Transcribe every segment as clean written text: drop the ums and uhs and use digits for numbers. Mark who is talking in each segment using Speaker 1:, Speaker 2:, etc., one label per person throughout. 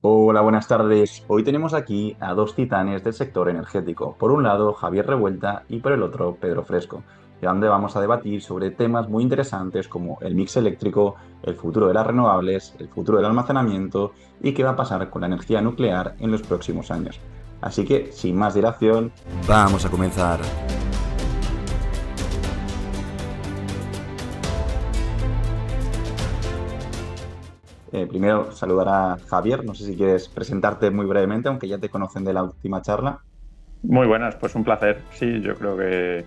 Speaker 1: Hola, buenas tardes. Hoy tenemos aquí a dos titanes del sector energético. Por un lado, Javier Revuelta y por el otro, Pedro Fresco, de donde vamos a debatir sobre temas muy interesantes como el mix eléctrico, el futuro de las renovables, el futuro del almacenamiento y qué va a pasar con la energía nuclear en los próximos años. Así que, sin más dilación, vamos a comenzar. Primero, saludar a Javier. No sé si quieres presentarte muy brevemente, aunque ya te conocen de la última charla.
Speaker 2: Muy buenas, pues un placer. Sí, yo creo que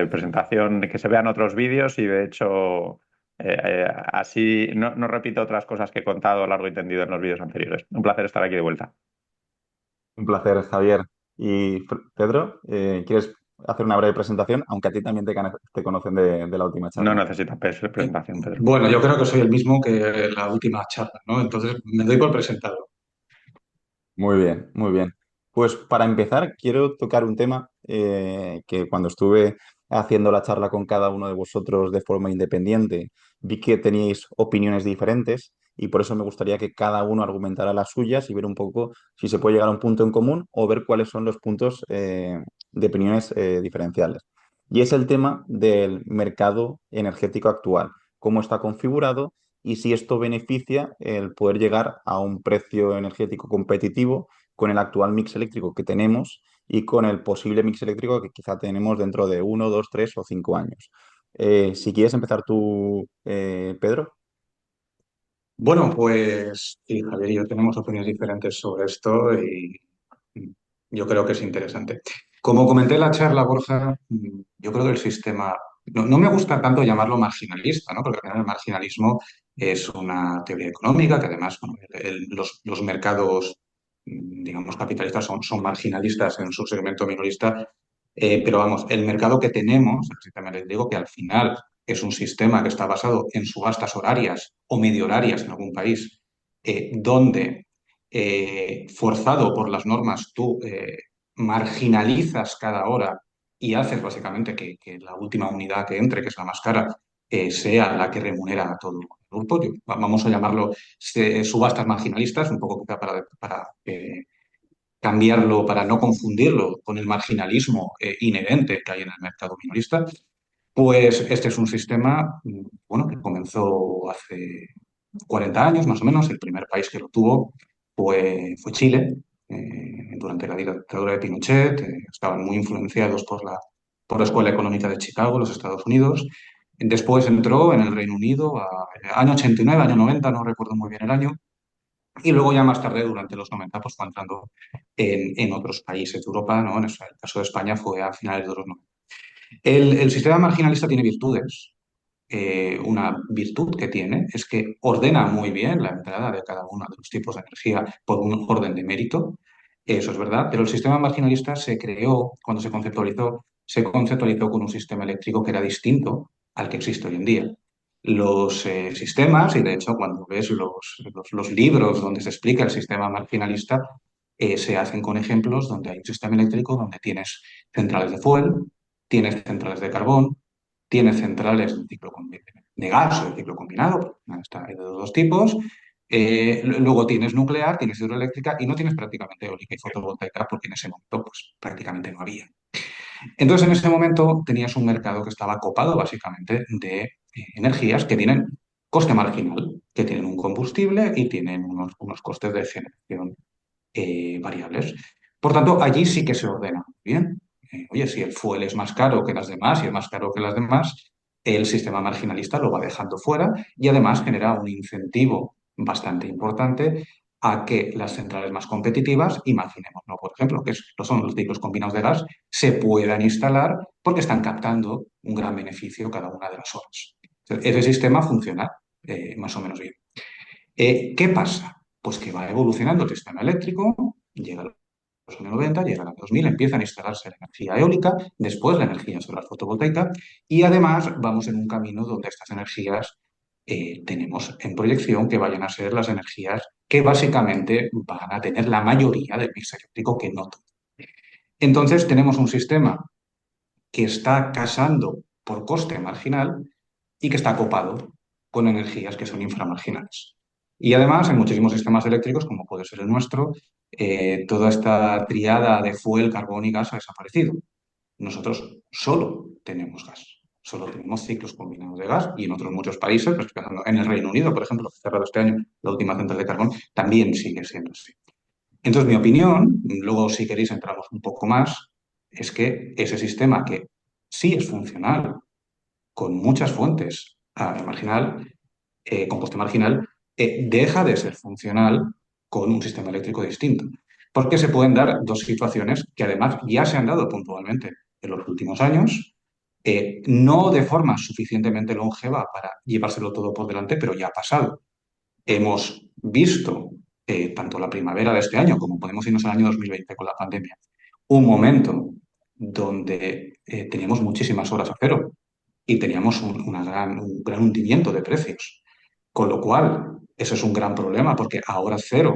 Speaker 2: presentación, que se vean otros vídeos y de hecho así no repito otras cosas que he contado largo y tendido en los vídeos anteriores. Un placer estar aquí de vuelta.
Speaker 1: Un placer, Javier. Y Pedro, ¿quieres hacer una breve presentación? Aunque a ti también te conocen de la última
Speaker 2: No
Speaker 1: charla.
Speaker 2: necesita presentación, Pedro.
Speaker 3: Bueno, yo creo que soy el mismo que la última charla, ¿no? Entonces me doy por presentado.
Speaker 1: Muy bien, muy bien. Pues para empezar, quiero tocar un tema que cuando estuve haciendo la charla con cada uno de vosotros de forma independiente, vi que teníais opiniones diferentes y por eso me gustaría que cada uno argumentara las suyas y ver un poco si se puede llegar a un punto en común o ver cuáles son los puntos de opiniones diferenciales. Y es el tema del mercado energético actual, cómo está configurado y si esto beneficia el poder llegar a un precio energético competitivo con el actual mix eléctrico que tenemos y con el posible mix eléctrico que quizá tenemos dentro de 1, 2, 3 o 5 años. Si quieres empezar tú, Pedro.
Speaker 3: Bueno, pues sí, Javier y yo tenemos opiniones diferentes sobre esto y yo creo que es interesante. Como comenté en la charla, Borja, yo creo que el sistema, no me gusta tanto llamarlo marginalista, ¿no? Porque al final el marginalismo es una teoría económica que además bueno, los mercados, digamos, capitalistas son marginalistas en su segmento minorista. Pero vamos, el mercado que tenemos, así también les digo que al final es un sistema que está basado en subastas horarias o medio horarias en algún país, donde forzado por las normas tú marginalizas cada hora y haces básicamente que la última unidad que entre, que es la más cara, sea la que remunera a todo el grupo. Vamos a llamarlo subastas marginalistas, un poco quizá para cambiarlo, para no confundirlo con el marginalismo inherente que hay en el mercado minorista. Pues este es un sistema, bueno, que comenzó hace 40 años más o menos. El primer país que lo tuvo fue Chile, durante la dictadura de Pinochet. Estaban muy influenciados por la Escuela Económica de Chicago, los Estados Unidos. Después entró en el Reino Unido año 89, año 90, no recuerdo muy bien el año. Y luego ya más tarde, durante los 90 pues fue entrando en otros países de Europa, ¿no? En el caso de España fue a finales de los 90. El sistema marginalista tiene virtudes. Una virtud que tiene es que ordena muy bien la entrada de cada uno de los tipos de energía por un orden de mérito. Eso es verdad, pero el sistema marginalista se creó, cuando se conceptualizó con un sistema eléctrico que era distinto al que existe hoy en día. Los sistemas, y de hecho cuando ves los libros donde se explica el sistema marginalista, se hacen con ejemplos donde hay un sistema eléctrico donde tienes centrales de fuel, tienes centrales de carbón, tienes centrales de gas o de ciclo combinado, hay de los dos tipos. Luego tienes nuclear, tienes hidroeléctrica y no tienes prácticamente eólica y fotovoltaica porque en ese momento pues, prácticamente no había. Entonces, en ese momento tenías un mercado que estaba copado básicamente de energías que tienen coste marginal, que tienen un combustible y tienen unos costes de generación variables. Por tanto, allí sí que se ordena muy bien. Oye, si el fuel es más caro que las demás y es más caro que las demás, el sistema marginalista lo va dejando fuera y además genera un incentivo bastante importante a que las centrales más competitivas, imaginemos, ¿no? Por ejemplo, son los ciclos combinados de gas, se puedan instalar porque están captando un gran beneficio cada una de las horas. Entonces, ese sistema funciona más o menos bien. ¿Qué pasa? Pues que va evolucionando el sistema eléctrico, llega a los años 90, llega a los 2000, empiezan a instalarse la energía eólica, después la energía solar fotovoltaica y además vamos en un camino donde estas energías tenemos en proyección que vayan a ser las energías que básicamente van a tener la mayoría del mix eléctrico que no todo. Entonces tenemos un sistema que está casando por coste marginal y que está copado con energías que son inframarginales. Y además, en muchísimos sistemas eléctricos, como puede ser el nuestro, toda esta triada de fuel, carbón y gas ha desaparecido. Nosotros solo tenemos gas, solo tenemos ciclos combinados de gas y en otros muchos países, pues, pensando en el Reino Unido, por ejemplo, que ha cerrado este año la última central de carbón, también sigue siendo así. Entonces, mi opinión, luego si queréis entramos un poco más, es que ese sistema que sí es funcional con muchas fuentes marginal, combustión marginal, deja de ser funcional con un sistema eléctrico distinto. Porque se pueden dar dos situaciones que además ya se han dado puntualmente en los últimos años, no de forma suficientemente longeva para llevárselo todo por delante, pero ya ha pasado. Hemos visto, tanto la primavera de este año como podemos irnos al año 2020 con la pandemia, un momento donde teníamos muchísimas horas a cero y teníamos un gran hundimiento de precios. Con lo cual, eso es un gran problema porque ahora cero,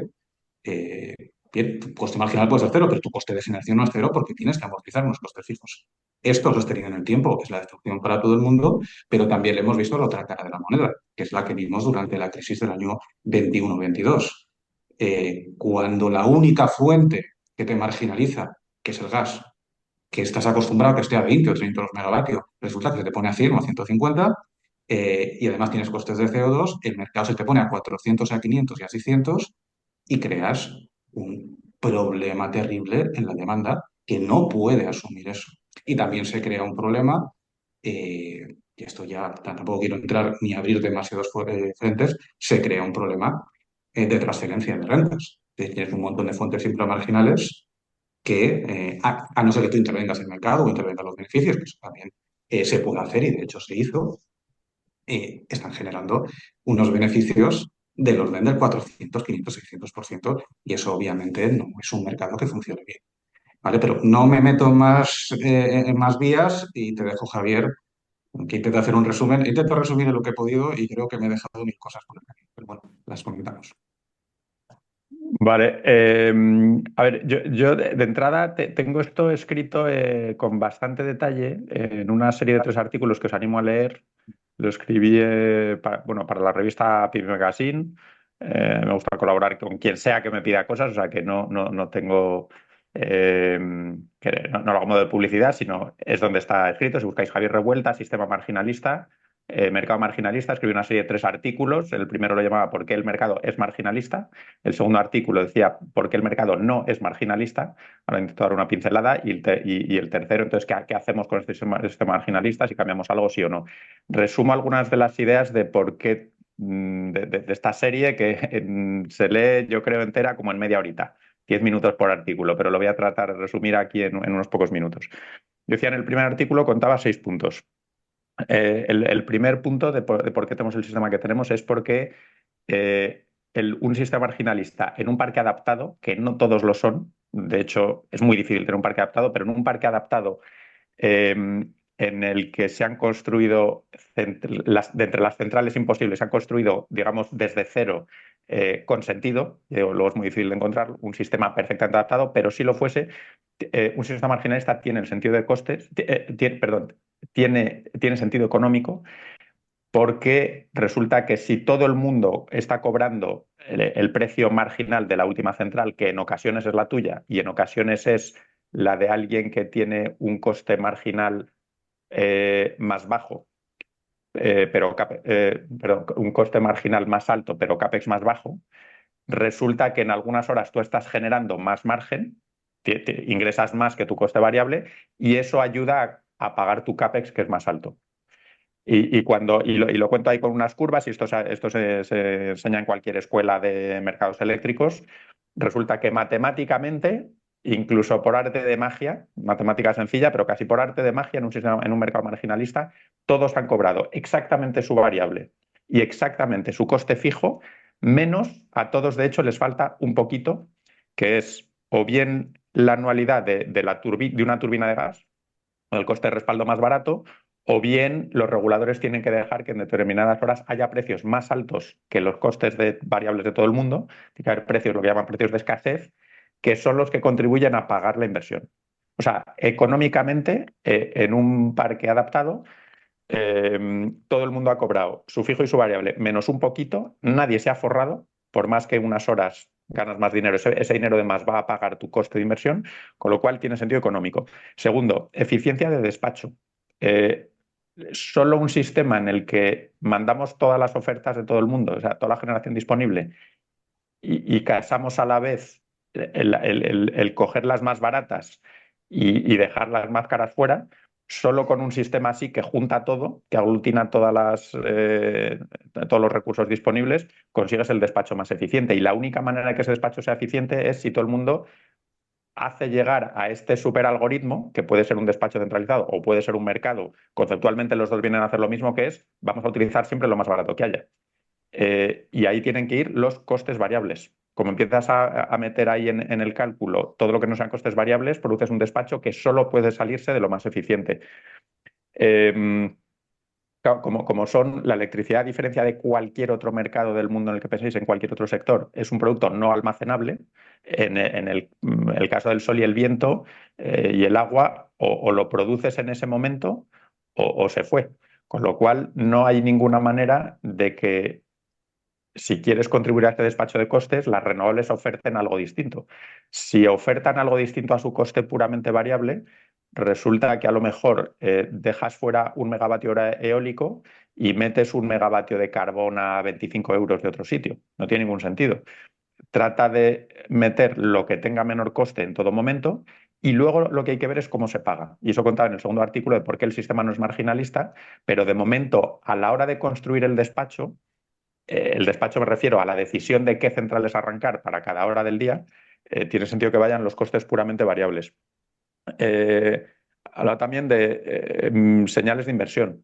Speaker 3: eh, bien, tu coste marginal puede ser cero, pero tu coste de generación no es cero porque tienes que amortizar unos costes fijos. Esto sostenido en el tiempo es la destrucción para todo el mundo, pero también le hemos visto la otra cara de la moneda, que es la que vimos durante la crisis del año 21-22. Cuando la única fuente que te marginaliza, que es el gas, que estás acostumbrado a que esté a 20 o 30 los megavatios, resulta que se te pone a 100 o a 150 y además tienes costes de CO2, el mercado se te pone a 400, a 500 y a 600 y creas un problema terrible en la demanda que no puede asumir eso. Y también se crea un problema, y esto ya tampoco quiero entrar ni abrir demasiados frentes, se crea un problema de transferencia de rentas. Tienes un montón de fuentes inframarginales que, a no ser que tú intervengas en el mercado o intervengas los beneficios, que eso también se puede hacer y de hecho se hizo, están generando unos beneficios del orden del 400, 500, 600% y eso obviamente no es un mercado que funcione bien. ¿Vale? Pero no me meto en más vías y te dejo, Javier, que intente hacer un resumen. Intento resumir lo que he podido y creo que me he dejado mil cosas por el camino. Pero bueno, las comentamos.
Speaker 2: Vale, a ver, yo de entrada tengo esto escrito con bastante detalle en una serie de 3 artículos que os animo a leer. Lo escribí para la revista PIB Magazine. Me gusta colaborar con quien sea que me pida cosas, o sea que no tengo, no lo hago modo de publicidad, sino es donde está escrito. Si buscáis Javier Revuelta, Sistema Marginalista, Mercado Marginalista, escribí una serie de 3 artículos. El primero lo llamaba ¿Por qué el mercado es marginalista? El segundo artículo decía ¿Por qué el mercado no es marginalista? Ahora intento dar una pincelada. Y el tercero, entonces, ¿qué hacemos con este sistema marginalista? Si cambiamos algo, sí o no. Resumo algunas de las ideas de por qué de esta serie que se lee, yo creo, entera como en media horita, 10 minutos por artículo, pero lo voy a tratar de resumir aquí en unos pocos minutos. Yo decía en el primer artículo, contaba 6 puntos. El primer punto de por qué tenemos el sistema que tenemos es porque un sistema marginalista en un parque adaptado, que no todos lo son, de hecho es muy difícil tener un parque adaptado, pero en un parque adaptado en el que se han construido, de entre las centrales imposibles, se han construido, digamos, desde cero, con sentido, luego es muy difícil de encontrar un sistema perfectamente adaptado, pero si lo fuese, un sistema marginalista tiene el sentido de costes, tiene sentido económico, porque resulta que si todo el mundo está cobrando el precio marginal de la última central, que en ocasiones es la tuya y en ocasiones es la de alguien que tiene un coste marginal más bajo, pero un coste marginal más alto, pero CAPEX más bajo, resulta que en algunas horas tú estás generando más margen, ingresas más que tu coste variable y eso ayuda a pagar tu CAPEX, que es más alto. Lo cuento ahí con unas curvas, y esto se enseña en cualquier escuela de mercados eléctricos. Resulta que matemáticamente, incluso por arte de magia, matemática sencilla, pero casi por arte de magia en un mercado marginalista, todos han cobrado exactamente su variable y exactamente su coste fijo, menos a todos, de hecho, les falta un poquito, que es o bien la anualidad de una turbina de gas, o el coste de respaldo más barato, o bien los reguladores tienen que dejar que en determinadas horas haya precios más altos que los costes de variables de todo el mundo. Tiene que haber precios, lo que llaman precios de escasez, que son los que contribuyen a pagar la inversión. O sea, económicamente, en un parque adaptado, todo el mundo ha cobrado su fijo y su variable, menos un poquito, nadie se ha forrado, por más que unas horas ganas más dinero, ese dinero de más va a pagar tu coste de inversión, con lo cual tiene sentido económico. Segundo, eficiencia de despacho. Solo un sistema en el que mandamos todas las ofertas de todo el mundo, o sea, toda la generación disponible, y casamos a la vez el coger las más baratas y dejar las más caras fuera, solo con un sistema así que junta todo, que aglutina todos los recursos disponibles, consigues el despacho más eficiente. Y la única manera de que ese despacho sea eficiente es si todo el mundo hace llegar a este superalgoritmo, que puede ser un despacho centralizado o puede ser un mercado, conceptualmente los dos vienen a hacer lo mismo, que es vamos a utilizar siempre lo más barato que haya. Y ahí tienen que ir los costes variables. Como empiezas a meter ahí en el cálculo todo lo que no sean costes variables, produces un despacho que solo puede salirse de lo más eficiente. Claro, como son la electricidad, a diferencia de cualquier otro mercado del mundo en el que penséis, en cualquier otro sector, es un producto no almacenable. En el caso del sol y el viento y el agua, o lo produces en ese momento o se fue. Con lo cual, no hay ninguna manera de que, si quieres contribuir a este despacho de costes, las renovables oferten algo distinto. Si ofertan algo distinto a su coste puramente variable, resulta que a lo mejor dejas fuera un megavatio hora eólico y metes un megavatio de carbón a 25 euros de otro sitio. No tiene ningún sentido. Trata de meter lo que tenga menor coste en todo momento y luego lo que hay que ver es cómo se paga. Y eso contaba en el segundo artículo de por qué el sistema no es marginalista, pero de momento, a la hora de construir el despacho me refiero a la decisión de qué centrales arrancar para cada hora del día, tiene sentido que vayan los costes puramente variables. Habla también de señales de inversión.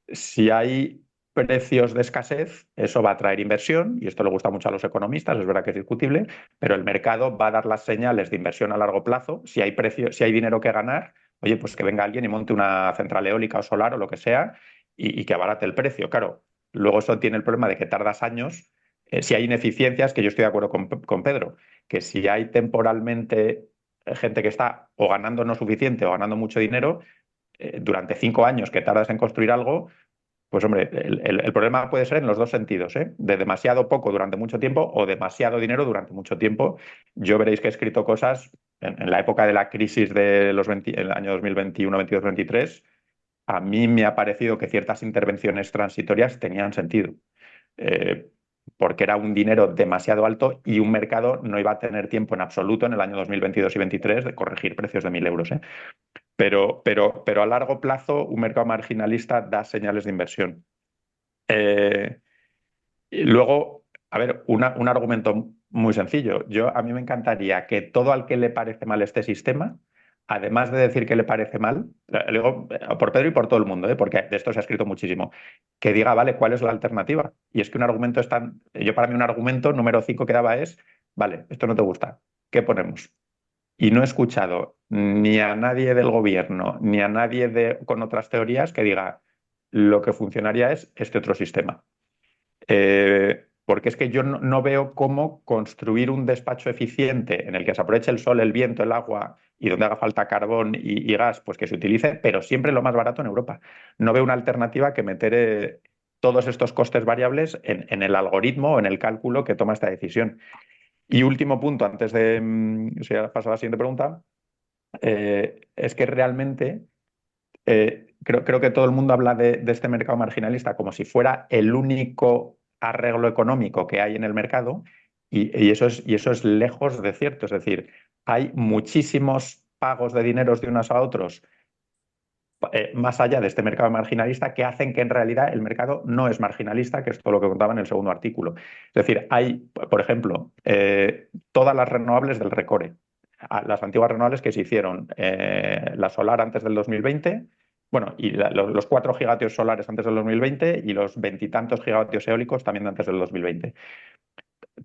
Speaker 2: Si hay precios de escasez, eso va a traer inversión, y esto le gusta mucho a los economistas, es verdad que es discutible, pero el mercado va a dar las señales de inversión a largo plazo. Si hay si hay dinero que ganar, oye, pues que venga alguien y monte una central eólica o solar o lo que sea y que abarate el precio. Claro, luego eso tiene el problema de que tardas años. Si hay ineficiencias, que yo estoy de acuerdo con Pedro, que si hay temporalmente gente que está o ganando no suficiente o ganando mucho dinero, durante 5 años que tardas en construir algo, pues hombre, el problema puede ser en los dos sentidos, ¿eh? De demasiado poco durante mucho tiempo o demasiado dinero durante mucho tiempo. Yo veréis que he escrito cosas en la época de la crisis de el año 2021, 22, 23. A mí me ha parecido que ciertas intervenciones transitorias tenían sentido. Eh, Porque era un dinero demasiado alto y un mercado no iba a tener tiempo en absoluto en el año 2022 y 2023 de corregir precios de 1.000 euros. ¿Eh? Pero a largo plazo, un mercado marginalista da señales de inversión. Y luego, a ver, un argumento muy sencillo. A mí me encantaría que todo al que le parece mal este sistema, además de decir que le parece mal, lo digo por Pedro y por todo el mundo, porque de esto se ha escrito muchísimo, que diga, vale, ¿cuál es la alternativa? Y es que un argumento es tan... Yo para mí un argumento número 5 que daba es, vale, esto no te gusta, ¿qué ponemos? Y no he escuchado ni a nadie del gobierno, ni a nadie con otras teorías que diga, lo que funcionaría es este otro sistema. Porque es que yo no veo cómo construir un despacho eficiente en el que se aproveche el sol, el viento, el agua y donde haga falta carbón y gas, pues que se utilice, pero siempre lo más barato en Europa. No veo una alternativa que meter todos estos costes variables en el algoritmo o en el cálculo que toma esta decisión. Y último punto, antes de pasar a la siguiente pregunta, es que realmente creo que todo el mundo habla de este mercado marginalista como si fuera el único arreglo económico que hay en el mercado y eso es lejos de cierto. Es decir, hay muchísimos pagos de dineros de unos a otros más allá de este mercado marginalista que hacen que en realidad el mercado no es marginalista, que es todo lo que contaba en el segundo artículo. Es decir, hay, por ejemplo, todas las renovables del Recore, las antiguas renovables que se hicieron, la solar antes del 2020, bueno, y los 4 gigavatios solares antes del 2020 y los 20 y tantos gigavatios eólicos también antes del 2020.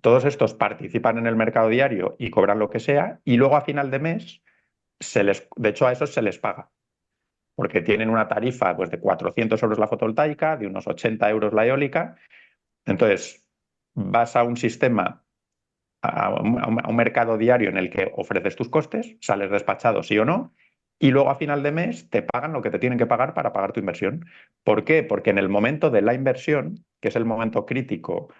Speaker 2: Todos estos participan en el mercado diario y cobran lo que sea, y luego a final de mes, de hecho a esos se les paga porque tienen una tarifa pues, de 400 euros la fotovoltaica, de unos 80 euros la eólica. Entonces, vas a un sistema, a un mercado diario en el que ofreces tus costes, sales despachado sí o no, y luego a final de mes te pagan lo que te tienen que pagar para pagar tu inversión. ¿Por qué? Porque en el momento de la inversión, que es el momento crítico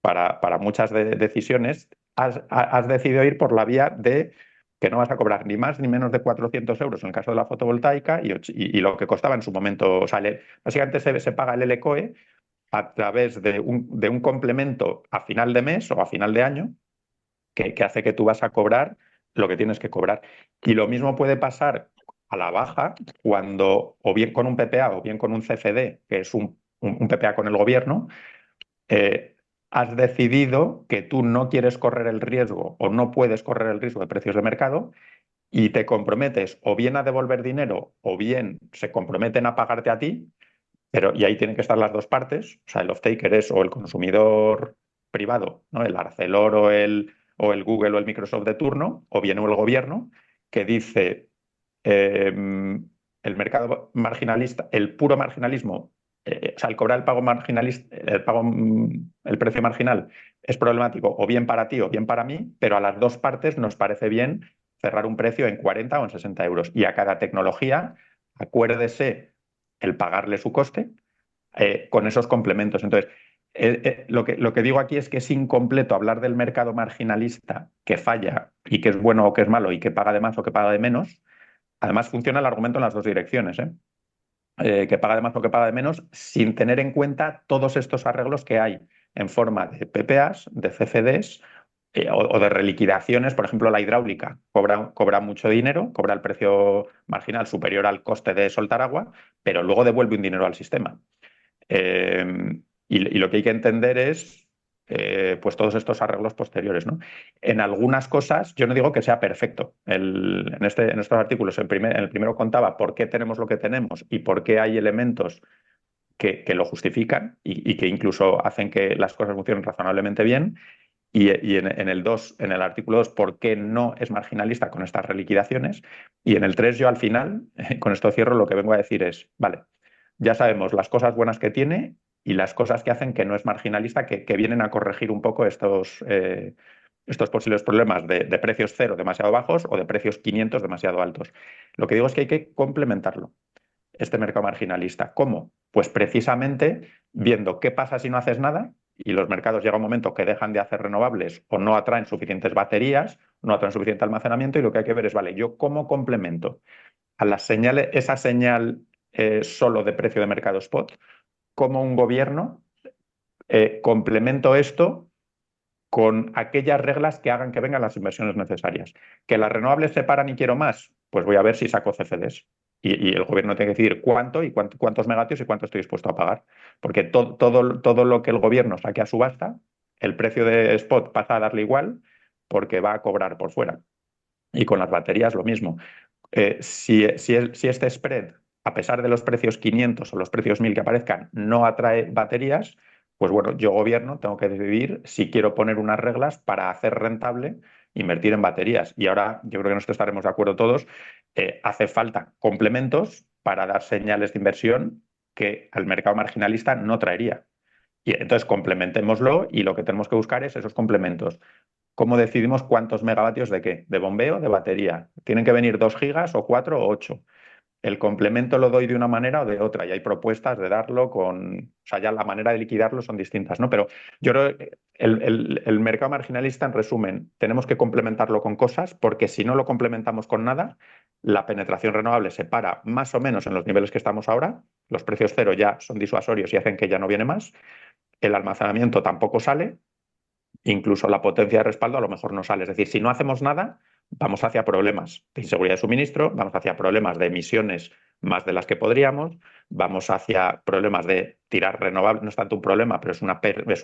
Speaker 2: para muchas decisiones, has decidido ir por la vía de que no vas a cobrar ni más ni menos de 400 euros en el caso de la fotovoltaica y lo que costaba en su momento. O sea, básicamente se paga el LCOE a través de un complemento a final de mes o a final de año que hace que tú vas a cobrar lo que tienes que cobrar. Y lo mismo puede pasar a la baja cuando, o bien con un PPA o bien con un CFD, que es un PPA con el gobierno, eh, has decidido que tú no quieres correr el riesgo o no puedes correr el riesgo de precios de mercado y te comprometes o bien a devolver dinero o bien se comprometen a pagarte a ti, pero y ahí tienen que estar las dos partes, o sea, el off-taker es o el consumidor privado, ¿no? El Arcelor o el Google o el Microsoft de turno, o bien o el gobierno, que dice el mercado marginalista, el puro marginalismo, o sea, el cobrar el pago marginalista, el precio marginal es problemático o bien para ti o bien para mí, pero a las dos partes nos parece bien cerrar un precio en 40 o en 60 euros. Y a cada tecnología, acuérdese el pagarle su coste con esos complementos. Entonces, lo que digo aquí es que es incompleto hablar del mercado marginalista que falla y que es bueno o que es malo y que paga de más o que paga de menos. Además, funciona el argumento en las dos direcciones, que paga de más o que paga de menos, sin tener en cuenta todos estos arreglos que hay en forma de PPAs, de CFDs o de reliquidaciones. Por ejemplo, la hidráulica cobra mucho dinero, cobra el precio marginal superior al coste de soltar agua, pero luego devuelve un dinero al sistema. Y lo que hay que entender es pues todos estos arreglos posteriores, ¿no? En algunas cosas, yo no digo que sea perfecto. En estos artículos, en el primero contaba por qué tenemos lo que tenemos y por qué hay elementos que lo justifican y que incluso hacen que las cosas funcionen razonablemente bien. Y en el 2, en el artículo 2, por qué no es marginalista con estas reliquidaciones. Y en el 3, yo al final, con esto cierro, lo que vengo a decir es, vale, ya sabemos las cosas buenas que tiene y las cosas que hacen que no es marginalista, que vienen a corregir un poco estos posibles problemas de precios cero demasiado bajos o de precios 500 demasiado altos. Lo que digo es que hay que complementarlo, este mercado marginalista. ¿Cómo? Pues precisamente viendo qué pasa si no haces nada y los mercados llega un momento que dejan de hacer renovables o no atraen suficientes baterías, no atraen suficiente almacenamiento y lo que hay que ver es, vale, ¿yo cómo complemento a las señales, esa señal solo de precio de mercado spot, como un gobierno complemento esto con aquellas reglas que hagan que vengan las inversiones necesarias? ¿Que las renovables se paran y quiero más? Pues voy a ver si saco CFDs. Y el gobierno tiene que decidir cuánto y cuántos megatios y cuánto estoy dispuesto a pagar. Porque todo lo que el gobierno saque a subasta, el precio de spot pasa a darle igual porque va a cobrar por fuera. Y con las baterías lo mismo. Si este spread, a pesar de los precios 500 o los precios 1000 que aparezcan, no atrae baterías, pues bueno, yo gobierno tengo que decidir si quiero poner unas reglas para hacer rentable invertir en baterías. Y ahora yo creo que nosotros estaremos de acuerdo todos, hace falta complementos para dar señales de inversión que al mercado marginalista no traería. Y entonces complementémoslo y lo que tenemos que buscar es esos complementos. ¿Cómo decidimos cuántos megavatios de qué? ¿De bombeo? ¿De batería? ¿Tienen que venir 2 gigas o 4 o 8? El complemento lo doy de una manera o de otra y hay propuestas de darlo con... O sea, ya la manera de liquidarlo son distintas, ¿no? Pero yo creo que el mercado marginalista, en resumen, tenemos que complementarlo con cosas porque si no lo complementamos con nada, la penetración renovable se para más o menos en los niveles que estamos ahora, los precios cero ya son disuasorios y hacen que ya no viene más, el almacenamiento tampoco sale, incluso la potencia de respaldo a lo mejor no sale. Es decir, si no hacemos nada, vamos hacia problemas de inseguridad de suministro, vamos hacia problemas de emisiones más de las que podríamos, vamos hacia problemas de tirar renovables, no es tanto un problema, pero es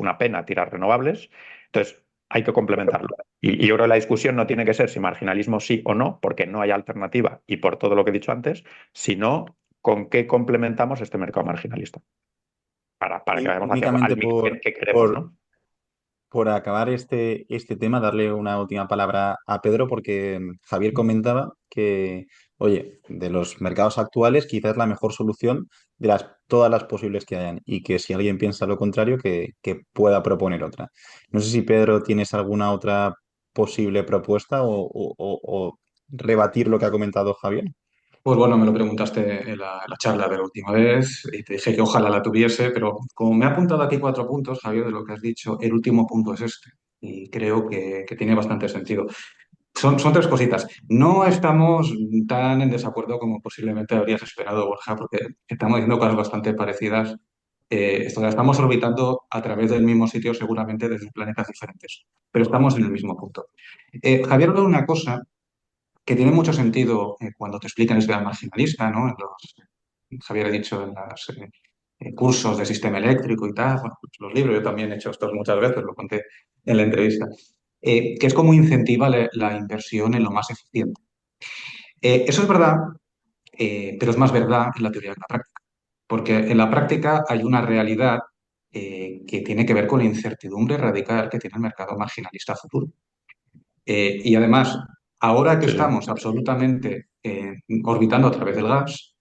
Speaker 2: una pena tirar renovables. Entonces, hay que complementarlo. Y yo creo que la discusión no tiene que ser si marginalismo sí o no, porque no hay alternativa y por todo lo que he dicho antes, sino con qué complementamos este mercado marginalista para que
Speaker 1: Y
Speaker 2: vayamos hacia
Speaker 1: únicamente
Speaker 2: al mix que queremos, ¿no?
Speaker 1: por acabar este tema, darle una última palabra a Pedro, porque Javier comentaba que, oye, de los mercados actuales, quizás la mejor solución de todas las posibles que hayan, y que si alguien piensa lo contrario, que pueda proponer otra. No sé si Pedro tienes alguna otra posible propuesta o rebatir lo que ha comentado Javier.
Speaker 3: Pues bueno, me lo preguntaste en la charla de la última vez y te dije que ojalá la tuviese, pero como me ha apuntado aquí 4 puntos, Javier, de lo que has dicho, el último punto es este y creo que tiene bastante sentido. Son 3 cositas. No estamos tan en desacuerdo como posiblemente habrías esperado, Borja, porque estamos diciendo cosas bastante parecidas. Estamos orbitando a través del mismo sitio, seguramente desde planetas diferentes, pero estamos en el mismo punto. Javier habla de una cosa que tiene mucho sentido cuando te explican el sistema marginalista, ¿no? Javier ha dicho en los cursos de sistema eléctrico y tal, bueno, pues los libros, yo también he hecho esto muchas veces, lo conté en la entrevista, que es como incentiva la inversión en lo más eficiente. Eso es verdad, pero es más verdad en la teoría que en la práctica, porque en la práctica hay una realidad que tiene que ver con la incertidumbre radical que tiene el mercado marginalista futuro. Y además, ahora que
Speaker 2: Sí, sí.
Speaker 3: estamos absolutamente orbitando a través del gas,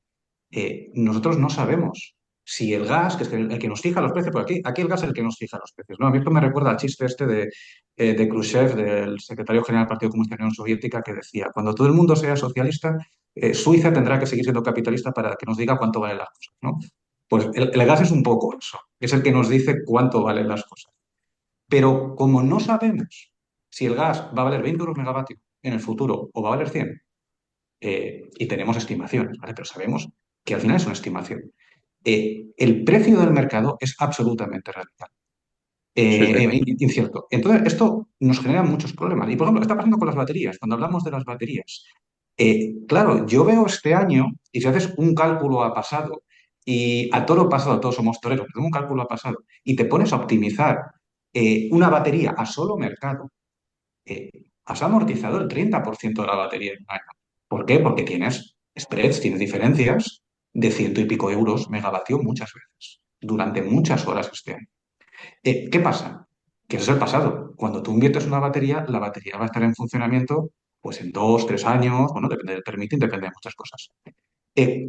Speaker 3: nosotros no sabemos si el gas, que es el que nos fija los precios, porque aquí el gas es el que nos fija los precios, ¿no? A mí esto me recuerda al chiste este de Khrushchev, del secretario general del Partido Comunista de la Unión Soviética, que decía, cuando todo el mundo sea socialista, Suiza tendrá que seguir siendo capitalista para que nos diga cuánto valen las cosas, ¿no? Pues el gas es un poco eso, es el que nos dice cuánto valen las cosas. Pero como no sabemos si el gas va a valer 20 euros megavatio en el futuro o va a valer 100, y tenemos estimaciones, ¿vale? Pero sabemos que al final es una estimación. El precio del mercado es absolutamente radical,
Speaker 2: Sí, sí.
Speaker 3: incierto. Entonces, esto nos genera muchos problemas. Y, por ejemplo, está pasando con las baterías. Cuando hablamos de las baterías, claro, yo veo este año, y si haces un cálculo a pasado, y a toro pasado, todos somos toreros, pero un cálculo a pasado, y te pones a optimizar una batería a solo mercado, eh, has amortizado el 30% de la batería en un año. ¿Por qué? Porque tienes spreads, tienes diferencias de ciento y pico euros megavatio muchas veces, durante muchas horas este año. ¿Qué pasa? Que eso es el pasado. Cuando tú inviertes una batería, la batería va a estar en funcionamiento pues en 2, 3 años, bueno, depende del permitting, depende de muchas cosas.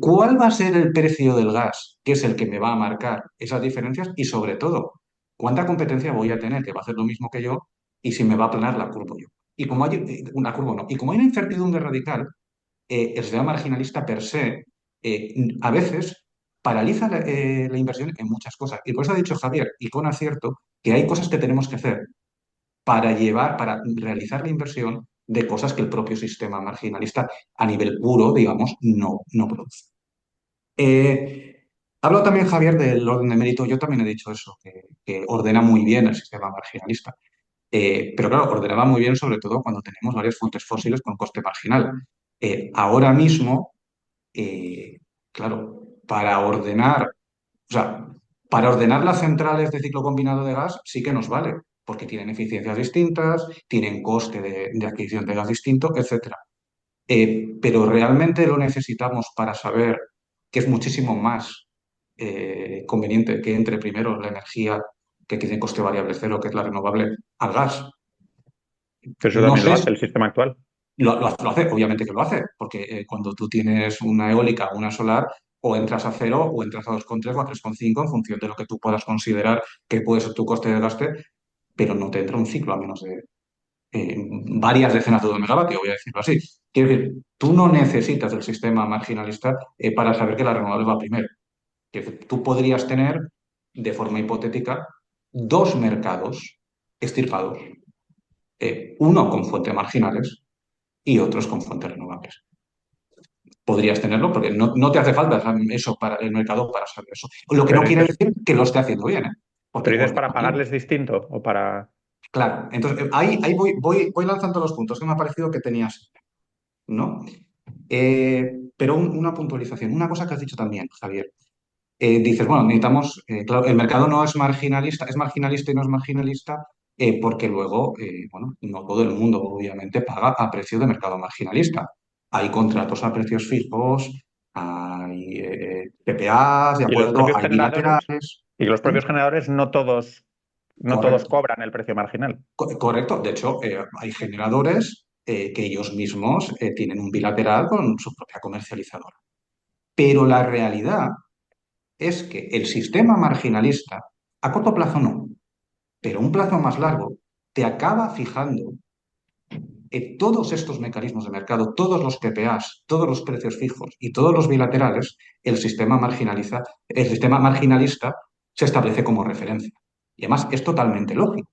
Speaker 3: ¿Cuál va a ser el precio del gas, que es el que me va a marcar esas diferencias? Y sobre todo, ¿cuánta competencia voy a tener que va a hacer lo mismo que yo y si me va a aplanar la curva yo? Y como hay una curva no, y como hay una incertidumbre radical, el sistema marginalista per se a veces paraliza la inversión en muchas cosas. Y por eso ha dicho Javier, y con acierto, que hay cosas que tenemos que hacer para realizar la inversión de cosas que el propio sistema marginalista a nivel puro, digamos, no produce. Hablo también, Javier, del orden de mérito. Yo también he dicho eso, que ordena muy bien el sistema marginalista. Pero claro, ordenaba muy bien, sobre todo cuando tenemos varias fuentes fósiles con coste marginal. Ahora mismo, eh, claro, o sea, para ordenar las centrales de ciclo combinado de gas sí que nos vale, porque tienen eficiencias distintas, tienen coste de adquisición de gas distinto, etcétera. Pero realmente lo necesitamos para saber que es muchísimo más conveniente que entre primero la energía que tiene coste variable cero, que es la renovable, al gas.
Speaker 2: Pero eso
Speaker 3: No
Speaker 2: también lo
Speaker 3: sé,
Speaker 2: hace el sistema actual.
Speaker 3: lo hace, obviamente que lo hace, porque cuando tú tienes una eólica o una solar, o entras a cero o entras a 2,3 o a 3,5 en función de lo que tú puedas considerar que puede ser tu coste de gaste, pero no te entra un ciclo a menos de eh, varias decenas de megavatios, voy a decirlo así. Quiero decir, tú no necesitas el sistema marginalista para saber que la renovable va primero. Quiero decir, tú podrías tener, de forma hipotética, dos mercados extirpados, uno con fuentes marginales y otros con fuentes renovables. Podrías tenerlo porque no te hace falta eso para el mercado para saber eso. Lo que no
Speaker 2: Pero
Speaker 3: quiere
Speaker 2: dices,
Speaker 3: decir que lo esté haciendo bien, ¿eh? Porque
Speaker 2: pero dices
Speaker 3: ordena
Speaker 2: para
Speaker 3: bien.
Speaker 2: pagarles distinto o para...
Speaker 3: Claro, entonces ahí voy lanzando los puntos que me ha parecido que tenías, ¿no? Pero una puntualización, una cosa que has dicho también, Javier. Dices, bueno, necesitamos, claro, el mercado no es marginalista y no es marginalista, porque luego, bueno, no todo el mundo obviamente paga a precio de mercado marginalista. Hay contratos a precios fijos, hay PPAs, de
Speaker 2: Y los
Speaker 3: acuerdo,
Speaker 2: propios
Speaker 3: hay
Speaker 2: generadores,
Speaker 3: bilaterales.
Speaker 2: y los
Speaker 3: ¿Mm?
Speaker 2: propios generadores no todos
Speaker 3: Correcto,
Speaker 2: cobran el precio marginal.
Speaker 3: correcto. De hecho, hay generadores que ellos mismos tienen un bilateral con su propia comercializadora. Pero la realidad es que el sistema marginalista, a corto plazo no, pero un plazo más largo, te acaba fijando todos estos mecanismos de mercado, todos los PPAs, todos los precios fijos y todos los bilaterales, el sistema marginalista se establece como referencia. Y además es totalmente lógico.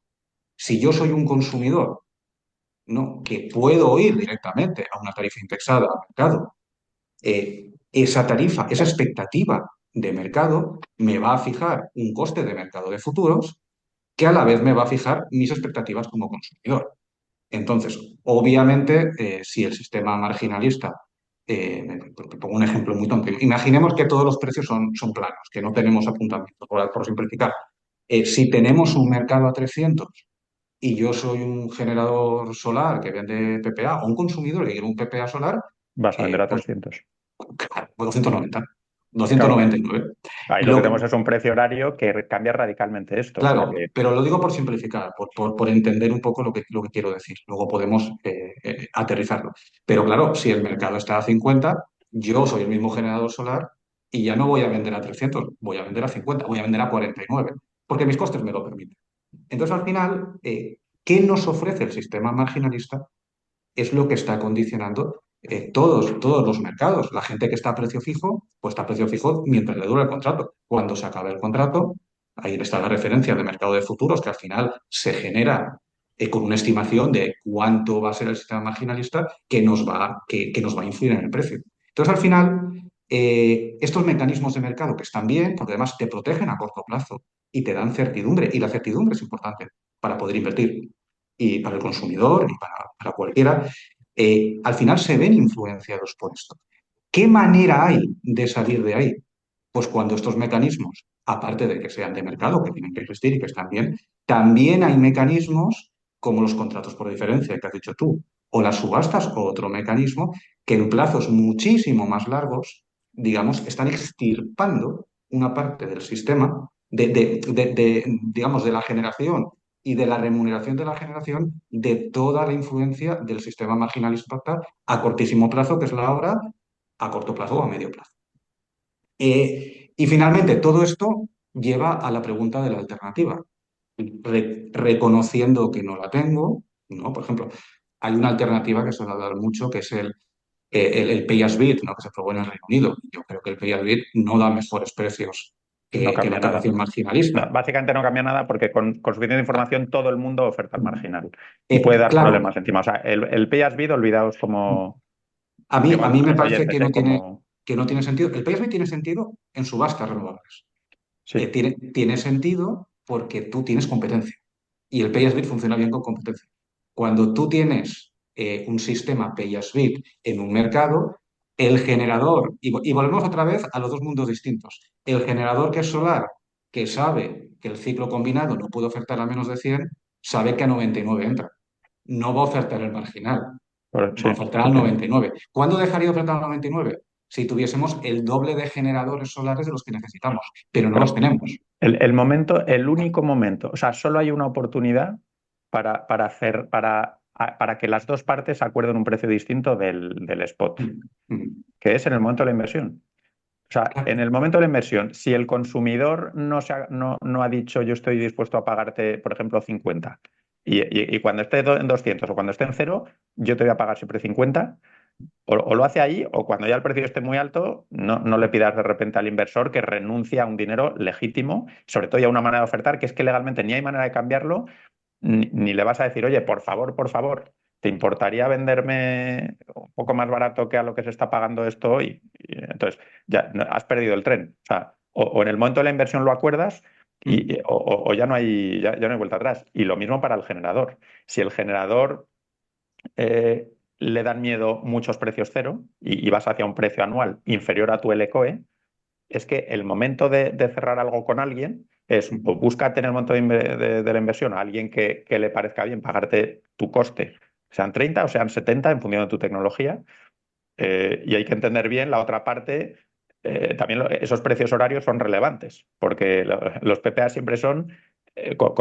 Speaker 3: Si yo soy un consumidor, ¿no?, que puedo ir directamente a una tarifa indexada al mercado, esa tarifa, esa expectativa de mercado me va a fijar un coste de mercado de futuros que a la vez me va a fijar mis expectativas como consumidor. Entonces, obviamente, si el sistema marginalista, te pongo un ejemplo muy tonto, imaginemos que todos los precios son planos, que no tenemos apuntamientos, por simplificar. Si tenemos un mercado a 300 y yo soy un generador solar que vende PPA o un consumidor que quiere un PPA solar,
Speaker 2: Vas a vender a
Speaker 3: pues
Speaker 2: 300.
Speaker 3: claro, 290,
Speaker 2: Claro,
Speaker 3: 299.
Speaker 2: ahí lo que tenemos
Speaker 3: Lo,
Speaker 2: es un precio horario que cambia radicalmente esto,
Speaker 3: Claro,
Speaker 2: porque
Speaker 3: pero lo digo por simplificar, por entender un poco lo que quiero decir. Luego podemos aterrizarlo. Pero claro, si el mercado está a 50, yo soy el mismo generador solar y ya no voy a vender a 300, voy a vender a 50, voy a vender a 49, porque mis costes me lo permiten. Entonces, al final, ¿qué nos ofrece el sistema marginalista? Es lo que está condicionando todos los mercados. La gente que está a precio fijo, pues está a precio fijo mientras le dura el contrato. Cuando se acabe el contrato, ahí está la referencia de mercado de futuros, que al final se genera con una estimación de cuánto va a ser el sistema marginalista que nos va a influir en el precio. Entonces, al final, estos mecanismos de mercado que están bien, porque además te protegen a corto plazo y te dan certidumbre, y la certidumbre es importante para poder invertir y para el consumidor y para cualquiera, al final se ven influenciados por esto. ¿Qué manera hay de salir de ahí? Pues cuando estos mecanismos, aparte de que sean de mercado, que tienen que existir y que están bien, también hay mecanismos como los contratos por diferencia que has dicho tú, o las subastas o otro mecanismo que en plazos muchísimo más largos, digamos, están extirpando una parte del sistema digamos, de la generación y de la remuneración de la generación de toda la influencia del sistema marginalista a cortísimo plazo, que es la hora, a corto plazo o a medio plazo. Y finalmente, todo esto lleva a la pregunta de la alternativa. Reconociendo que no la tengo, ¿no? Por ejemplo, hay una alternativa que suele hablar mucho, que es el Pay as Bid, ¿no?, que se probó en el Reino Unido. Yo creo que el Pay as Bid no da mejores precios
Speaker 2: no
Speaker 3: que la
Speaker 2: cambia nada.
Speaker 3: operación marginalista.
Speaker 2: No, básicamente no cambia nada porque con suficiente información todo el mundo oferta al marginal y puede dar
Speaker 3: Claro,
Speaker 2: problemas encima. O sea, el pay as bid, olvidaos como,
Speaker 3: a
Speaker 2: igual
Speaker 3: mí
Speaker 2: a
Speaker 3: me
Speaker 2: los
Speaker 3: parece
Speaker 2: oyentes, como,
Speaker 3: que no tiene sentido. El Pay as Bid tiene sentido en subastas renovables.
Speaker 2: sí,
Speaker 3: Tiene sentido porque tú tienes competencia y el Pay as Bid funciona bien con competencia. Cuando tú tienes un sistema Pay as Bid en un mercado, el generador, y volvemos otra vez a los dos mundos distintos, el generador que es solar, que sabe que el ciclo combinado no puede ofertar a menos de 100, sabe que a 99 entra. No va a ofertar el marginal, va
Speaker 2: sí,
Speaker 3: a ofertar
Speaker 2: sí,
Speaker 3: al
Speaker 2: sí.
Speaker 3: 99. ¿Cuándo dejaría de ofertar al 99? Si tuviésemos el doble de generadores solares de los que necesitamos, pero no los
Speaker 2: Pero
Speaker 3: tenemos.
Speaker 2: el momento, el único momento, o sea, solo hay una oportunidad para hacer, para que las dos partes acuerden un precio distinto del spot,
Speaker 3: Mm, mm.
Speaker 2: que es en el momento de la inversión. O sea,
Speaker 3: Claro.
Speaker 2: en el momento de la inversión, si el consumidor no ha dicho yo estoy dispuesto a pagarte, por ejemplo, 50, y cuando esté en 200 o cuando esté en cero, yo te voy a pagar siempre 50, o lo hace ahí, o cuando ya el precio esté muy alto, no le pidas de repente al inversor que renuncie a un dinero legítimo, sobre todo ya una manera de ofertar, que es que legalmente ni hay manera de cambiarlo, ni le vas a decir, oye, por favor, ¿te importaría venderme un poco más barato que a lo que se está pagando esto hoy? Y entonces, ya has perdido el tren. O sea, o en el momento de la inversión lo acuerdas
Speaker 3: Mm,
Speaker 2: o ya no hay, ya no hay vuelta atrás. Y lo mismo para el generador. Si el generador le dan miedo muchos precios cero y vas hacia un precio anual inferior a tu LCOE, es que el momento de cerrar algo con alguien es o
Speaker 3: mm,
Speaker 2: búscate en el momento de la inversión a alguien que le parezca bien pagarte tu coste, sean 30 o sean 70 en función de tu tecnología, y hay que entender bien la otra parte. También esos precios horarios son relevantes, porque los PPA siempre son con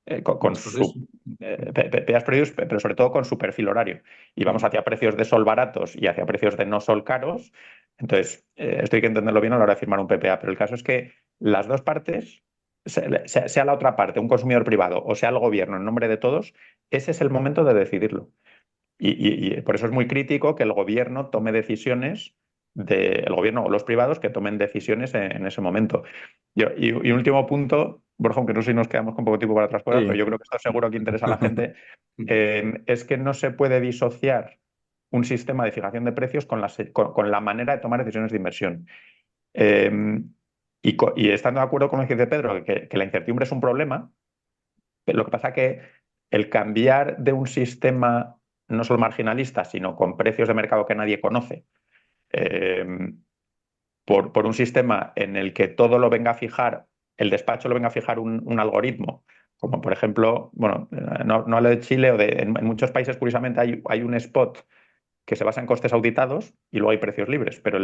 Speaker 3: Eso es.
Speaker 2: su PPAs previos, pero sobre todo con su perfil horario. Y vamos
Speaker 3: Mm,
Speaker 2: hacia precios de sol baratos y hacia precios de no sol caros. Entonces, esto hay que entenderlo bien a la hora de firmar un PPA, pero el caso es que las dos partes sea la otra parte, un consumidor privado, o sea el gobierno en nombre de todos, ese es el momento de decidirlo. Y por eso es muy crítico que el gobierno tome decisiones, el gobierno o los privados que tomen decisiones en ese momento. Y un último punto, Borja, aunque no sé si nos quedamos con poco tiempo para otras cosas, pero
Speaker 1: Sí.
Speaker 2: yo creo que esto seguro que interesa a la gente, es que no se puede disociar un sistema de fijación de precios con la manera de tomar decisiones de inversión. Eh, y estando de acuerdo con lo que dice Pedro, que la incertidumbre es un problema, lo que pasa es que el cambiar de un sistema no solo marginalista, sino con precios de mercado que nadie conoce, eh, por un sistema en el que todo lo venga a fijar, el despacho lo venga a fijar un algoritmo, como por ejemplo, bueno, no hablo de Chile o en muchos países, curiosamente, hay un spot que se basa en costes auditados y luego hay precios libres, pero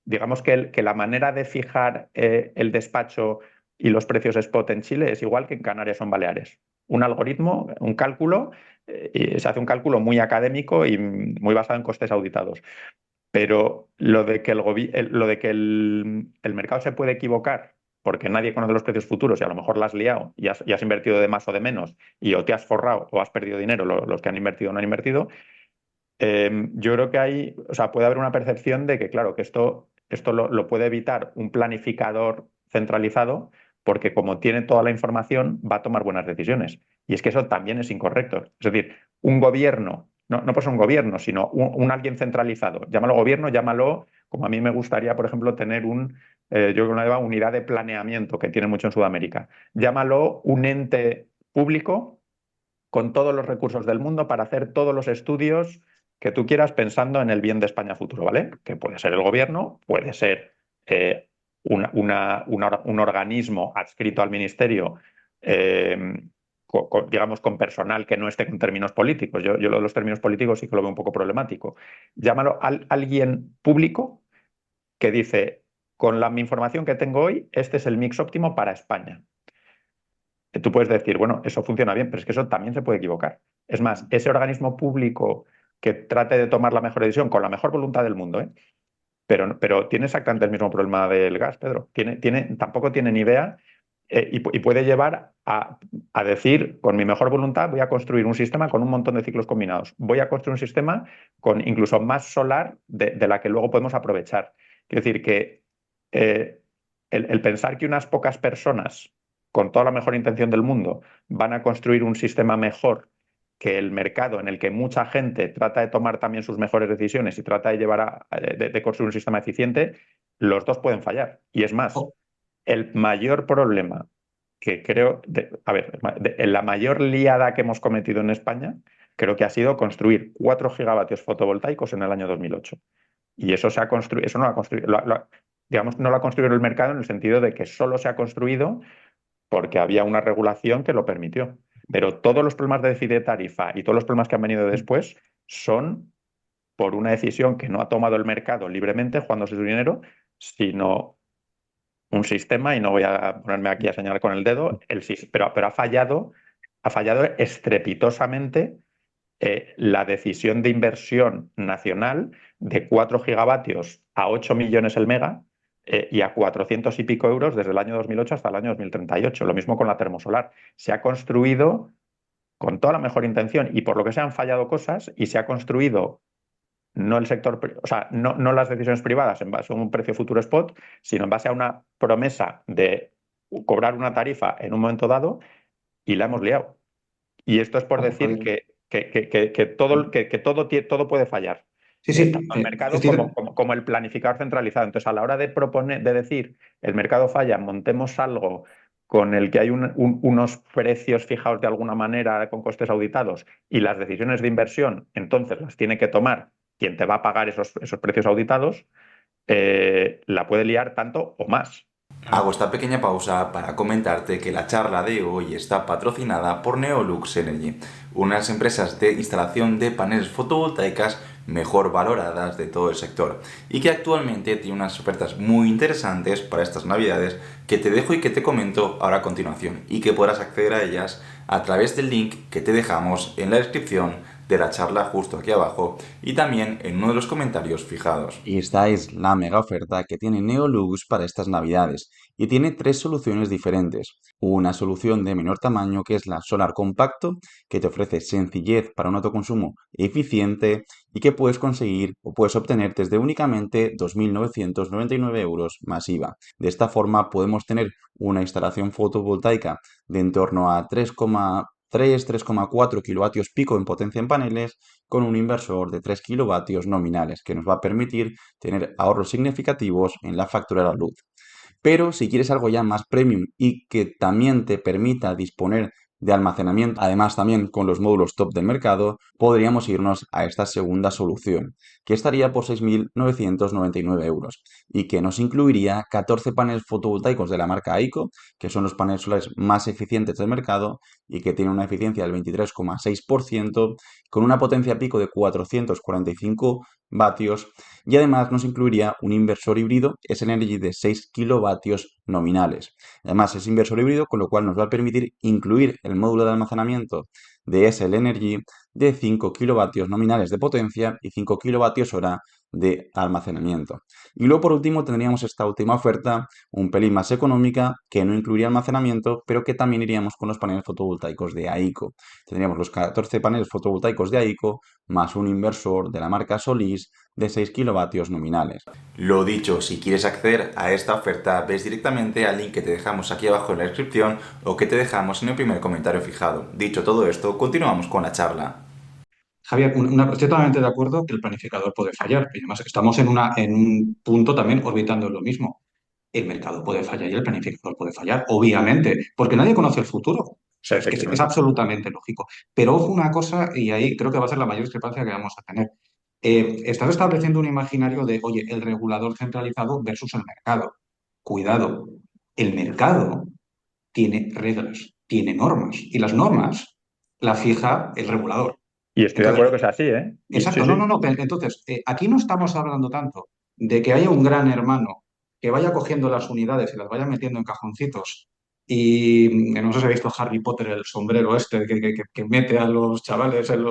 Speaker 2: digamos que la manera de fijar el despacho y los precios spot en Chile es igual que en Canarias o en Baleares. Un algoritmo, un cálculo, y se hace un cálculo muy académico y muy basado en costes auditados. Pero lo de que el mercado se puede equivocar porque nadie conoce los precios futuros y a lo mejor la has liado y has invertido de más o de menos y o te has forrado o has perdido dinero, los que han invertido o no han invertido, yo creo que o sea, puede haber una percepción de que, claro, que esto lo puede evitar un planificador centralizado, porque como tiene toda la información, va a tomar buenas decisiones. Y es que eso también es incorrecto. Es decir, un gobierno, no por ser un gobierno, sino un alguien centralizado, llámalo gobierno, llámalo, como a mí me gustaría, por ejemplo, tener yo creo que una unidad de planeamiento que tiene mucho en Sudamérica. Llámalo un ente público con todos los recursos del mundo para hacer todos los estudios que tú quieras pensando en el bien de España futuro, ¿vale? Que puede ser el gobierno, puede ser eh, un organismo adscrito al ministerio, digamos, con personal que no esté con términos políticos. Yo lo de los términos políticos sí que lo veo un poco problemático. Llámalo alguien público que dice, con la información que tengo hoy, este es el mix óptimo para España. Tú puedes decir, bueno, eso funciona bien, pero es que eso también se puede equivocar. Es más, ese organismo público que trate de tomar la mejor decisión con la mejor voluntad del mundo, ¿eh? Pero tiene exactamente el mismo problema del gas, Pedro. Tampoco tiene ni idea y puede llevar a decir, con mi mejor voluntad, voy a construir un sistema con un montón de ciclos combinados. Voy a construir un sistema con incluso más solar de la que luego podemos aprovechar. Quiero decir que eh, el pensar que unas pocas personas, con toda la mejor intención del mundo, van a construir un sistema mejor que el mercado en el que mucha gente trata de tomar también sus mejores decisiones y trata de de construir un sistema eficiente, los dos pueden fallar. Y es más,
Speaker 3: Oh,
Speaker 2: el mayor problema que creo, a ver, la mayor liada que hemos cometido en España, creo que ha sido construir 4 gigavatios fotovoltaicos en el año 2008. Y eso se ha construido, eso no lo ha construido, digamos, no lo ha construido el mercado en el sentido de que solo se ha construido porque había una regulación que lo permitió. Pero todos los problemas de déficit de tarifa y todos los problemas que han venido después son por una decisión que no ha tomado el mercado libremente, jugándose su dinero, sino un sistema, y no voy a ponerme aquí a señalar con el dedo, pero ha fallado estrepitosamente la decisión de inversión nacional de 4 gigavatios a 8 millones el mega y a 400 y pico euros desde el año 2008 hasta el año 2038. Lo mismo con la termosolar. Se ha construido con toda la mejor intención y por lo que se han fallado cosas y se ha construido no el sector, o sea, no las decisiones privadas en base a un precio futuro spot, sino en base a una promesa de cobrar una tarifa en un momento dado y la hemos liado. Y esto es por
Speaker 3: oh,
Speaker 2: decir
Speaker 3: Javier.
Speaker 2: todo puede fallar,
Speaker 3: Sí, sí,
Speaker 2: tanto el mercado
Speaker 3: estoy,
Speaker 2: como el planificador centralizado. Entonces, a la hora de proponer, de decir, el mercado falla, montemos algo con el que hay unos precios fijados de alguna manera con costes auditados y las decisiones de inversión, entonces las tiene que tomar quien te va a pagar esos precios auditados, la puede liar tanto o más.
Speaker 4: Hago esta pequeña pausa para comentarte que la charla de hoy está patrocinada por Neolux Energy, unas empresas de instalación de paneles fotovoltaicas mejor valoradas de todo el sector y que actualmente tiene unas ofertas muy interesantes para estas navidades que te dejo y que te comento ahora a continuación y que podrás acceder a ellas a través del link que te dejamos en la descripción de la charla justo aquí abajo y también en uno de los comentarios fijados.
Speaker 1: Y esta es la mega oferta que tiene Neolux para estas navidades y tiene tres soluciones diferentes. Una solución de menor tamaño que es la Solar Compacto, que te ofrece sencillez para un autoconsumo eficiente y que puedes conseguir o puedes obtener desde únicamente 2.999 euros más IVA. De esta forma podemos tener una instalación fotovoltaica de en torno a 3,4 kilovatios pico en potencia en paneles con un inversor de 3 kilovatios nominales que nos va a permitir tener ahorros significativos en la factura de la luz. Pero si quieres algo ya más premium y que también te permita disponer de almacenamiento, además también con los módulos top del mercado, podríamos irnos a esta segunda solución, que estaría por 6.999 euros y que nos incluiría 14 paneles fotovoltaicos de la marca Aico, que son los paneles solares más eficientes del mercado y que tienen una eficiencia del 23,6%, con una potencia pico de 445 vatios y además nos incluiría un inversor híbrido S-Energy de 6 kilovatios nominales. Además es inversor híbrido, con lo cual nos va a permitir incluir el módulo de almacenamiento de SL Energy de 5 kilovatios nominales de potencia y 5 kilovatios hora de almacenamiento. Y luego por último tendríamos esta última oferta, un pelín más económica, que no incluiría almacenamiento, pero que también iríamos con los paneles fotovoltaicos de Aico. Tendríamos los 14 paneles fotovoltaicos de Aico más un inversor de la marca Solís de 6 kilovatios nominales.
Speaker 4: Lo dicho, si quieres acceder a esta oferta, ves directamente al link que te dejamos aquí abajo en la descripción o que te dejamos en el primer comentario fijado. Dicho todo esto, continuamos con la charla.
Speaker 3: Javier, estoy totalmente de acuerdo que el planificador puede fallar. Y además, estamos en un punto también orbitando en lo mismo. El mercado puede fallar y el planificador puede fallar, obviamente, porque nadie conoce el futuro. O
Speaker 2: Sí,
Speaker 3: sea, es
Speaker 2: efectivamente.
Speaker 3: absolutamente lógico. Pero ojo una cosa, y ahí creo que va a ser la mayor discrepancia que vamos a tener. Estás estableciendo un imaginario de, oye, el regulador centralizado versus el mercado. Cuidado, el mercado tiene reglas, tiene normas, y las normas las fija el regulador.
Speaker 2: Y estoy de
Speaker 3: Entonces,
Speaker 2: acuerdo que sea así, ¿eh? Y sí,
Speaker 3: exacto, no,
Speaker 2: sí.
Speaker 3: no, no. Entonces, aquí no estamos hablando tanto de que haya un gran hermano que vaya cogiendo las unidades y las vaya metiendo en cajoncitos. Y no sé si habéis visto Harry Potter, el sombrero este que mete a los chavales en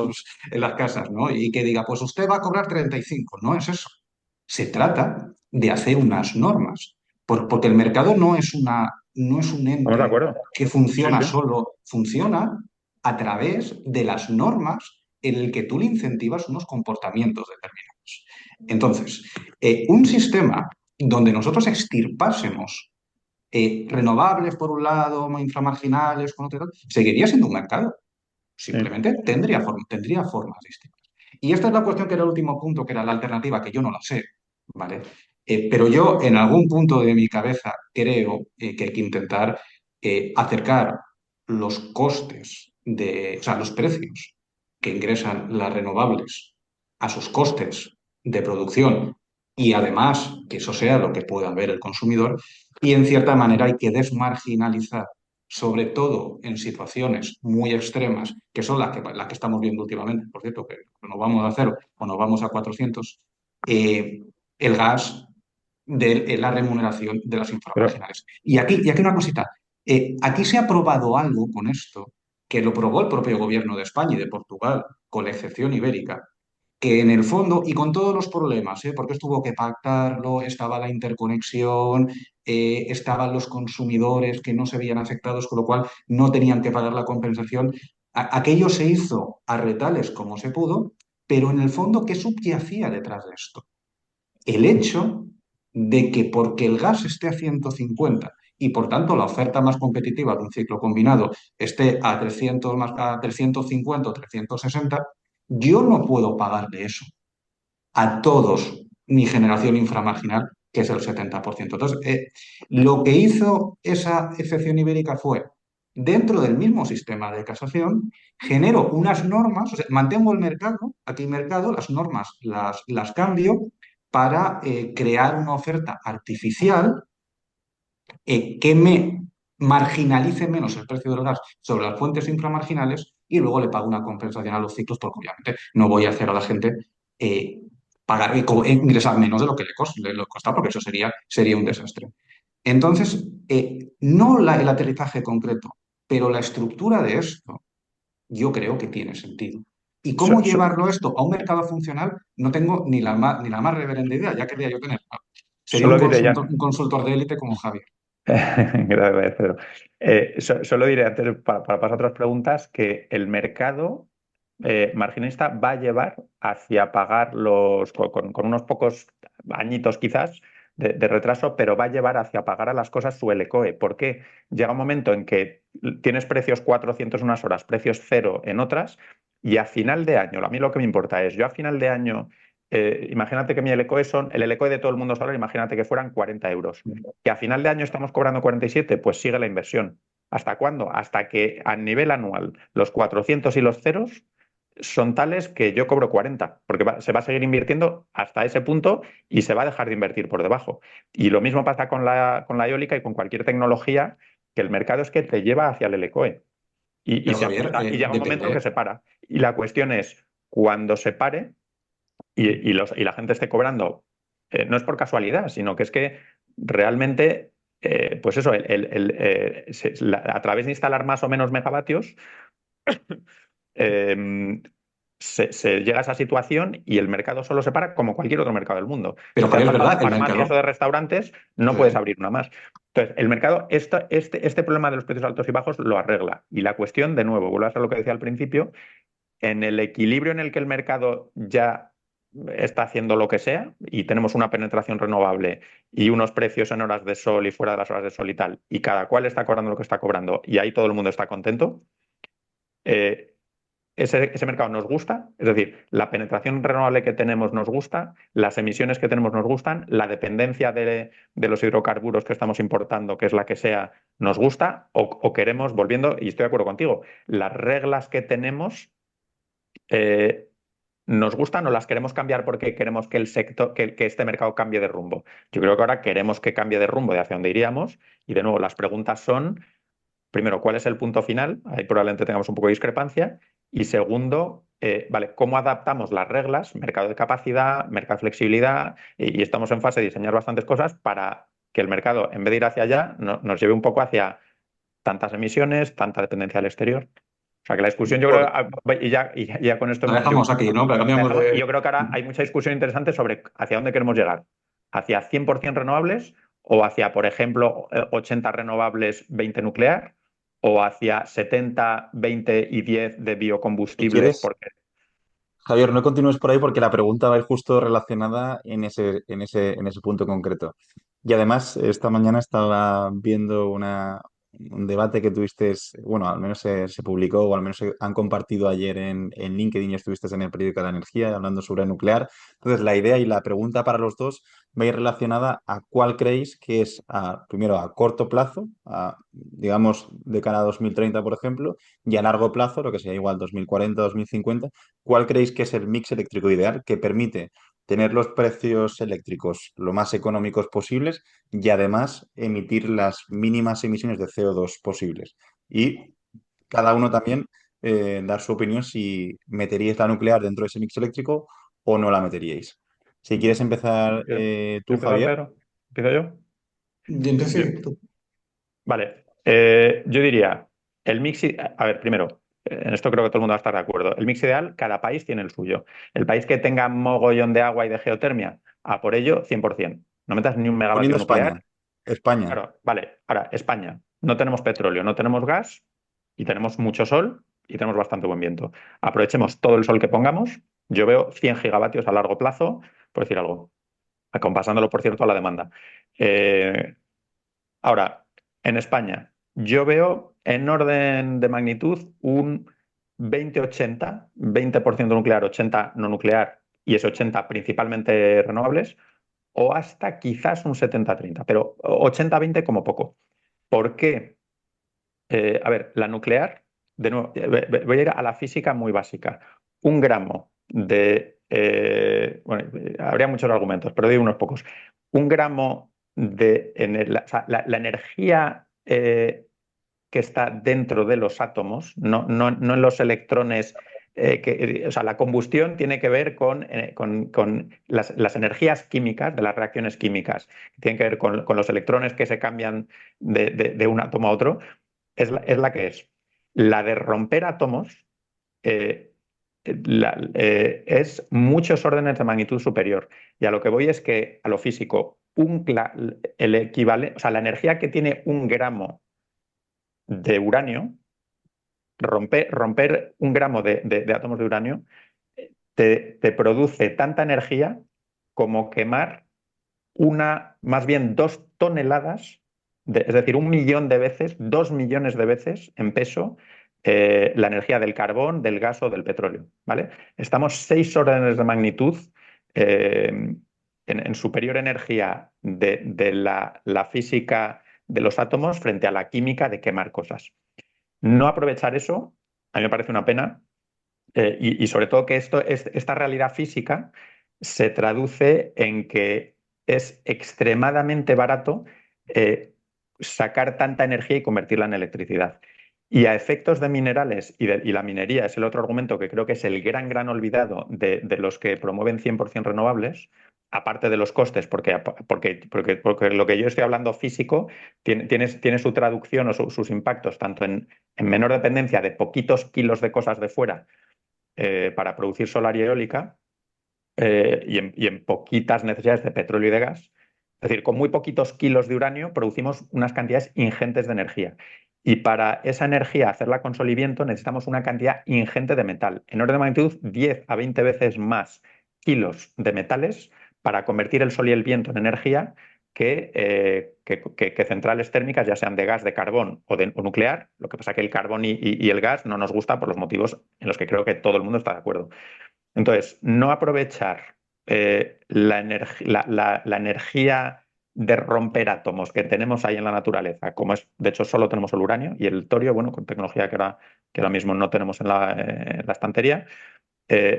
Speaker 3: las casas, ¿no? Y que diga, pues usted va a cobrar 35. No es eso. Se trata de hacer unas normas, porque el mercado no es un
Speaker 2: ¿Estamos de
Speaker 3: ente
Speaker 2: acuerdo?
Speaker 3: que
Speaker 2: Sí,
Speaker 3: funciona
Speaker 2: sí.
Speaker 3: solo, funciona a través de las normas en el que tú le incentivas unos comportamientos determinados. Entonces, un sistema donde nosotros extirpásemos renovables por un lado, inframarginales por otro, seguiría siendo un mercado.
Speaker 2: Sí.
Speaker 3: Simplemente tendría formas distintas. Y esta es la cuestión que era el último punto, que era la alternativa, que yo no la sé, ¿vale? Pero yo en algún punto de mi cabeza creo que hay que intentar acercar los costes o sea, los precios que ingresan las renovables a sus costes de producción y además que eso sea lo que pueda ver el consumidor y en cierta manera hay que desmarginalizar sobre todo en situaciones muy extremas, que son las que estamos viendo últimamente, por cierto, que nos vamos a cero o nos vamos a 400, el gas de la remuneración de las
Speaker 2: Pero,
Speaker 3: inframarginales. Y aquí una cosita, aquí se ha probado algo con esto, que lo probó el propio gobierno de España y de Portugal, con la excepción ibérica, que en el fondo, y con todos los problemas, porque esto hubo que pactarlo, estaba la interconexión, estaban los consumidores que no se veían afectados, con lo cual no tenían que pagar la compensación. Aquello se hizo a retales como se pudo, pero en el fondo, ¿qué subyacía detrás de esto? El hecho de que porque el gas esté a 150 y por tanto la oferta más competitiva de un ciclo combinado esté a 300 más, a 350 o 360, yo no puedo pagarle eso a todos mi generación inframarginal, que es el 70%. Entonces, lo que hizo esa excepción ibérica fue, dentro del mismo sistema de casación, genero unas normas, o sea, mantengo el mercado, aquí mercado, las normas las cambio para crear una oferta artificial que me marginalice menos el precio del gas sobre las fuentes inframarginales y luego le pago una compensación a los ciclos porque obviamente no voy a hacer a la gente eh, pagar ingresar menos de lo que le cuesta porque eso sería un desastre. Entonces, no el aterrizaje concreto, pero la estructura de esto yo creo que tiene sentido. ¿Y
Speaker 2: So-
Speaker 3: cómo
Speaker 2: so-
Speaker 3: llevarlo esto a un mercado funcional? No tengo ni la más reverenda idea, ya quería yo tener. Sería
Speaker 2: Solo diré ya.
Speaker 3: un consultor de élite como Javier.
Speaker 2: Gracias, Pedro. Solo diré antes, para pasar a otras preguntas, que el mercado marginista va a llevar hacia pagar con unos pocos añitos quizás de retraso, pero va a llevar hacia pagar a las cosas su LCOE. ¿Por qué? Llega un momento en que tienes precios 400 unas horas, precios cero en otras, y a final de año, a mí lo que me importa es, yo a final de año, imagínate que mi LCOE el LCOE de todo el mundo solar, imagínate que fueran 40 euros. Que a final de año estamos cobrando 47, pues sigue la inversión. ¿Hasta cuándo? Hasta que a nivel anual los 400 y los ceros son tales que yo cobro 40, porque se va a seguir invirtiendo hasta ese punto y se va a dejar de invertir por debajo. Y lo mismo pasa con la eólica y con cualquier tecnología, que el mercado es que te lleva hacia el LCOE y
Speaker 3: Pero
Speaker 2: se
Speaker 3: Javier,
Speaker 2: ajusta y llega un momento que
Speaker 3: depende.
Speaker 2: se para. Y la cuestión es, cuando se pare y la gente esté cobrando, no es por casualidad, sino que es que realmente, pues eso, a través de instalar más o menos megavatios, eh, se llega a esa situación y el mercado solo se para como cualquier otro mercado del mundo.
Speaker 3: Pero
Speaker 2: Si te
Speaker 3: Javier,
Speaker 2: has
Speaker 3: es
Speaker 2: salvado de
Speaker 3: verdad, el
Speaker 2: farmacias o
Speaker 3: mercado.
Speaker 2: de restaurantes, no puedes abrir una más. Entonces, el mercado, este problema de los precios altos y bajos lo arregla. Y la cuestión, de nuevo, vuelvo a ser lo que decía al principio, en el equilibrio en el que el mercado ya está haciendo lo que sea y tenemos una penetración renovable y unos precios en horas de sol y fuera de las horas de sol y tal, y cada cual está cobrando lo que está cobrando y ahí todo el mundo está contento, eh, ese mercado nos gusta, es decir, la penetración renovable que tenemos nos gusta, las emisiones que tenemos nos gustan, la dependencia de los hidrocarburos que estamos importando, que es la que sea, nos gusta, o queremos, volviendo, y estoy de acuerdo contigo, las reglas que tenemos eh, nos gustan o las queremos cambiar porque queremos que el sector, que este mercado cambie de rumbo. Yo creo que ahora queremos que cambie de rumbo de hacia dónde iríamos. Y de nuevo, las preguntas son, primero, ¿cuál es el punto final? Ahí probablemente tengamos un poco de discrepancia. Y segundo, vale, ¿cómo adaptamos las reglas, mercado de capacidad, mercado de flexibilidad? Y estamos en fase de diseñar bastantes cosas para que el mercado, en vez de ir hacia allá, nos lleve un poco hacia tantas emisiones, tanta dependencia del exterior. O sea que la discusión yo creo,
Speaker 3: Bueno,
Speaker 2: y ya con esto
Speaker 3: la
Speaker 2: hemos, yo
Speaker 3: dejamos aquí, ¿no?
Speaker 2: la
Speaker 3: Cambiamos
Speaker 2: dejamos, y
Speaker 3: de.
Speaker 2: yo creo que ahora hay mucha discusión interesante sobre hacia dónde queremos llegar. ¿Hacia 100% renovables o hacia, por ejemplo, 80 renovables, 20 nuclear? ¿O hacia 70, 20 y 10 de
Speaker 1: Si
Speaker 2: biocombustibles?
Speaker 1: quieres,
Speaker 2: Porque
Speaker 1: Javier, no continúes por ahí porque la pregunta va a ir justo relacionada en ese punto concreto. Y además, esta mañana estaba viendo un debate que tuviste, bueno, al menos se publicó o al menos se han compartido ayer en LinkedIn y estuviste en el periódico de la energía hablando sobre nuclear. Entonces, la idea y la pregunta para los dos va a ir relacionada a cuál creéis que es, primero, a corto plazo, digamos, de cara a 2030, por ejemplo, y a largo plazo, lo que sería igual 2040, 2050. ¿Cuál creéis que es el mix eléctrico ideal que permite tener los precios eléctricos lo más económicos posibles y además emitir las mínimas emisiones de CO2 posibles? Y cada uno también dar su opinión si meteríais la nuclear dentro de ese mix eléctrico o no la meteríais. Si quieres empezar
Speaker 2: ¿quieres
Speaker 1: tú,
Speaker 2: empezar,
Speaker 1: Javier.
Speaker 2: Pedro? ¿Empiezo yo?
Speaker 3: Y entonces,
Speaker 2: Yo-
Speaker 3: sí,
Speaker 2: Vale. Yo diría, el mix, a ver, primero, en esto creo que todo el mundo va a estar de acuerdo. El mix ideal, cada país tiene el suyo. El país que tenga mogollón de agua y de geotermia, a por ello, 100%. No metas ni un
Speaker 1: Poniendo
Speaker 2: megavatio
Speaker 1: España.
Speaker 2: nuclear.
Speaker 1: España.
Speaker 2: Claro, vale. Ahora, España, no tenemos petróleo, no tenemos gas y tenemos mucho sol y tenemos bastante buen viento. Aprovechemos todo el sol que pongamos. Yo veo 100 gigavatios a largo plazo, por decir algo, acompasándolo, por cierto, a la demanda. Eh, Ahora, en España, yo veo en orden de magnitud un 20-80, 20% nuclear, 80 no nuclear y ese 80 principalmente renovables, o hasta quizás un 70-30, pero 80-20 como poco. ¿Por qué? A ver, la nuclear, de nuevo, voy a ir a la física muy básica. Un gramo bueno, habría muchos argumentos, pero digo unos pocos. Un gramo o sea, la energía que está dentro de los átomos, no en los electrones. O sea, la combustión tiene que ver con las energías químicas de las reacciones químicas, que tienen que ver con los electrones que se cambian de un átomo a otro, es la que es. La de romper átomos, eh, es muchos órdenes de magnitud superior. Y a lo que voy es que, a lo físico, el equivalente, o sea, la energía que tiene 1 gramo de uranio, romper 1 gramo de átomos de uranio, te produce tanta energía como quemar más bien 2 toneladas, es decir, 1 millón de veces, 2 millones de veces en peso, la energía del carbón, del gas o del petróleo, ¿vale? Estamos 6 órdenes de magnitud en superior energía de la física de los átomos frente a la química de quemar cosas. No aprovechar eso, a mí me parece una pena, y sobre todo que esta realidad física se traduce en que es extremadamente barato sacar tanta energía y convertirla en electricidad. Y a efectos de minerales y la minería es el otro argumento que creo que es el gran olvidado de los que promueven 100% renovables, aparte de los costes, porque lo que yo estoy hablando físico tiene su traducción o sus impactos tanto en menor dependencia de poquitos kilos de cosas de fuera para producir solar y eólica y en poquitas necesidades de petróleo y de gas. Es decir, con muy poquitos kilos de uranio producimos unas cantidades ingentes de energía. Y para esa energía hacerla con sol y viento necesitamos una cantidad ingente de metal. En orden de magnitud, 10 a 20 veces más kilos de metales para convertir el sol y el viento en energía que centrales térmicas, ya sean de gas, de carbón o nuclear. Lo que pasa es que el carbón y el gas no nos gusta por los motivos en los que creo que todo el mundo está de acuerdo. Entonces, no aprovechar la energía de romper átomos que tenemos ahí en la naturaleza, como es, de hecho, solo tenemos el uranio y el torio, bueno, con tecnología que ahora mismo no tenemos en la estantería,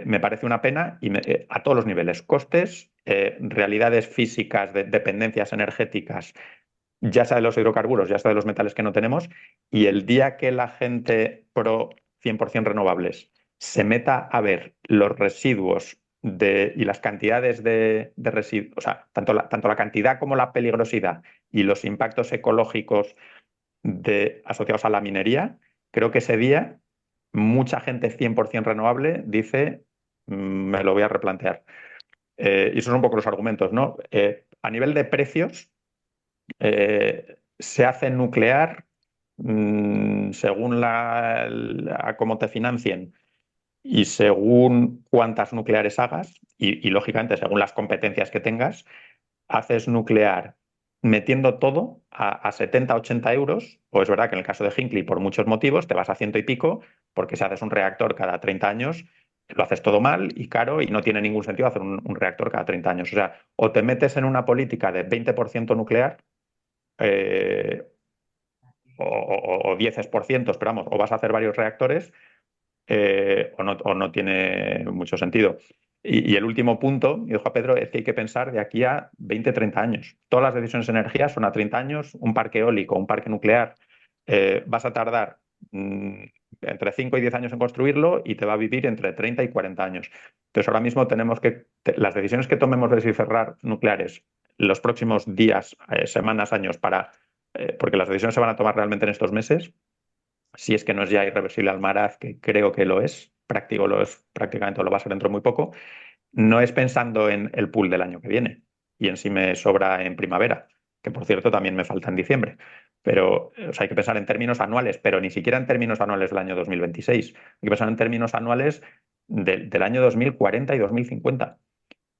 Speaker 2: me parece una pena y a todos los niveles, costes, realidades físicas, dependencias energéticas, ya sea de los hidrocarburos, ya sea de los metales que no tenemos, y el día que la gente pro 100% renovables se meta a ver los residuos y las cantidades de residuos, o sea, tanto la cantidad como la peligrosidad y los impactos ecológicos asociados a la minería, creo que ese día mucha gente 100% renovable dice, me lo voy a replantear. Y esos son un poco los argumentos, ¿no? A nivel de precios, se hace nuclear según a cómo te financien y según cuántas nucleares hagas y, lógicamente según las competencias que tengas, haces nuclear metiendo todo a 70, 80 euros, o es verdad que en el caso de Hinkley, por muchos motivos, te vas a ciento y pico, porque si haces un reactor cada 30 años, lo haces todo mal y caro y no tiene ningún sentido hacer un reactor cada 30 años. O sea, o te metes en una política de 20% nuclear, eh, o 10%, pero vamos, o vas a hacer varios reactores o no tiene mucho sentido. Y el último punto, y dijo a Pedro, es que hay que pensar de aquí a 20, 30 años. Todas las decisiones de energía son a 30 años, un parque eólico, un parque nuclear, vas a tardar entre 5 y 10 años en construirlo y te va a vivir entre 30 y 40 años. Entonces ahora mismo tenemos las decisiones que tomemos de si cerrar nucleares los próximos días, semanas, años, porque las decisiones se van a tomar realmente en estos meses, si es que no es ya irreversible Almaraz, que creo que lo es, prácticamente lo va a ser dentro de muy poco, no es pensando en el pool del año que viene y en si me sobra en primavera, que por cierto también me falta en diciembre. Pero o sea, hay que pensar en términos anuales, pero ni siquiera en términos anuales del año 2026. Hay que pensar en términos anuales del año 2040 y 2050.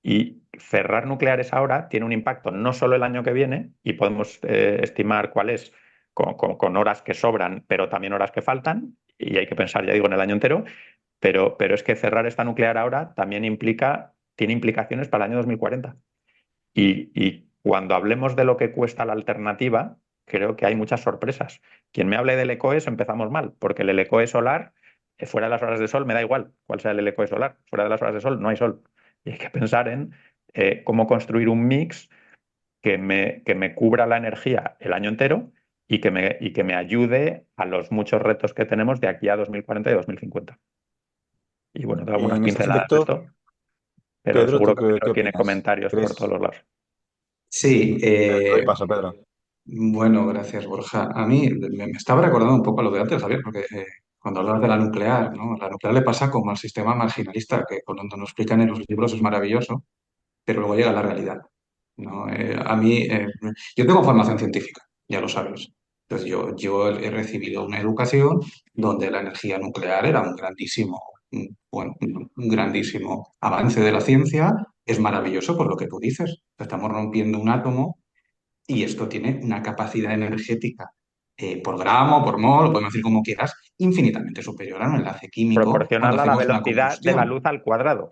Speaker 2: Y cerrar nucleares ahora tiene un impacto no solo el año que viene, y podemos estimar cuál es con horas que sobran, pero también horas que faltan, y hay que pensar, ya digo, en el año entero, pero es que cerrar esta nuclear ahora también tiene implicaciones para el año 2040. Y cuando hablemos de lo que cuesta la alternativa, creo que hay muchas sorpresas. Quien me hable del ECOES empezamos mal, porque el ECOE solar, fuera de las horas de sol, me da igual cuál sea el ECOE solar. Fuera de las horas de sol no hay sol. Y hay que pensar en cómo construir un mix que me cubra la energía el año entero y que me ayude a los muchos retos que tenemos de aquí a 2040 y 2050. Y bueno, tengo algunas
Speaker 1: En este
Speaker 2: pinceladas de
Speaker 1: aspecto,
Speaker 2: esto, pero
Speaker 1: Pedro, ¿tú
Speaker 2: seguro que
Speaker 1: qué
Speaker 2: Pedro tiene
Speaker 1: opinas?
Speaker 2: comentarios por todos
Speaker 1: ¿Crees?
Speaker 2: los lados.
Speaker 3: Sí,
Speaker 1: Te doy paso, Pedro.
Speaker 3: bueno, gracias, Borja. A mí me estaba recordando un poco a lo de antes, Javier, porque cuando hablas de la nuclear, ¿no? La nuclear le pasa como al sistema marginalista, que cuando nos explican en los libros es maravilloso, pero luego llega la realidad, ¿no? Yo tengo formación científica, ya lo sabes. Entonces yo he recibido una educación donde la energía nuclear era un grandísimo avance de la ciencia. Es maravilloso por lo que tú dices. Estamos rompiendo un átomo y esto tiene una capacidad energética por gramo, por mol, lo podemos decir como quieras, infinitamente superior a un enlace químico cuando
Speaker 2: Proporcional a la
Speaker 3: hacemos una
Speaker 2: velocidad de la
Speaker 3: combustión.
Speaker 2: luz al cuadrado.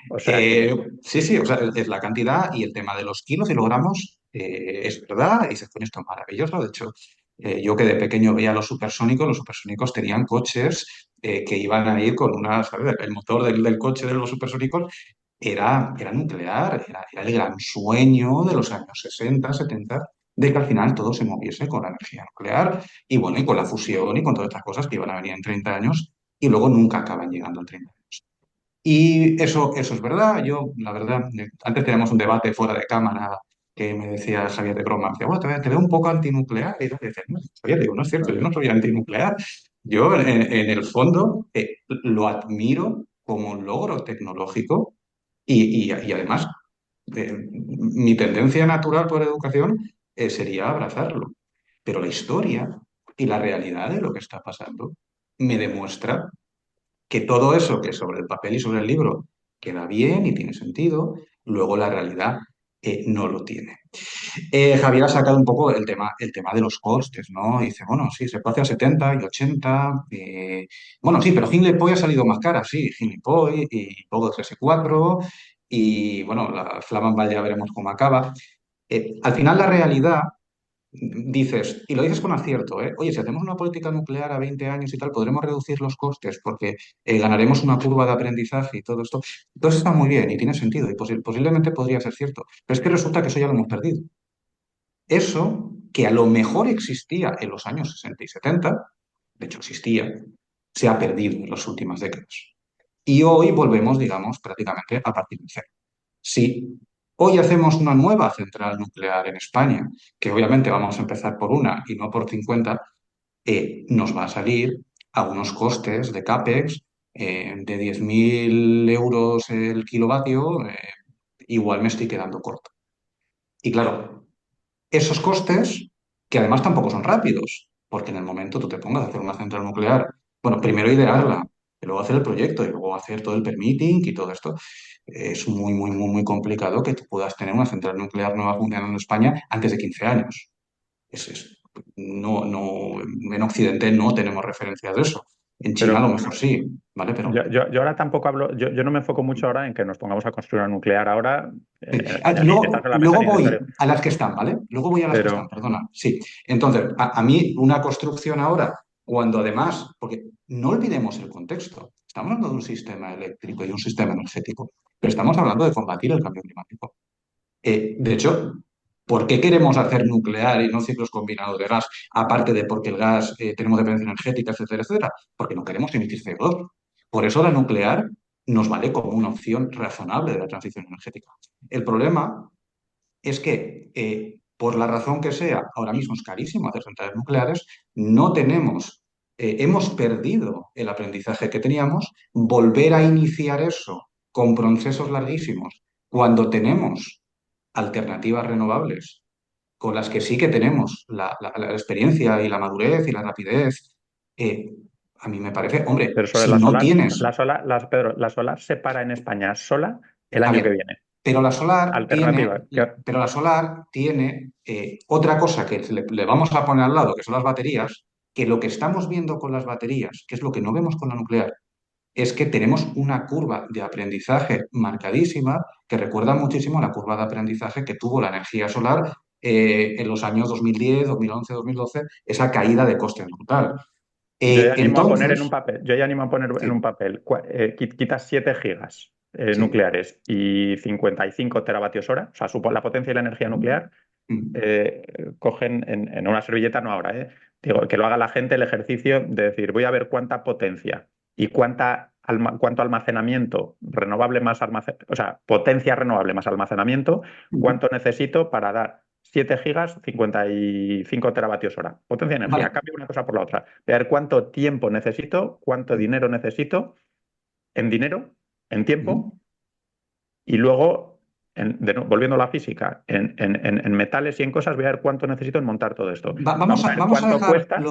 Speaker 2: O sea que,
Speaker 3: Sí, sí, o sea, es la cantidad y el tema de los kilos y los gramos es verdad y dices, coño, esto es maravilloso. De hecho, yo que de pequeño veía los supersónicos tenían coches que iban a ir con una, ¿sabes? El motor del coche de los supersónicos era nuclear, era el gran sueño de los años 60, 70, de que al final todo se moviese con la energía nuclear y bueno, y con la fusión y con todas estas cosas que iban a venir en 30 años y luego nunca acaban llegando en 30 años. Y eso es verdad. Yo, la verdad, antes teníamos un debate fuera de cámara que me decía Javier de broma, me decía, bueno, te veo un poco antinuclear. Y yo decía, no, Javier, digo, no es cierto, yo no soy antinuclear. Yo, en el fondo, lo admiro como un logro tecnológico y además, mi tendencia natural por educación sería abrazarlo. Pero la historia y la realidad de lo que está pasando me demuestra que todo eso que sobre el papel y sobre el libro queda bien y tiene sentido, luego la realidad no lo tiene. Javier ha sacado un poco el tema de los costes, ¿no? Dice, bueno, sí, se puede hacer 70 y 80. Bueno, sí, pero Hinkley Point ha salido más cara, sí, Hinkley Point y todo 3 y 4. Y bueno, la Flamanville ya veremos cómo acaba. Al final la realidad dices, y lo dices con acierto, ¿eh? Oye, si hacemos una política nuclear a 20 años y tal, podremos reducir los costes porque ganaremos una curva de aprendizaje y todo esto. Todo eso está muy bien y tiene sentido y posiblemente podría ser cierto, pero es que resulta que eso ya lo hemos perdido. Eso que a lo mejor existía en los años 60 y 70, de hecho existía, se ha perdido en las últimas décadas. Y hoy volvemos, digamos, prácticamente a partir de cero. Si hoy hacemos una nueva central nuclear en España, que obviamente vamos a empezar por una y no por 50, nos va a salir a unos costes de CAPEX de 10.000 euros el kilovatio, igual me estoy quedando corto. Y claro, esos costes, que además tampoco son rápidos, porque en el momento tú te pongas a hacer una central nuclear, bueno, primero idearla, y luego hacer el proyecto y luego hacer todo el permitting y todo esto, es muy, muy, muy, muy complicado que tú puedas tener una central nuclear nueva funcionando en España antes de 15 años. No, en Occidente no tenemos referencias de eso. En China a lo
Speaker 2: pero
Speaker 3: mejor sí, ¿vale? Pero
Speaker 2: yo ahora tampoco hablo, yo no me enfoco mucho ahora en que nos pongamos a construir una nuclear ahora en España, ni quitar
Speaker 3: luego,
Speaker 2: la mesa
Speaker 3: luego
Speaker 2: ni en
Speaker 3: voy
Speaker 2: serio.
Speaker 3: a las que están, ¿vale? Luego voy a las que están,
Speaker 2: Pero,
Speaker 3: perdona. Sí. Entonces, a mí una construcción ahora, cuando además, porque no olvidemos el contexto, estamos hablando de un sistema eléctrico y un sistema energético, pero estamos hablando de combatir el cambio climático. De hecho, ¿por qué queremos hacer nuclear y no ciclos combinados de gas? Aparte de porque el gas tenemos dependencia energética, etcétera, etcétera, porque no queremos emitir CO2. Por eso la nuclear nos vale como una opción razonable de la transición energética. El problema es que, por la razón que sea, ahora mismo es carísimo hacer centrales nucleares, no tenemos, hemos perdido el aprendizaje que teníamos, volver a iniciar eso con procesos larguísimos, cuando tenemos alternativas renovables con las que sí que tenemos la experiencia y la madurez y la rapidez, eh, a mí me parece, hombre,
Speaker 2: pero sobre
Speaker 3: si
Speaker 2: la
Speaker 3: no
Speaker 2: solar,
Speaker 3: tienes,
Speaker 2: Pedro, la solar se para en España sola el
Speaker 3: a
Speaker 2: año que
Speaker 3: ver,
Speaker 2: viene.
Speaker 3: pero la solar
Speaker 2: Alternativa.
Speaker 3: tiene, pero la solar tiene otra cosa que le vamos a poner al lado, que son las baterías, que lo que estamos viendo con las baterías, que es lo que no vemos con la nuclear, es que tenemos una curva de aprendizaje marcadísima que recuerda muchísimo a la curva de aprendizaje que tuvo la energía solar en los años 2010, 2011, 2012, esa caída de coste brutal.
Speaker 2: Yo ya animo a poner en un
Speaker 3: Entonces,
Speaker 2: papel, yo ya animo a poner en un
Speaker 3: sí,
Speaker 2: papel, quitas 7 gigas
Speaker 3: sí,
Speaker 2: nucleares y 55 teravatios hora, o sea, la potencia y la energía nuclear,
Speaker 3: mm,
Speaker 2: cogen en una servilleta, no ahora, digo, que lo haga la gente el ejercicio de decir, voy a ver cuánta potencia y cuánto almacenamiento renovable más o sea, potencia renovable más almacenamiento,
Speaker 3: mm,
Speaker 2: cuánto necesito para dar 7 gigas, 55 teravatios hora. Potencia de energía.
Speaker 3: Vale,
Speaker 2: Cambio una cosa por la otra. Voy a ver cuánto tiempo necesito, cuánto dinero necesito en dinero, en
Speaker 3: ujú.
Speaker 2: tiempo, y luego, volviendo a la física, en metales y en cosas, voy a ver cuánto necesito en montar todo esto. Vamos a ver
Speaker 3: Vamos a
Speaker 2: cuánto
Speaker 3: dejar
Speaker 2: cuesta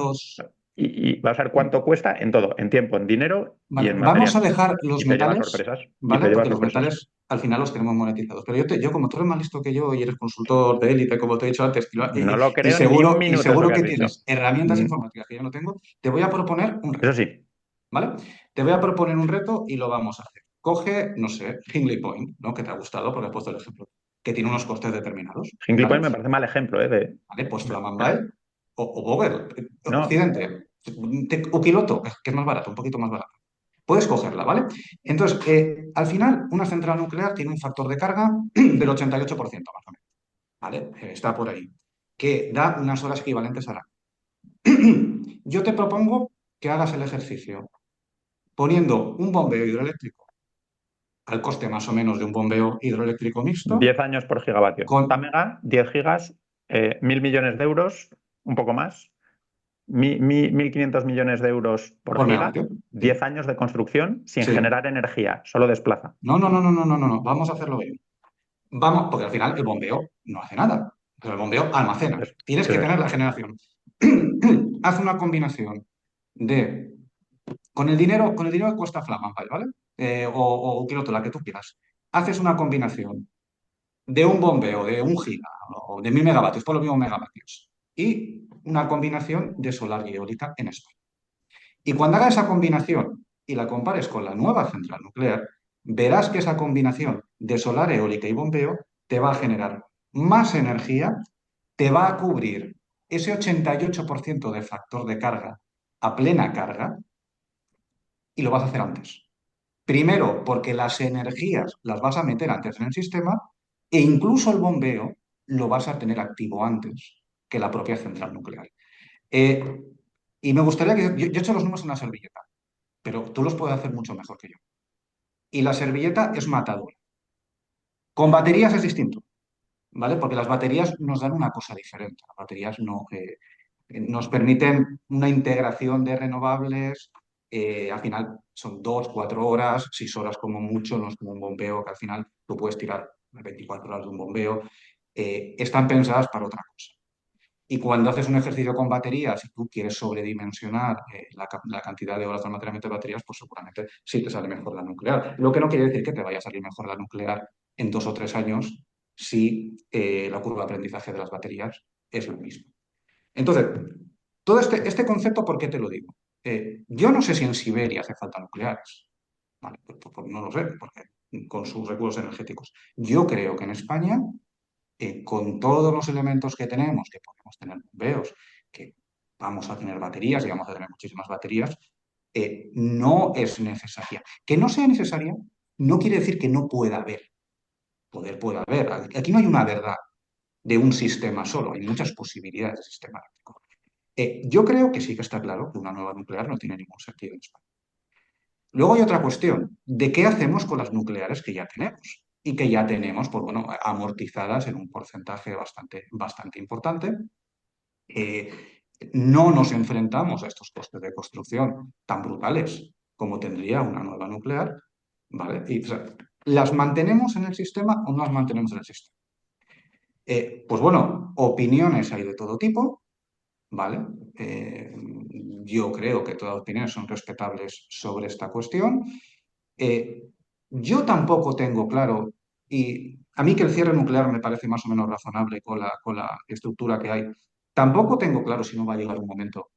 Speaker 2: y vamos a ver cuánto cuesta en todo, en tiempo, en dinero y
Speaker 3: vale,
Speaker 2: en
Speaker 3: vamos a
Speaker 2: materiales.
Speaker 3: dejar
Speaker 2: Y
Speaker 3: los
Speaker 2: te lleva
Speaker 3: metales,
Speaker 2: sorpresas. Y te
Speaker 3: ¿vale?
Speaker 2: lleva
Speaker 3: Porque los
Speaker 2: sorpresas.
Speaker 3: metales al final los tenemos monetizados. Pero yo como tú eres más listo que yo y eres consultor de élite, como te he dicho antes,
Speaker 2: No lo creo ni un
Speaker 3: y
Speaker 2: minuto eso
Speaker 3: seguro
Speaker 2: que has
Speaker 3: que
Speaker 2: dicho.
Speaker 3: tienes herramientas
Speaker 2: Mm,
Speaker 3: informáticas que yo no tengo, te voy a proponer un
Speaker 2: Eso
Speaker 3: reto,
Speaker 2: sí,
Speaker 3: ¿vale? Te voy a proponer un reto y lo vamos a hacer. Coge, no sé, Hinkley Point, ¿no? Que te ha gustado porque has puesto el ejemplo, que tiene unos costes determinados,
Speaker 2: Hinkley
Speaker 3: ¿vale?
Speaker 2: Point me parece mal ejemplo, ¿eh?
Speaker 3: ¿Vale? Pues Flamanville
Speaker 2: Pero
Speaker 3: o Vogel,
Speaker 2: no,
Speaker 3: Occidente, o Quiloto, que es más barato, un poquito más barato. Puedes cogerla, ¿vale? Entonces, al final, una central nuclear tiene un factor de carga del 88% más o menos, ¿vale? Está por ahí, que da unas horas equivalentes a la. Yo te propongo que hagas el ejercicio poniendo un bombeo hidroeléctrico al coste más o menos de un bombeo hidroeléctrico mixto
Speaker 2: 10 años por gigavatio. Esta
Speaker 3: con,
Speaker 2: mega, 10 gigas, 1.000 millones de euros, un poco más, 1.500 millones de euros por
Speaker 3: por
Speaker 2: giga,
Speaker 3: megavatio. Sí,
Speaker 2: 10 años de construcción sin
Speaker 3: sí.
Speaker 2: generar energía, solo desplaza.
Speaker 3: No, no, no, no, no, no, no, no. Vamos a hacerlo bien. Vamos, porque al final el bombeo no hace nada, pero el bombeo almacena.
Speaker 2: Eso
Speaker 3: Tienes que
Speaker 2: es.
Speaker 3: tener la generación. Haz una combinación de con el dinero que cuesta Flamanville, ¿vale? O Quiloto, la que tú quieras. Haces una combinación de un bombeo de 1 giga o de 1.000 megavatios, por los mismos megavatios, y una combinación de solar y eólica en España. Y cuando hagas esa combinación y la compares con la nueva central nuclear, verás que esa combinación de solar, eólica y bombeo te va a generar más energía, te va a cubrir ese 88% de factor de carga a plena carga y lo vas a hacer antes. Primero, porque las energías las vas a meter antes en el sistema e incluso el bombeo lo vas a tener activo antes que la propia central nuclear. Eh, y me gustaría que yo he hecho los números en una servilleta, pero tú los puedes hacer mucho mejor que yo. Y la servilleta es matadora. Con baterías es distinto, ¿vale? Porque las baterías nos dan una cosa diferente. Las baterías no, nos permiten una integración de renovables. Al final son 2, 4 horas, 6 horas como mucho, no es como un bombeo que al final tú puedes tirar 24 horas de un bombeo. Están pensadas para otra cosa. Y cuando haces un ejercicio con baterías y tú quieres sobredimensionar la cantidad de horas de almacenamiento de baterías, pues seguramente sí te sale mejor la nuclear. Lo que no quiere decir que te vaya a salir mejor la nuclear en 2 o 3 años si la curva de aprendizaje de las baterías es lo mismo. Entonces, todo este concepto, ¿por qué te lo digo? Yo no sé si en Siberia hace falta nucleares. Vale, pues no lo sé, porque con sus recursos energéticos. Yo creo que en España con todos los elementos que tenemos, que podemos tener bombeos, que vamos a tener baterías y vamos a tener muchísimas baterías, no es necesaria. Que no sea necesaria no quiere decir que no pueda haber. Poder puede haber. Aquí no hay una verdad de un sistema solo, hay muchas posibilidades de sistema eléctrico. Yo creo que sí que está claro que una nueva nuclear no tiene ningún sentido en España. Luego hay otra cuestión, ¿de qué hacemos con las nucleares que ya tenemos? Y que ya tenemos, pues bueno, amortizadas en un porcentaje bastante importante. Eh, no nos enfrentamos a estos costes de construcción tan brutales como tendría una nueva nuclear, ¿vale? Y, o sea, ¿las mantenemos en el sistema o no las mantenemos en el sistema? Pues bueno, opiniones hay de todo tipo, ¿vale? Yo creo que todas las opiniones son respetables sobre esta cuestión. Eh, yo tampoco tengo claro, y a mí que el cierre nuclear me parece más o menos razonable con la estructura que hay, tampoco tengo claro si no va a llegar un momento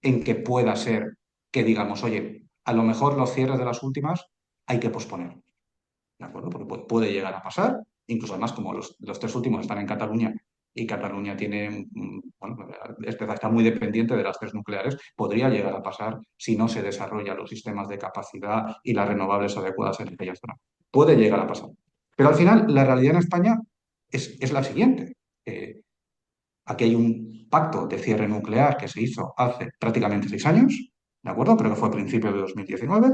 Speaker 3: en que pueda ser que digamos, oye, a lo mejor los cierres de las últimas hay que posponer, ¿de acuerdo? Porque puede llegar a pasar, incluso además como los tres últimos están en Cataluña y Cataluña tiene, bueno, está muy dependiente de las tres nucleares, podría llegar a pasar si no se desarrollan los sistemas de capacidad y las renovables adecuadas en aquellas zonas. Puede llegar a pasar. Pero al final, la realidad en España es la siguiente. Aquí hay un pacto de cierre nuclear que se hizo hace prácticamente 6 años, ¿de acuerdo? Creo que fue a principios de 2019,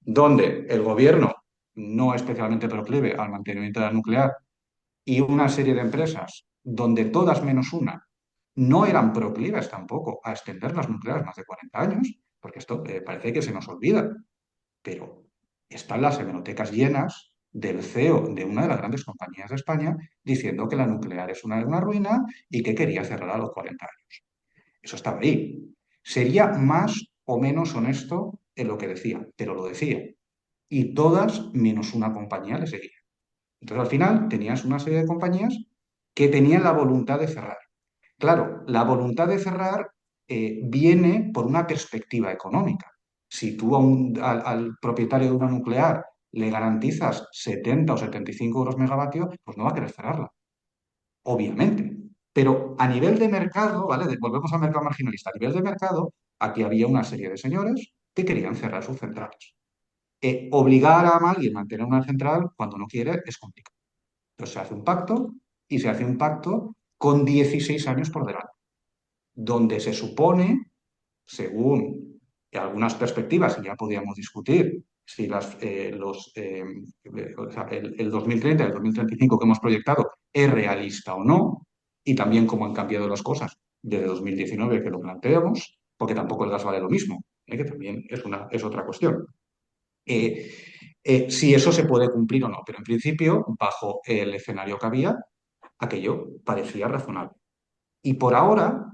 Speaker 3: donde el gobierno no especialmente proclive al mantenimiento de la nuclear y una serie de empresas donde todas menos una no eran proclives tampoco a extender las nucleares más de 40 años, porque esto parece que se nos olvida, pero están las hemerotecas llenas del CEO de una de las grandes compañías de España diciendo que la nuclear es una ruina y que quería cerrar a los 40 años. Eso estaba ahí. Sería más o menos honesto en lo que decía, pero lo decía. Y todas menos una compañía le seguía. Entonces, al final, tenías una serie de compañías que tenían la voluntad de cerrar. Claro, la voluntad de cerrar viene por una perspectiva económica. Si tú al propietario de una nuclear le garantizas 70 o 75 euros megavatios, pues no va a querer cerrarla, obviamente. Pero a nivel de mercado, ¿vale? Volvemos al mercado marginalista. A nivel de mercado, aquí había una serie de señores que querían cerrar sus centrales. Obligar a alguien a mantener una central cuando no quiere es complicado. Entonces se hace un pacto y se hace un pacto con 16 años por delante, donde se supone, según algunas perspectivas, y ya podíamos discutir si o sea, el 2030 y el 2035 que hemos proyectado es realista o no, y también cómo han cambiado las cosas desde 2019 que lo planteamos, porque tampoco el gas vale lo mismo, que también es otra cuestión. Eh, si eso se puede cumplir o no, pero en principio, bajo el escenario que había, aquello parecía razonable. Y por ahora,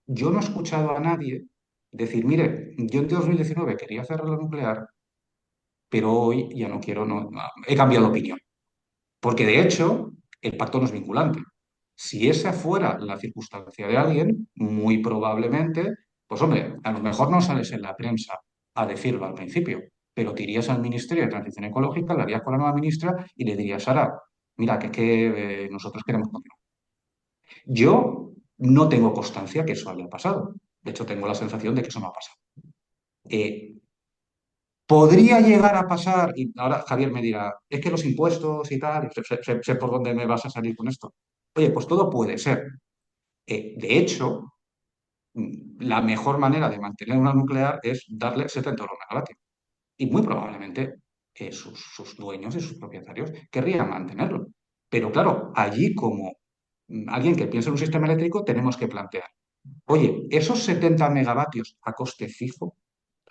Speaker 3: yo no he escuchado a nadie decir, mire, yo en 2019 quería cerrar la nuclear, pero hoy ya no quiero, he cambiado de opinión. Porque de hecho, el pacto no es vinculante. Si esa fuera la circunstancia de alguien, muy probablemente, pues hombre, a lo mejor no sales en la prensa a decirlo al principio, pero te irías al Ministerio de Transición Ecológica, le harías con la nueva ministra y le dirías, Sara, mira, que nosotros queremos continuar. Yo no tengo constancia que eso haya pasado. De hecho, tengo la sensación de que eso no ha pasado. Eh, Podría llegar a pasar, y ahora Javier me dirá, es que los impuestos y tal, y sé por dónde me vas a salir con esto. Oye, pues todo puede ser. De hecho, la mejor manera de mantener una nuclear es darle 70 euros megavatios. Y muy probablemente sus dueños y sus propietarios querrían mantenerlo. Pero claro, allí como alguien que piensa en un sistema eléctrico, tenemos que plantear, oye, esos 70 megavatios a coste fijo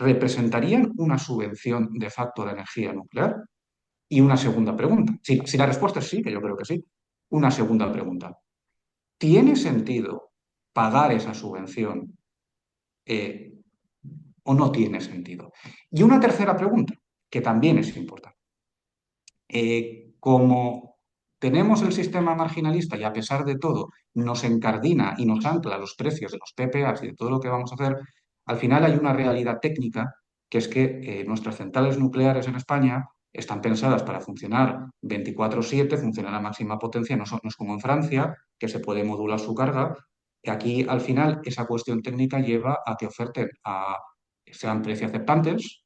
Speaker 3: representarían una subvención de facto de energía nuclear. Y una segunda pregunta. Si la respuesta es sí, que yo creo que sí, una segunda pregunta. ¿Tiene sentido pagar esa subvención eh, o no tiene sentido? Y una tercera pregunta, que también es importante. Como tenemos el sistema marginalista y a pesar de todo nos encardina y nos ancla los precios de los PPAs y de todo lo que vamos a hacer, al final hay una realidad técnica que es que nuestras centrales nucleares en España están pensadas para funcionar 24/7, funcionar a máxima potencia, no es como en Francia, que se puede modular su carga. Y aquí al final esa cuestión técnica lleva a que sean precios aceptantes,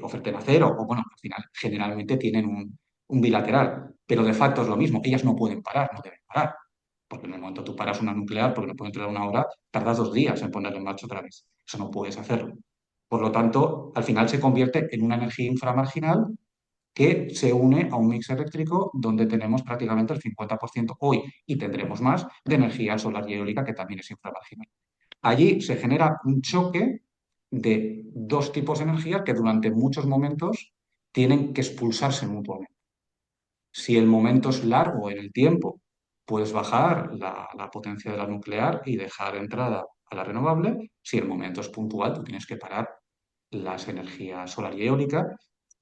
Speaker 3: oferten a cero, o bueno, al final generalmente tienen un bilateral, pero de facto es lo mismo, ellas no pueden parar, no deben parar, porque en el momento que tú paras una nuclear, porque no puede entrar una hora, tardas 2 días en ponerla en marcha otra vez, eso no puedes hacerlo. Por lo tanto, al final se convierte en una energía inframarginal que se une a un mix eléctrico donde tenemos prácticamente el 50% hoy y tendremos más de energía solar y eólica que también es inframarginal. Allí se genera un choque de dos tipos de energía que durante muchos momentos tienen que expulsarse mutuamente. Si el momento es largo en el tiempo, puedes bajar la potencia de la nuclear y dejar entrada a la renovable. Si el momento es puntual, tú tienes que parar las energías solar y eólica,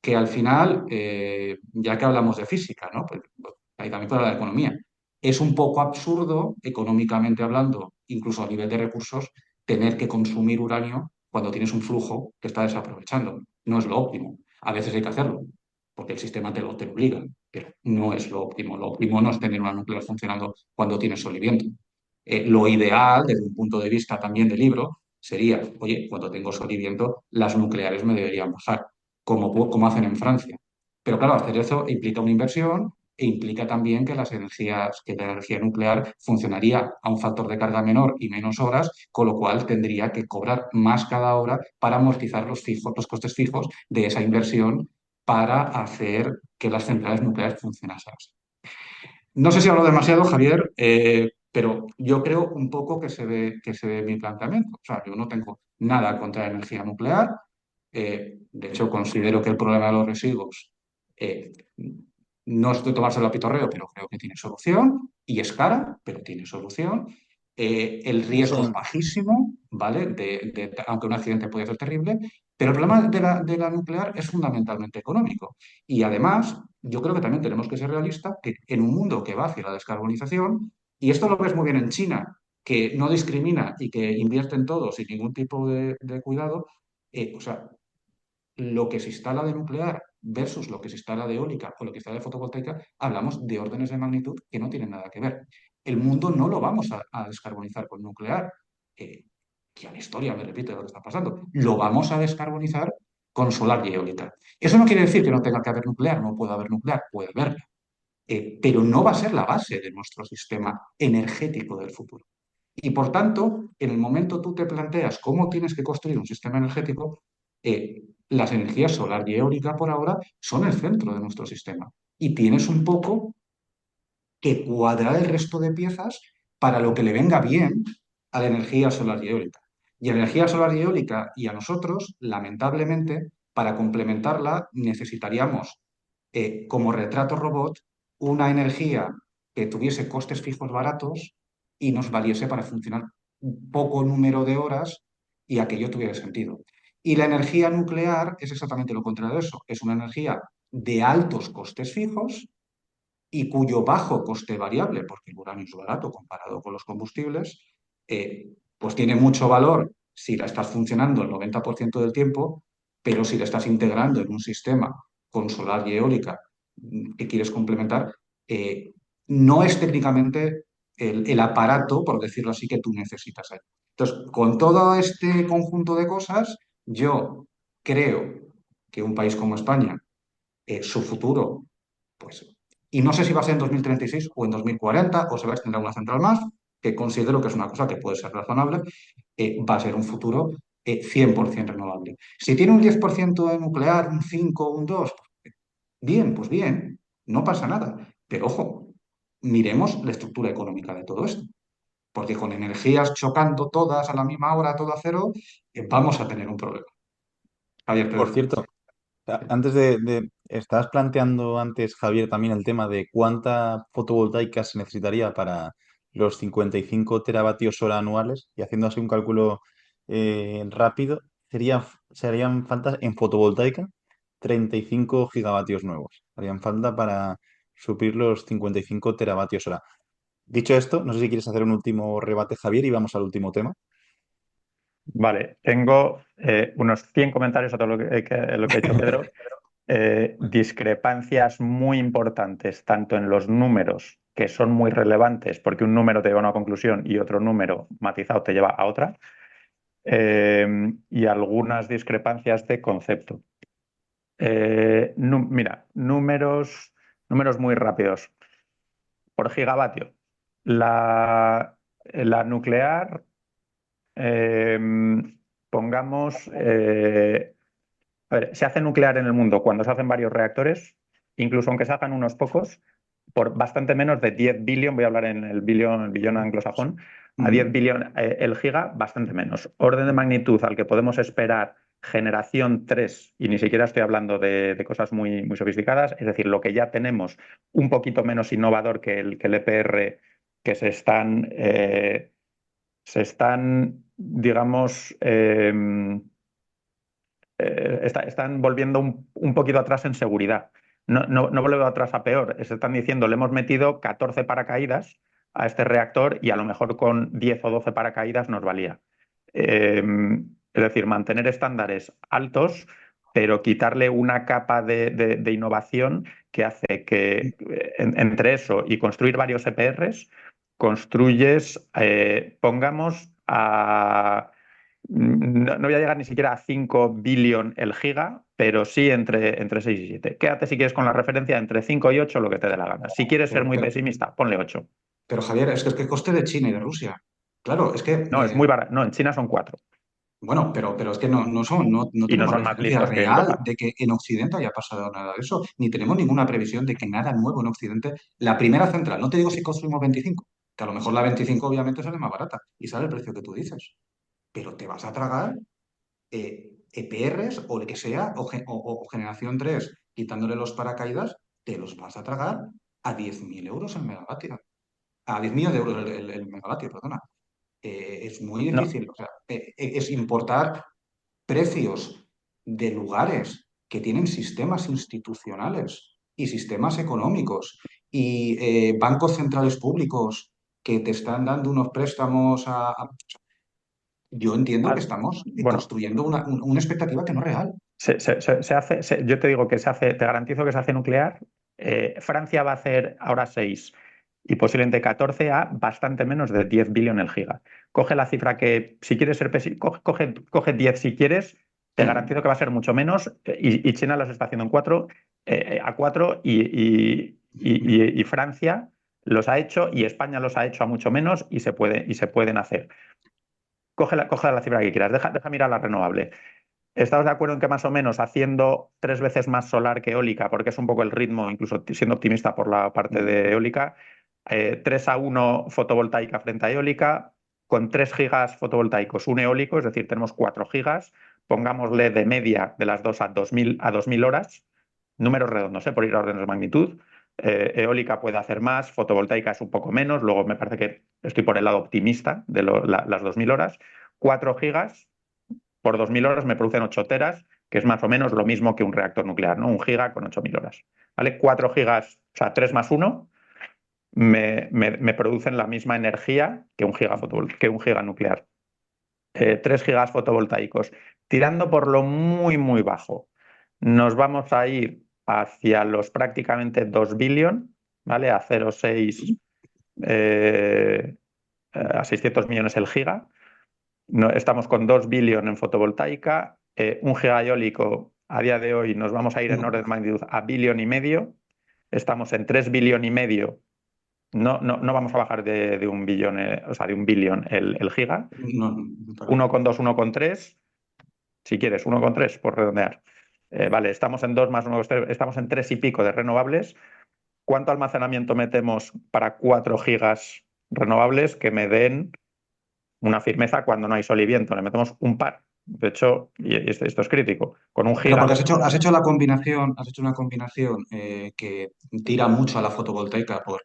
Speaker 3: que al final, ya que hablamos de física, ¿no? Pues, ahí también para la economía, es un poco absurdo, económicamente hablando, incluso a nivel de recursos, tener que consumir uranio cuando tienes un flujo que está desaprovechando. No es lo óptimo. A veces hay que hacerlo, porque el sistema te lo obliga, pero no es lo óptimo. Lo óptimo no es tener una nuclear funcionando cuando tienes sol y viento. Lo ideal, desde un punto de vista también de libro, sería, oye, cuando tengo sol y viento, las nucleares me deberían bajar, como hacen en Francia. Pero claro, hacer eso implica una inversión e implica también que que la energía nuclear funcionaría a un factor de carga menor y menos horas, con lo cual tendría que cobrar más cada hora para amortizar los costes fijos de esa inversión para hacer que las centrales nucleares funcionasen así. No sé si hablo demasiado, Javier, pero yo creo un poco que se ve mi planteamiento. O sea, yo no tengo nada contra la energía nuclear. De hecho, considero que el problema de los residuos eh, no es de tomárselo a pitorreo, pero creo que tiene solución y es cara, pero tiene solución. El
Speaker 1: Sí,
Speaker 3: riesgo es bajísimo, ¿vale? Aunque un accidente puede ser terrible, pero el problema de la nuclear es fundamentalmente económico. Y además, yo creo que también tenemos que ser realistas que en un mundo que va hacia la descarbonización, y esto lo ves muy bien en China, que no discrimina y que invierte en todo sin ningún tipo de cuidado, o sea, lo que se instala de nuclear versus lo que se instala de eólica o lo que se instala de fotovoltaica, hablamos de órdenes de magnitud que no tienen nada que ver. El mundo no lo vamos a descarbonizar con nuclear, que a la historia, me repito, de lo que está pasando. Lo vamos a descarbonizar con solar y eólica. Eso no quiere decir que no tenga que haber nuclear, no puede haber nuclear, puede haberla, pero no va a ser la base de nuestro sistema energético del futuro. Y por tanto, en el momento tú te planteas cómo tienes que construir un sistema energético, las energías solar y eólica por ahora son el centro de nuestro sistema. Y tienes un poco que cuadrar el resto de piezas para lo que le venga bien a la energía solar y eólica. Y a la energía solar y eólica y a nosotros, lamentablemente, para complementarla necesitaríamos, como retrato robot, una energía que tuviese costes fijos baratos y nos valiese para funcionar un poco número de horas y aquello tuviera sentido. Y la energía nuclear es exactamente lo contrario de eso. Es una energía de altos costes fijos y cuyo bajo coste variable, porque el uranio es barato comparado con los combustibles, pues tiene mucho valor si la estás funcionando el 90% del tiempo, pero si la estás integrando en un sistema con solar y eólica que quieres complementar, no es técnicamente el aparato, por decirlo así, que tú necesitas ahí. Entonces, con todo este conjunto de cosas, yo creo que un país como España, su futuro, pues, y no sé si va a ser en 2036 o en 2040 o se va a extender una central más, que considero que es una cosa que puede ser razonable, va a ser un futuro 100% renovable. Si tiene un 10% de nuclear, un 5 un 2 bien, pues bien, no pasa nada. Pero ojo, miremos la estructura económica de todo esto, porque con energías chocando todas a la misma hora, todo a cero, vamos a tener un problema. Javier, te
Speaker 1: por
Speaker 3: dejo.
Speaker 1: cierto,
Speaker 3: Sí.
Speaker 1: antes estabas planteando antes, Javier, también el tema de cuánta fotovoltaica se necesitaría para los 55 teravatios hora anuales y haciendo así un cálculo rápido, serían falta en fotovoltaica 35 gigavatios nuevos. Harían falta para suplir los 55 teravatios hora. Dicho esto, no sé si quieres hacer un último rebate, Javier, y vamos al último tema.
Speaker 2: Vale, tengo unos 100 comentarios a todo lo que ha dicho Pedro. Discrepancias muy importantes, tanto en los números, que son muy relevantes, porque un número te lleva a una conclusión y otro número matizado te lleva a otra, y algunas discrepancias de concepto. Mira, números muy rápidos. Por gigavatio. La nuclear, eh, pongamos, a ver, se hace nuclear en el mundo cuando se hacen varios reactores, incluso aunque se hagan unos pocos, por bastante menos de 10 billion, voy a hablar en el billón anglosajón, a 10 billion el giga, bastante menos. Orden de magnitud al que podemos esperar generación 3, y ni siquiera estoy hablando de cosas muy, muy sofisticadas, es decir, lo que ya tenemos un poquito menos innovador que el EPR, que digamos, están volviendo un poquito atrás en seguridad. No volviendo atrás a peor. Se están diciendo, le hemos metido 14 paracaídas a este reactor y a lo mejor con 10 o 12 paracaídas nos valía. Es decir, mantener estándares altos, pero quitarle una capa de innovación que hace que entre eso y construir varios EPRs, construyes, pongamos a no voy a llegar ni siquiera a 5 billion el giga, pero sí entre 6 y 7. Quédate si quieres con la referencia entre 5 y 8, lo que te dé la gana. Si quieres ser
Speaker 3: Pero,
Speaker 2: muy
Speaker 3: pero,
Speaker 2: pesimista, ponle 8.
Speaker 3: pero, Javier, es que coste de China y de Rusia. Claro, es que
Speaker 2: No, es muy barato. No, en China son 4.
Speaker 3: Bueno, pero es que no
Speaker 2: Y no
Speaker 3: tenemos
Speaker 2: son más
Speaker 3: referencia
Speaker 2: listos que
Speaker 3: real
Speaker 2: Europa.
Speaker 3: de que en Occidente haya pasado nada de eso, ni tenemos ninguna previsión de que nada nuevo en Occidente. La primera central, no te digo si construimos 25, que a lo mejor la 25 obviamente sale más barata y sale el precio que tú dices, pero te vas a tragar EPRs o lo que sea, o generación 3 quitándole los paracaídas, te los vas a tragar a 10.000 euros el megavatio, a 10.000 euros el megavatio, perdona. Es muy
Speaker 2: No,
Speaker 3: difícil, o sea, es importar precios de lugares que tienen sistemas institucionales y sistemas económicos y bancos centrales públicos que te están dando unos préstamos Yo entiendo que estamos
Speaker 2: bueno,
Speaker 3: construyendo una expectativa que no es real.
Speaker 2: se hace, yo te digo que se hace, te garantizo que se hace nuclear. Francia va a hacer ahora 6 y posiblemente 14 a bastante menos de 10 billones el giga. Coge la cifra que, si quieres ser coge 10 si quieres, te
Speaker 3: Sí.
Speaker 2: garantizo que va a ser mucho menos y China los está haciendo en 4, a 4 y Francia los ha hecho y España los ha hecho a mucho menos y se pueden hacer. Coge la cifra que quieras, deja mirar la renovable. ¿Estamos de acuerdo en que más o menos haciendo 3 veces más solar que eólica, porque es un poco el ritmo, incluso siendo optimista por la parte de eólica, 3-1 fotovoltaica frente a eólica, con 3 gigas fotovoltaicos, un eólico, es decir, tenemos 4 gigas, pongámosle de media de las dos a 2.000 horas, números redondos, por ir a órdenes de magnitud. Eólica puede hacer más, fotovoltaica es un poco menos, luego me parece que estoy por el lado optimista de las 2.000 horas, 4 gigas por 2.000 horas me producen 8 teras, que es más o menos lo mismo que un reactor nuclear, ¿no? Un giga con 8.000 horas. ¿Vale? 4 gigas, o sea, 3 más 1, me producen la misma energía que un giga nuclear. 3 gigas fotovoltaicos. Tirando por lo muy, muy bajo, nos vamos a ir hacia los prácticamente 2 billion, ¿vale? A 0,6 a 600 millones el giga. No, estamos con 2 billion en fotovoltaica, un giga eólico a día de hoy nos vamos a ir en orden de magnitud a billón y medio, estamos en 3 billion y medio, no vamos a bajar de un billón, o sea, de un billón el giga,
Speaker 3: No, no, perdón.
Speaker 2: 1,2, 1,3, si quieres, 1,3 por redondear. Vale, estamos en 2 más 1,3, estamos en 3 y pico de renovables. ¿Cuánto almacenamiento metemos para 4 gigas renovables que me den una firmeza cuando no hay sol y viento? Le metemos un par. De hecho, y esto es crítico, con un
Speaker 3: Pero porque
Speaker 2: giga,
Speaker 3: has hecho la combinación, has hecho una combinación que tira mucho a la fotovoltaica por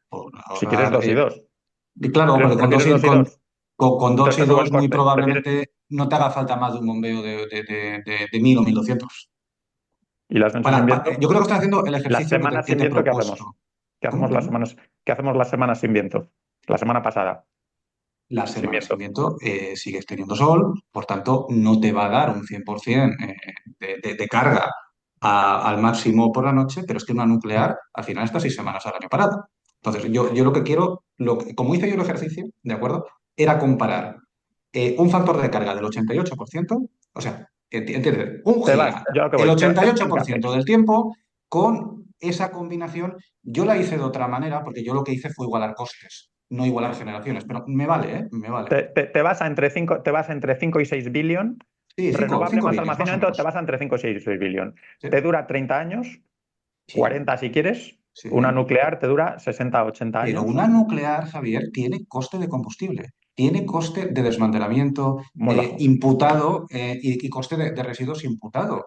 Speaker 2: si quieres
Speaker 3: ahorrar.
Speaker 2: 2 y 2.
Speaker 3: Y claro, porque con
Speaker 2: ¿Prefieres 2 y 2?
Speaker 3: con dos
Speaker 2: Entonces
Speaker 3: y
Speaker 2: te sube el
Speaker 3: dos muy
Speaker 2: coste.
Speaker 3: probablemente no te haga falta más de un bombeo de 1.000 o 1.200.
Speaker 2: ¿Y las noches sin viento?
Speaker 3: Yo creo que estás haciendo el
Speaker 2: Las
Speaker 3: ejercicio
Speaker 2: semanas
Speaker 3: que
Speaker 2: sin
Speaker 3: te he
Speaker 2: viento, ¿qué hacemos?
Speaker 3: propuesto. ¿Cómo? Perdón.
Speaker 2: ¿Qué hacemos las semanas sin viento? La semana pasada,
Speaker 3: Las
Speaker 2: sin
Speaker 3: semanas sin
Speaker 2: viento.
Speaker 3: viento sigues teniendo sol, por tanto no te va a dar un 100% de carga al máximo por la noche, pero es que una nuclear al final está 6 semanas al año parada. Entonces yo lo que quiero, como hice yo el ejercicio, ¿de acuerdo? Era comparar un factor de carga del 88%, o sea, entiende, un
Speaker 2: Te vas,
Speaker 3: giga,
Speaker 2: yo a lo que
Speaker 3: el
Speaker 2: voy,
Speaker 3: ochenta y
Speaker 2: te vas
Speaker 3: ocho
Speaker 2: en
Speaker 3: por ciento
Speaker 2: CAPEX.
Speaker 3: del tiempo con esa combinación. Yo la hice de otra manera porque yo lo que hice fue igualar costes, no igualar generaciones, pero me vale, ¿eh? Me vale.
Speaker 2: Te vas a entre 5 y 6 billion.
Speaker 3: Sí,
Speaker 2: Renovable
Speaker 3: cinco
Speaker 2: más
Speaker 3: vídeos, más o
Speaker 2: almacenamiento, te
Speaker 3: menos.
Speaker 2: vas a entre 5 y 6 billion.
Speaker 3: Sí,
Speaker 2: Te dura 30 años,
Speaker 3: sí,
Speaker 2: 40 si quieres.
Speaker 3: sí.
Speaker 2: Una nuclear te dura 60, 80
Speaker 3: Pero
Speaker 2: años.
Speaker 3: una nuclear, Javier, tiene coste de combustible, tiene coste de desmantelamiento
Speaker 2: Muy bajo.
Speaker 3: imputado y coste de residuos imputado.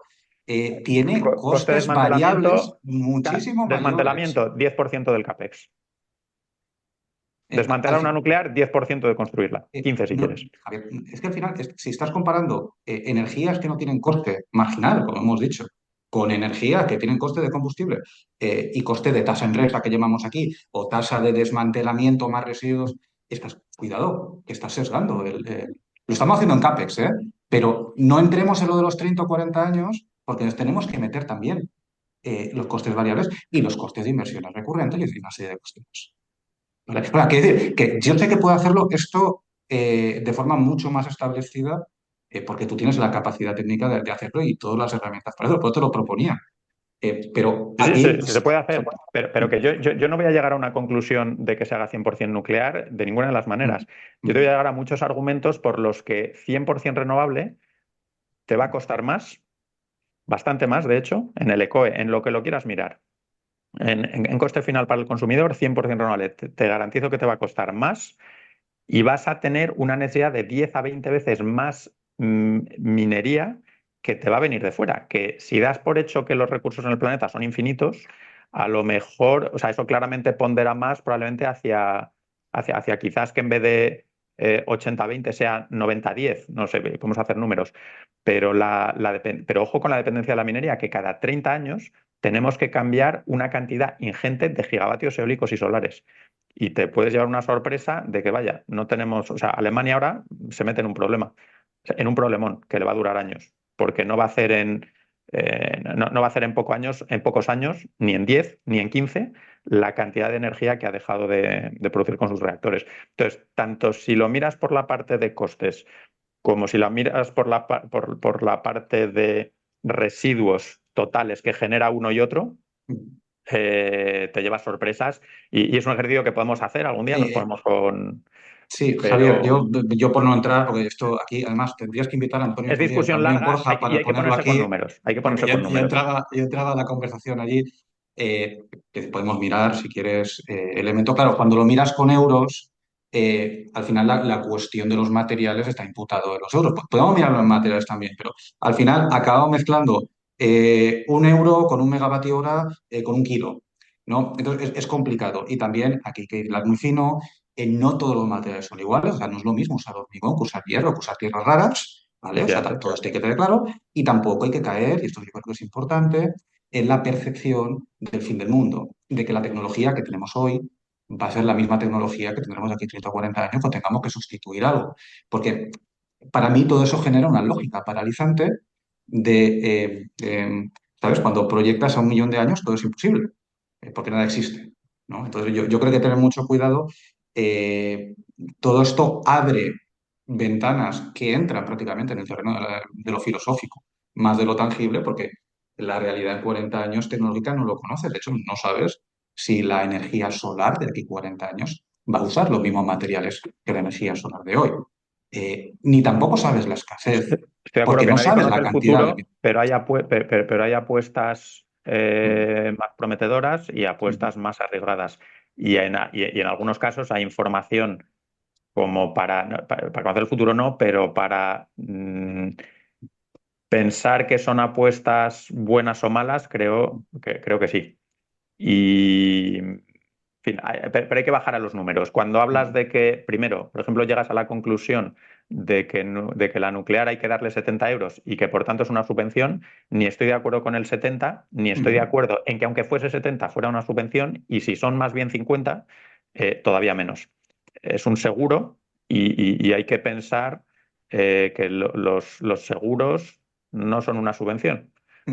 Speaker 3: Tiene
Speaker 2: Coste de
Speaker 3: costes variables
Speaker 2: desmantelamiento,
Speaker 3: muchísimo mayores.
Speaker 2: desmantelamiento 10% del CAPEX.
Speaker 3: Al
Speaker 2: Desmantelar una
Speaker 3: fin,
Speaker 2: nuclear, 10% de construirla. 15 si
Speaker 3: no,
Speaker 2: quieres.
Speaker 3: Javier, es que al final, si estás comparando energías que no tienen coste marginal, como hemos dicho, con energías que tienen coste de combustible y coste de tasa en resta que llamamos aquí, o tasa de desmantelamiento más residuos, cuidado, que estás sesgando. Lo estamos haciendo en CAPEX, ¿eh? Pero no entremos en lo de los 30 o 40 años, porque nos tenemos que meter también los costes variables y los costes de inversiones recurrentes y una serie de cuestiones. ¿Vale? Ahora, quiero decir que yo sé que puedo hacerlo esto de forma mucho más establecida porque tú tienes la capacidad técnica de hacerlo y todas las herramientas para hacerlo, por eso te lo proponía. Pero
Speaker 2: Sí, sí,
Speaker 3: aquí...
Speaker 2: sí, se puede hacer, pero que yo no voy a llegar a una conclusión de que se haga 100% nuclear de ninguna de las maneras. Yo te voy a llegar a muchos argumentos por los que 100% renovable te va a costar más, bastante más, de hecho, en el ECOE, en lo que lo quieras mirar. En coste final para el consumidor, 100% renovable. Te garantizo que te va a costar más y vas a tener una necesidad de 10 a 20 veces más minería que te va a venir de fuera. Que si das por hecho que los recursos en el planeta son infinitos, a lo mejor, o sea, eso claramente pondera más probablemente hacia quizás que en vez de 80-20 sea 90-10, no sé, podemos hacer números, pero, pero ojo con la dependencia de la minería, que cada 30 años tenemos que cambiar una cantidad ingente de gigavatios eólicos y solares. Y te puedes llevar una sorpresa de que, vaya, no tenemos, o sea, Alemania ahora se mete en un problema, en un problemón que le va a durar años, porque no va a hacer no va a hacer en pocos años, ni en 10, ni en 15, la cantidad de energía que ha dejado de producir con sus reactores. Entonces, tanto si lo miras por la parte de costes, como si la miras por la parte de residuos totales que genera uno y otro, te llevas sorpresas y es un ejercicio que podemos hacer algún día, nos
Speaker 3: Eh,
Speaker 2: ponemos con...
Speaker 3: sí, Javier,
Speaker 2: Pero
Speaker 3: yo por no entrar, porque esto aquí, además, tendrías que invitar a Antonio
Speaker 2: es
Speaker 3: Turiel,
Speaker 2: discusión
Speaker 3: también
Speaker 2: larga
Speaker 3: Borja,
Speaker 2: y
Speaker 3: para
Speaker 2: hay que
Speaker 3: ponerlo
Speaker 2: ponerse con
Speaker 3: aquí,
Speaker 2: números, hay que
Speaker 3: porque
Speaker 2: ponerse con números.
Speaker 3: ya entraba la conversación allí, que podemos mirar, si quieres, elemento. Claro, cuando lo miras con euros, al final la cuestión de los materiales está imputado en los euros. Podemos mirarlo en materiales también, pero al final acabamos mezclando 1 euro con 1 megavatio hora con 1 kilo, ¿no? Entonces es complicado. Y también aquí hay que hilar muy fino. No todos los materiales son iguales, o sea, no es lo mismo usar hormigón que usar hierro, que usar tierras raras, ¿vale? O sea,
Speaker 2: Efectivamente.
Speaker 3: todo esto hay que tener claro. Y tampoco hay que caer, y esto yo creo que es importante, en la percepción del fin del mundo, de que la tecnología que tenemos hoy va a ser la misma tecnología que tendremos de aquí 30 o 40 años cuando tengamos que sustituir algo. Porque para mí todo eso genera una lógica paralizante de, ¿sabes? Cuando proyectas a 1 millón de años todo es imposible, porque nada existe, ¿no? Entonces yo creo que hay que tener mucho cuidado. Eh, Todo esto abre ventanas que entran prácticamente en el terreno de lo filosófico, más de lo tangible, porque la realidad en 40 años tecnológica no lo conoces. De hecho, no sabes si la energía solar de aquí 40 años va a usar los mismos materiales que la energía solar de hoy. Ni tampoco sabes la escasez,
Speaker 2: Estoy de acuerdo
Speaker 3: porque
Speaker 2: que
Speaker 3: no
Speaker 2: nadie
Speaker 3: sabes
Speaker 2: conoce
Speaker 3: la
Speaker 2: el
Speaker 3: cantidad
Speaker 2: futuro,
Speaker 3: de...
Speaker 2: pero hay apuestas
Speaker 3: Mm,
Speaker 2: más prometedoras y
Speaker 3: mm,
Speaker 2: apuestas más arriesgadas. Y en algunos casos hay información como para conocer el futuro no, pero para pensar que son apuestas buenas o malas, creo que sí. Y, en fin, pero hay que bajar a los números. Cuando hablas
Speaker 3: mm,
Speaker 2: de que, primero, por ejemplo, llegas a la conclusión de que la nuclear hay que darle 70 euros y que por tanto es una subvención, ni estoy de acuerdo con el 70, ni estoy de
Speaker 3: mm.
Speaker 2: acuerdo en que aunque fuese 70 fuera una subvención y si son más bien 50, todavía menos. Es un seguro y hay que pensar que los seguros no son una subvención.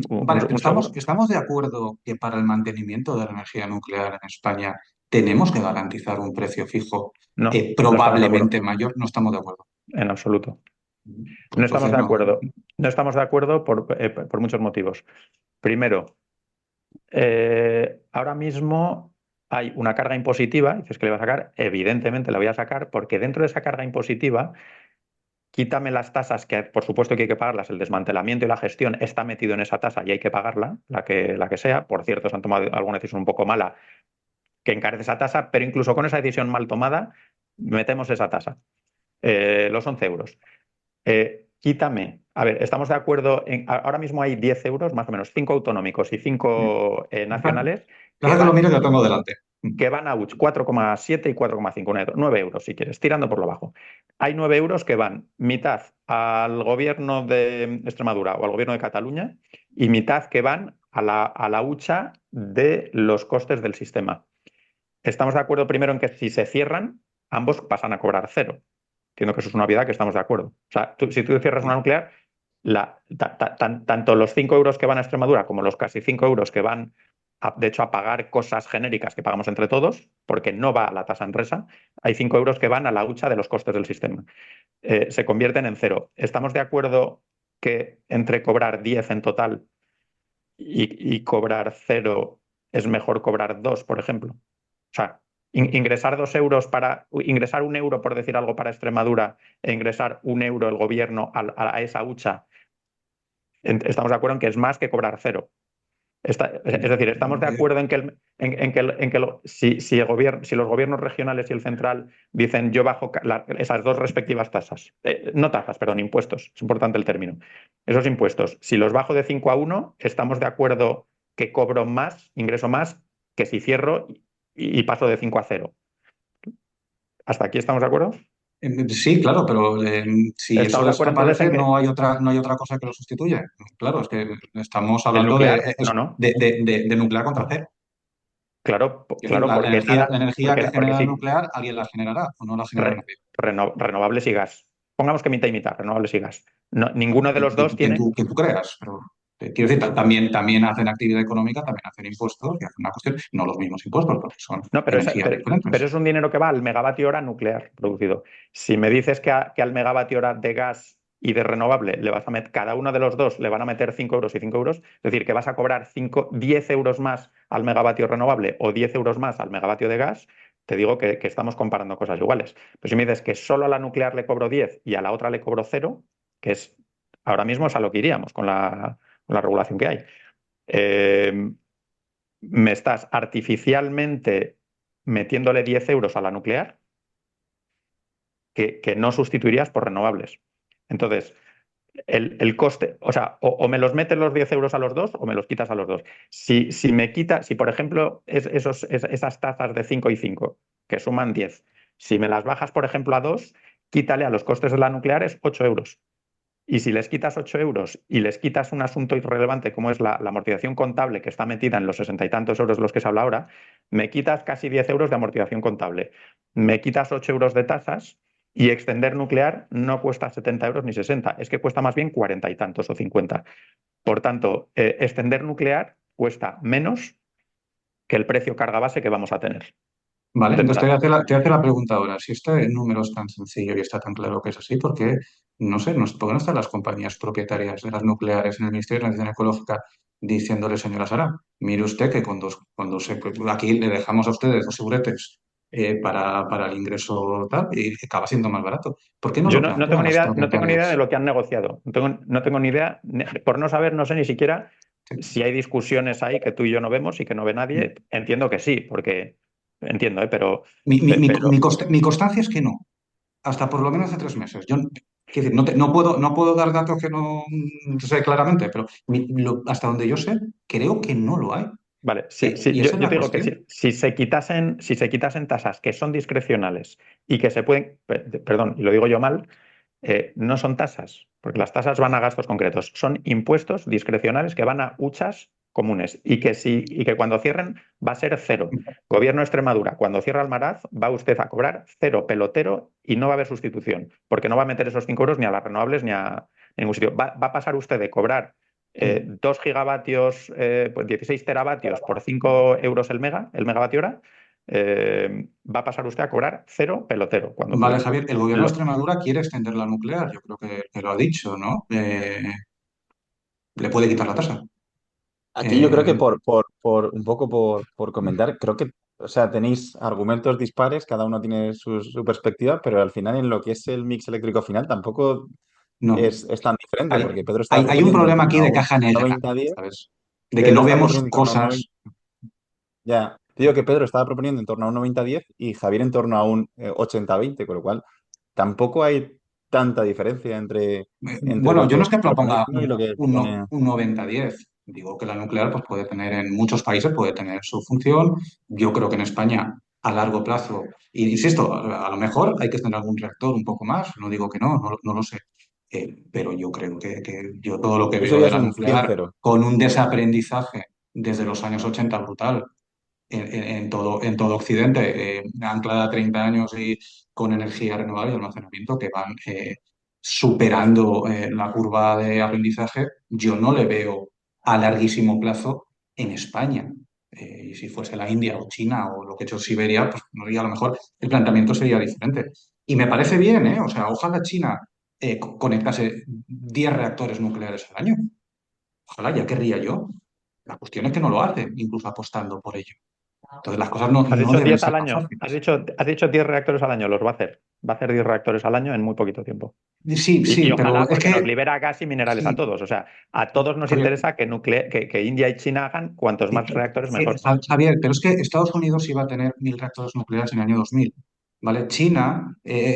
Speaker 3: Vale,
Speaker 2: Un seguro.
Speaker 3: estamos de acuerdo que para el mantenimiento de la energía nuclear en España tenemos que garantizar un precio fijo
Speaker 2: No estamos de acuerdo,
Speaker 3: probablemente mayor. No estamos de acuerdo.
Speaker 2: en absoluto.
Speaker 3: Pues
Speaker 2: No estamos
Speaker 3: entonces
Speaker 2: de
Speaker 3: no.
Speaker 2: acuerdo. No estamos de acuerdo por muchos motivos. Primero, ahora mismo hay una carga impositiva, dices que le va a sacar, evidentemente la voy a sacar, porque dentro de esa carga impositiva, quítame las tasas, que por supuesto que hay que pagarlas, el desmantelamiento y la gestión está metido en esa tasa y hay que pagarla, la que sea. Por cierto, se han tomado alguna decisión un poco mala que encarece esa tasa, pero incluso con esa decisión mal tomada, metemos esa tasa, los 11 euros. Quítame, a ver, estamos de acuerdo ahora mismo hay 10 euros, más o menos, 5 autonómicos y 5 nacionales que
Speaker 3: Deja que lo
Speaker 2: van,
Speaker 3: mire que lo tengo delante.
Speaker 2: que van a UCH, 4,7 y 4,5, 9 euros si quieres, tirando por lo bajo. Hay 9 euros que van mitad al gobierno de Extremadura o al gobierno de Cataluña y mitad que van a la hucha de los costes del sistema. Estamos de acuerdo primero en que si se cierran, ambos pasan a cobrar cero. Entiendo que eso es una obviedad que estamos de acuerdo. O sea, si tú cierras una nuclear, tanto los 5 euros que van a Extremadura como los casi 5 euros que van, de hecho, a pagar cosas genéricas que pagamos entre todos, porque no va a la tasa Enresa, hay 5 euros que van a la hucha de los costes del sistema. Se convierten en cero. ¿Estamos de acuerdo que entre cobrar 10 en total y cobrar cero es mejor cobrar 2, por ejemplo? O sea, ingresar 2 euros ingresar 1 euro, por decir algo, para Extremadura e ingresar 1 euro el gobierno a esa hucha estamos de acuerdo en que es más que cobrar cero. Es decir, estamos de acuerdo en que, si los gobiernos regionales y el central dicen yo bajo esas dos respectivas tasas, no tasas, perdón, impuestos, es importante el término, esos impuestos, si los bajo de 5 a 1, estamos de acuerdo que cobro más, ingreso más, que si cierro y paso de 5 a 0. ¿Hasta aquí estamos de acuerdo?
Speaker 3: Sí, claro, pero si eso
Speaker 2: ¿Estamos de acuerdo entonces
Speaker 3: desaparece,
Speaker 2: en que
Speaker 3: no hay otra cosa que lo sustituya. Claro, es que estamos
Speaker 2: el
Speaker 3: hablando
Speaker 2: nuclear? No, no.
Speaker 3: de nuclear contra cero.
Speaker 2: Claro,
Speaker 3: Es decir,
Speaker 2: claro, porque
Speaker 3: la energía que
Speaker 2: porque
Speaker 3: genera el
Speaker 2: sí,
Speaker 3: nuclear, alguien la generará o no la generará nadie.
Speaker 2: renovables y gas. Pongamos que mitad y mitad, renovables y gas. No, ninguno de los dos tiene.
Speaker 3: Quien tú creas, pero quiero decir, también hacen actividad económica, también hacen impuestos y hacen una cuestión, no los mismos impuestos, porque son
Speaker 2: No,
Speaker 3: energías
Speaker 2: pero
Speaker 3: diferentes.
Speaker 2: es un dinero que va al megavatio hora nuclear producido. Si me dices que al megavatio hora de gas y de renovable le vas a meter, cada uno de los dos le van a meter 5 euros y 5 euros, es decir, que vas a cobrar 10 euros más al megavatio renovable o 10 euros más al megavatio de gas, te digo que estamos comparando cosas iguales. Pero si me dices que solo a la nuclear le cobro 10 y a la otra le cobro cero, que es ahora mismo es a lo que iríamos con la regulación que hay. Me estás artificialmente metiéndole 10 euros a la nuclear que no sustituirías por renovables. Entonces, el coste, o sea, o me los metes los 10 euros a los dos o me los quitas a los dos. Si me quita, si por ejemplo esas tasas de 5 y 5 que suman 10, si me las bajas por ejemplo a 2, quítale a los costes de la nuclear es 8 euros. Y si les quitas 8 euros y les quitas un asunto irrelevante como es la amortización contable que está metida en los 60 y tantos euros de los que se habla ahora, me quitas casi 10 euros de amortización contable, me quitas 8 euros de tasas y extender nuclear no cuesta 70 euros ni 60, es que cuesta más bien 40 y tantos o 50. Por tanto, extender nuclear cuesta menos que el precio carga base que vamos a tener.
Speaker 3: Vale,
Speaker 2: De
Speaker 3: entonces
Speaker 2: entrada.
Speaker 3: te hace la pregunta ahora, si este número es tan sencillo y está tan claro que es así, ¿por qué no sé, por qué no están las compañías propietarias de las nucleares en el Ministerio de Transición Ecológica diciéndole, señora Sara, mire usted que aquí le dejamos a ustedes los seguretes para el ingreso tal y acaba siendo más barato? ¿Por qué no
Speaker 2: Yo
Speaker 3: lo
Speaker 2: no tengo
Speaker 3: plantean
Speaker 2: ni
Speaker 3: las
Speaker 2: idea, no tengo ni idea de
Speaker 3: propietarias?
Speaker 2: lo que han negociado. No tengo ni idea, por no saber, no sé ni siquiera
Speaker 3: Sí.
Speaker 2: si hay discusiones ahí que tú y yo no vemos y que no ve nadie. Entiendo que sí, porque entiendo, pero, pero
Speaker 3: Mi constancia es que no. Hasta por lo menos hace 3 meses. Yo, quiero decir, no puedo dar datos que no sé claramente, pero hasta donde yo sé, creo que no lo hay.
Speaker 2: vale, sí, sí,
Speaker 3: Y
Speaker 2: yo,
Speaker 3: esa es
Speaker 2: yo
Speaker 3: la
Speaker 2: te digo que
Speaker 3: cuestión.
Speaker 2: si se quitasen tasas que son discrecionales y que se pueden, perdón, y lo digo yo mal, no son tasas, porque las tasas van a gastos concretos, son impuestos discrecionales que van a huchas comunes y que cuando cierren va a ser cero. Gobierno de Extremadura, cuando cierra Almaraz, va usted a cobrar cero pelotero y no va a haber sustitución, porque no va a meter esos 5 euros ni a las renovables ni a ningún sitio. Va a pasar usted de cobrar 2 gigavatios, pues 16 teravatios por 5 euros el megavatio hora, va a pasar usted a cobrar cero pelotero cuando
Speaker 3: Vale,
Speaker 2: cierre.
Speaker 3: Javier, el gobierno de
Speaker 2: Lo-
Speaker 3: Extremadura quiere extender la nuclear, yo creo que lo ha dicho, ¿no? Le puede quitar la tasa.
Speaker 1: Aquí yo creo que
Speaker 3: Eh,
Speaker 1: un poco por comentar, creo que, o sea, tenéis argumentos dispares, cada uno tiene su perspectiva, pero al final en lo que es el mix eléctrico final tampoco
Speaker 3: no.
Speaker 1: es tan diferente,
Speaker 3: Hay,
Speaker 1: porque Pedro estaba
Speaker 3: hay un
Speaker 1: proponiendo en
Speaker 3: problema
Speaker 1: torno
Speaker 3: aquí
Speaker 1: a
Speaker 3: de
Speaker 1: un
Speaker 3: caja negra,
Speaker 1: 90-10,
Speaker 3: ¿sabes? De que
Speaker 1: Pedro
Speaker 3: no
Speaker 1: estaba
Speaker 3: vemos
Speaker 1: proponiendo en torno a un
Speaker 3: cosas.
Speaker 1: 90, ya, te digo que Pedro estaba proponiendo en torno a un 90-10 y Javier en torno a un 80-20, con lo cual tampoco hay tanta diferencia entre
Speaker 3: Bueno,
Speaker 1: lo
Speaker 3: yo no
Speaker 1: que
Speaker 3: es que
Speaker 1: proponéis
Speaker 3: proponga
Speaker 1: uno y lo que propone.
Speaker 3: un 90-10. Digo que la nuclear pues, puede tener en muchos países, puede tener su función. Yo creo que en España, a largo plazo, y insisto, a lo mejor hay que tener algún reactor un poco más, no digo que no lo sé. Pero yo creo que yo todo lo que
Speaker 1: Eso
Speaker 3: veo
Speaker 1: ya
Speaker 3: de
Speaker 1: es
Speaker 3: la
Speaker 1: un
Speaker 3: nuclear
Speaker 1: 100-0.
Speaker 3: con un desaprendizaje desde los años 80 brutal en todo Occidente, anclada a 30 años y con energía renovable y almacenamiento que van superando la curva de aprendizaje, yo no le veo a larguísimo plazo en España. Y si fuese la India o China o lo que he hecho Siberia, pues no diría, a lo mejor el planteamiento sería diferente. Y me parece bien, ¿eh? O sea, ojalá China conectase 10 reactores nucleares al año. Ojalá, ya querría yo. La cuestión es que no lo hace, incluso apostando por ello. Entonces las cosas no,
Speaker 2: Has
Speaker 3: no
Speaker 2: dicho
Speaker 3: deben
Speaker 2: 10
Speaker 3: ser
Speaker 2: al
Speaker 3: tan
Speaker 2: año.
Speaker 3: fáciles.
Speaker 2: Has dicho 10 reactores al año, los va a hacer. Va a hacer 10 reactores al año en muy poquito tiempo.
Speaker 3: Sí,
Speaker 2: Y
Speaker 3: sí,
Speaker 2: ojalá
Speaker 3: pero es
Speaker 2: porque nos
Speaker 3: que,
Speaker 2: libera gas y minerales a
Speaker 3: sí,
Speaker 2: todos. O sea, a todos nos
Speaker 3: Javier,
Speaker 2: interesa que India y China hagan cuantos
Speaker 3: sí,
Speaker 2: más reactores mejor.
Speaker 3: Javier, pero es que Estados Unidos iba a tener 1.000 reactores nucleares en el año 2000, ¿vale?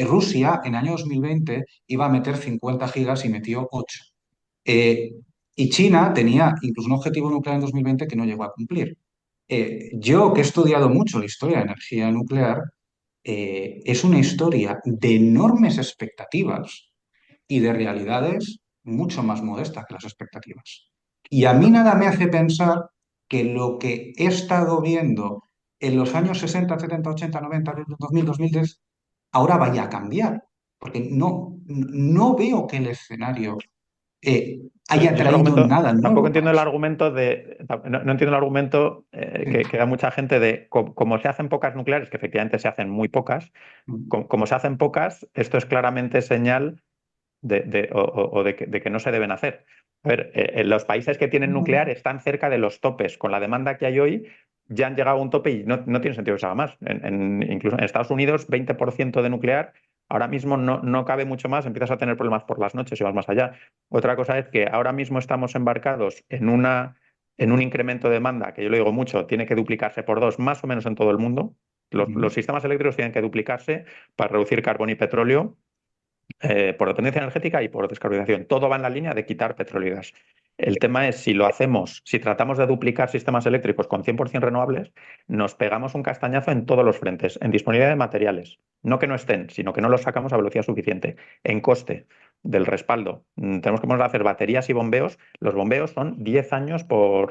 Speaker 3: Rusia en el año 2020 iba a meter 50 gigas y metió 8. Eh, y China tenía incluso un objetivo nuclear en 2020 que no llegó a cumplir. Yo, que he estudiado mucho la historia de energía nuclear, es una historia de enormes expectativas y de realidades mucho más modestas que las expectativas. Y a mí nada me hace pensar que lo que he estado viendo en los años 60, 70, 80, 90, 2000, 2010, ahora vaya a cambiar. Porque no veo que el escenario haya
Speaker 2: Yo ese
Speaker 3: traído
Speaker 2: argumento,
Speaker 3: nada
Speaker 2: tampoco
Speaker 3: nuevo para
Speaker 2: entiendo el
Speaker 3: eso.
Speaker 2: argumento no entiendo el argumento
Speaker 3: Sí.
Speaker 2: que da mucha gente de como se hacen pocas nucleares, que efectivamente se hacen muy pocas, como se hacen pocas, esto es claramente señal de que no se deben hacer. A ver, los países que tienen nuclear están cerca de los topes. Con la demanda que hay hoy, ya han llegado a un tope y no tiene sentido que se haga más. Incluso en Estados Unidos, 20% de nuclear, ahora mismo no cabe mucho más, empiezas a tener problemas por las noches y vas más allá. Otra cosa es que ahora mismo estamos embarcados en un incremento de demanda, que yo lo digo mucho, tiene que duplicarse por 2, más o menos en todo el mundo. Los sistemas eléctricos tienen que duplicarse para reducir carbón y petróleo por dependencia energética y por descarbonización. Todo va en la línea de quitar petróleo y gas. El tema es si lo hacemos, si tratamos de duplicar sistemas eléctricos con 100% renovables, nos pegamos un castañazo en todos los frentes, en disponibilidad de materiales, no que no estén, sino que no los sacamos a velocidad suficiente, en coste del respaldo. Tenemos que poner a hacer baterías y bombeos. Los bombeos son 10 años o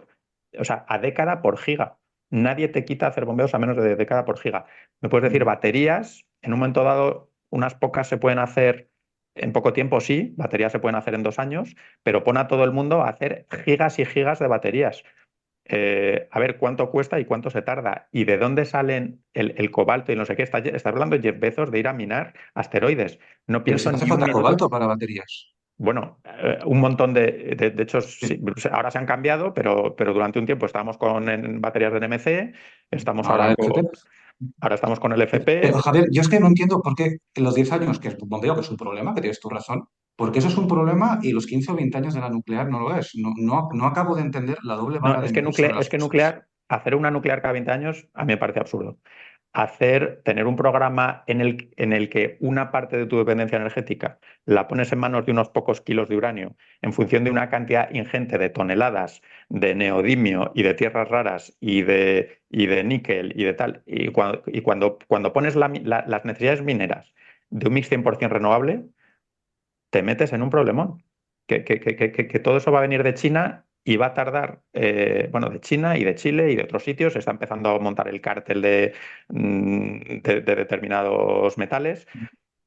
Speaker 2: sea, a década por giga. Nadie te quita hacer bombeos a menos de década por giga. Me puedes decir baterías, en un momento dado, unas pocas se pueden hacer en poco tiempo, sí, baterías se pueden hacer en 2 años, pero pon a todo el mundo a hacer gigas y gigas de baterías. A ver cuánto cuesta y cuánto se tarda y de dónde salen el cobalto y no sé qué. Está hablando Jeff Bezos de ir a minar asteroides. No
Speaker 3: Pero si
Speaker 2: pienso
Speaker 3: no hace
Speaker 2: ni un
Speaker 3: falta
Speaker 2: minuto.
Speaker 3: cobalto para baterías.
Speaker 2: Bueno, un montón de hecho, sí,
Speaker 3: Sí.
Speaker 2: ahora se han cambiado, pero durante un tiempo estábamos en baterías de NMC, estamos
Speaker 3: Ahora
Speaker 2: ahora
Speaker 3: el FP.
Speaker 2: ahora estamos con el
Speaker 3: Pero,
Speaker 2: FP.
Speaker 3: Javier, yo es que no entiendo por qué en los 10 años, que es bombeo, que es un problema, que tienes tu razón, porque eso es un problema y los 15 o 20 años de la nuclear no lo es. No acabo de entender la doble
Speaker 2: No,
Speaker 3: vara de medir sobre las cosas.
Speaker 2: hacer una nuclear cada 20 años a mí me parece absurdo. Tener un programa en el que una parte de tu dependencia energética la pones en manos de unos pocos kilos de uranio en función de una cantidad ingente de toneladas de neodimio y de tierras raras y de níquel y de tal. Cuando pones las necesidades mineras de un mix 100% renovable, te metes en un problemón. Que todo eso va a venir de China y va a tardar, bueno, de China y de Chile y de otros sitios. Se está empezando a montar el cártel de determinados metales.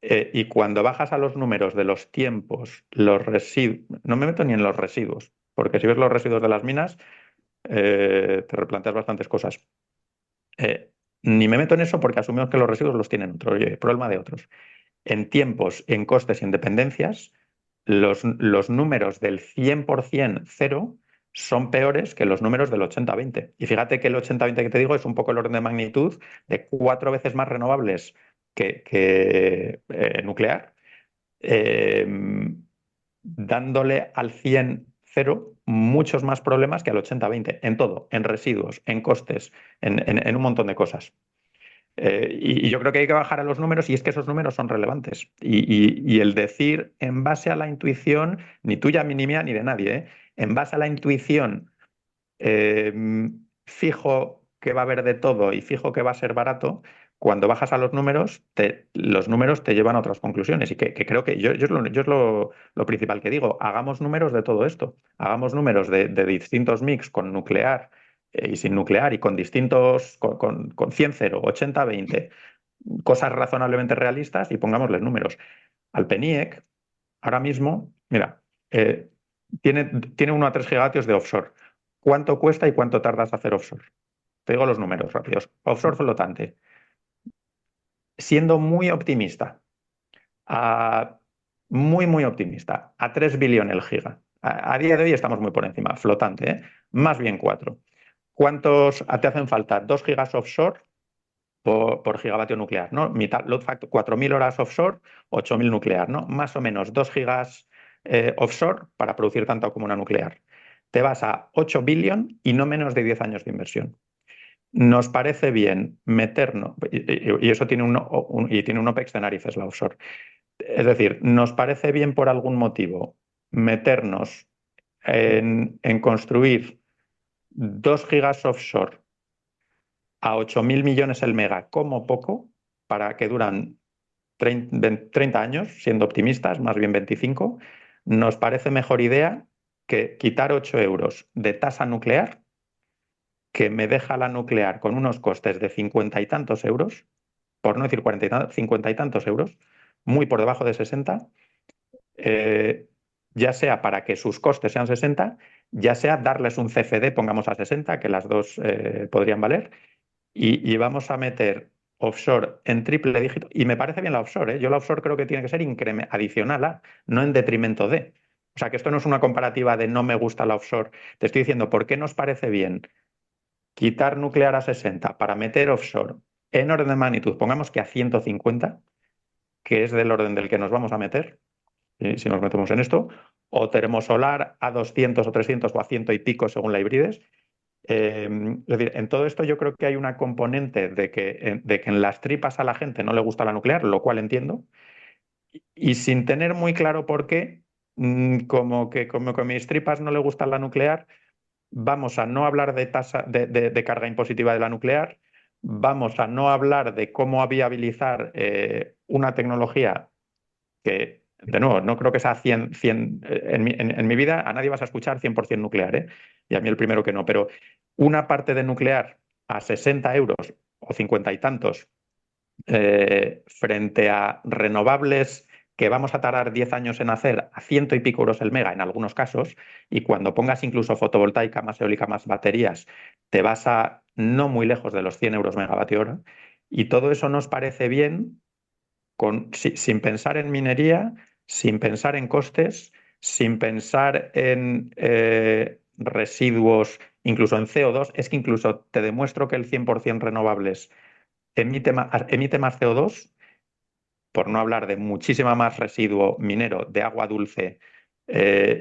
Speaker 2: Y cuando bajas a los números de los tiempos, los residuos, no me meto ni en los residuos, porque si ves los residuos de las minas, te replanteas bastantes cosas. Eh, Ni me meto en eso porque asumimos que los residuos los tienen otros, oye, problema de otros. En tiempos, en costes y en dependencias, los números del 100% cero son peores que los números del 80-20. Y fíjate que el 80-20 que te digo es un poco el orden de magnitud de 4 veces más renovables que nuclear, eh, dándole al 100-0 muchos más problemas que al 80-20, en todo, en residuos, en costes, en un montón de cosas. Y yo creo que hay que bajar a los números y es que esos números son relevantes. Y el decir en base a la intuición, ni tuya, ni mía, ni de nadie, en base a la intuición, eh, fijo que va a haber de todo y fijo que va a ser barato, cuando bajas a los números te llevan a otras conclusiones. Y que creo que yo es lo principal que digo, hagamos números de todo esto, hagamos números de distintos mix con nuclear y sin nuclear y con distintos, con 100-0, 80-20, cosas razonablemente realistas y pongámosles números. Al PENIEC, ahora mismo, mira, eh, tiene 1 a 3 gigavatios de offshore. ¿Cuánto cuesta y cuánto tardas a hacer offshore? Te digo los números rápidos. Offshore flotante. Siendo muy optimista, a, muy optimista, a 3 billones el giga. A día de hoy estamos muy por encima, flotante, ¿eh? Más bien 4. ¿cuántos te hacen falta? 2 gigas offshore por gigavatio nuclear, ¿no? Mitad, load factor, 4.000 horas offshore, 8.000 nuclear, ¿no? Más o menos 2 gigas offshore para producir tanto como una nuclear. Te vas a 8 billion y no menos de 10 años de inversión. Nos parece bien meternos, y eso tiene tiene un OPEX de narices la offshore. Es decir, nos parece bien por algún motivo meternos en construir 2 gigas offshore a 8.000 millones el mega como poco, para que duran 30 años, siendo optimistas, más bien 25, nos parece mejor idea que quitar 8 euros de tasa nuclear, que me deja la nuclear con unos costes de 50 y tantos euros, por no decir 40 y tantos, 50 y tantos euros, muy por debajo de 60, ya sea para que sus costes sean 60, ya sea darles un CFD, pongamos a 60, que las dos podrían valer, y vamos a meter offshore en triple dígito. Y me parece bien la offshore, ¿eh? Yo la offshore creo que tiene que ser adicional a, no en detrimento de. O sea, que esto no es una comparativa de no me gusta la offshore. Te estoy diciendo, ¿por qué nos parece bien quitar nuclear a 60 para meter offshore en orden de magnitud? Pongamos que a 150, que es del orden del que nos vamos a meter, si nos metemos en esto, o termosolar a 200 o 300 o a 100 y pico según la hibrides. Es decir, en todo esto yo creo que hay una componente de que en las tripas a la gente no le gusta la nuclear, lo cual entiendo, y sin tener muy claro por qué, como que a mis tripas no le gusta la nuclear, vamos a no hablar de tasa de carga impositiva de la nuclear, vamos a no hablar de cómo viabilizar una tecnología que, de nuevo, no creo que sea 100 en mi vida a nadie vas a escuchar 100% nuclear, ¿eh? Y a mí el primero que no, pero una parte de nuclear a 60 euros o 50 y tantos frente a renovables que vamos a tardar 10 años en hacer a 100 y pico euros el mega en algunos casos, y cuando pongas incluso fotovoltaica, más eólica, más baterías, te vas a no muy lejos de los 100 euros megavatio hora, y todo eso nos parece bien sin pensar en minería, sin pensar en costes, sin pensar en residuos, incluso en CO2. Es que incluso te demuestro que el 100% renovables emite más CO2, por no hablar de muchísima más residuo minero de agua dulce,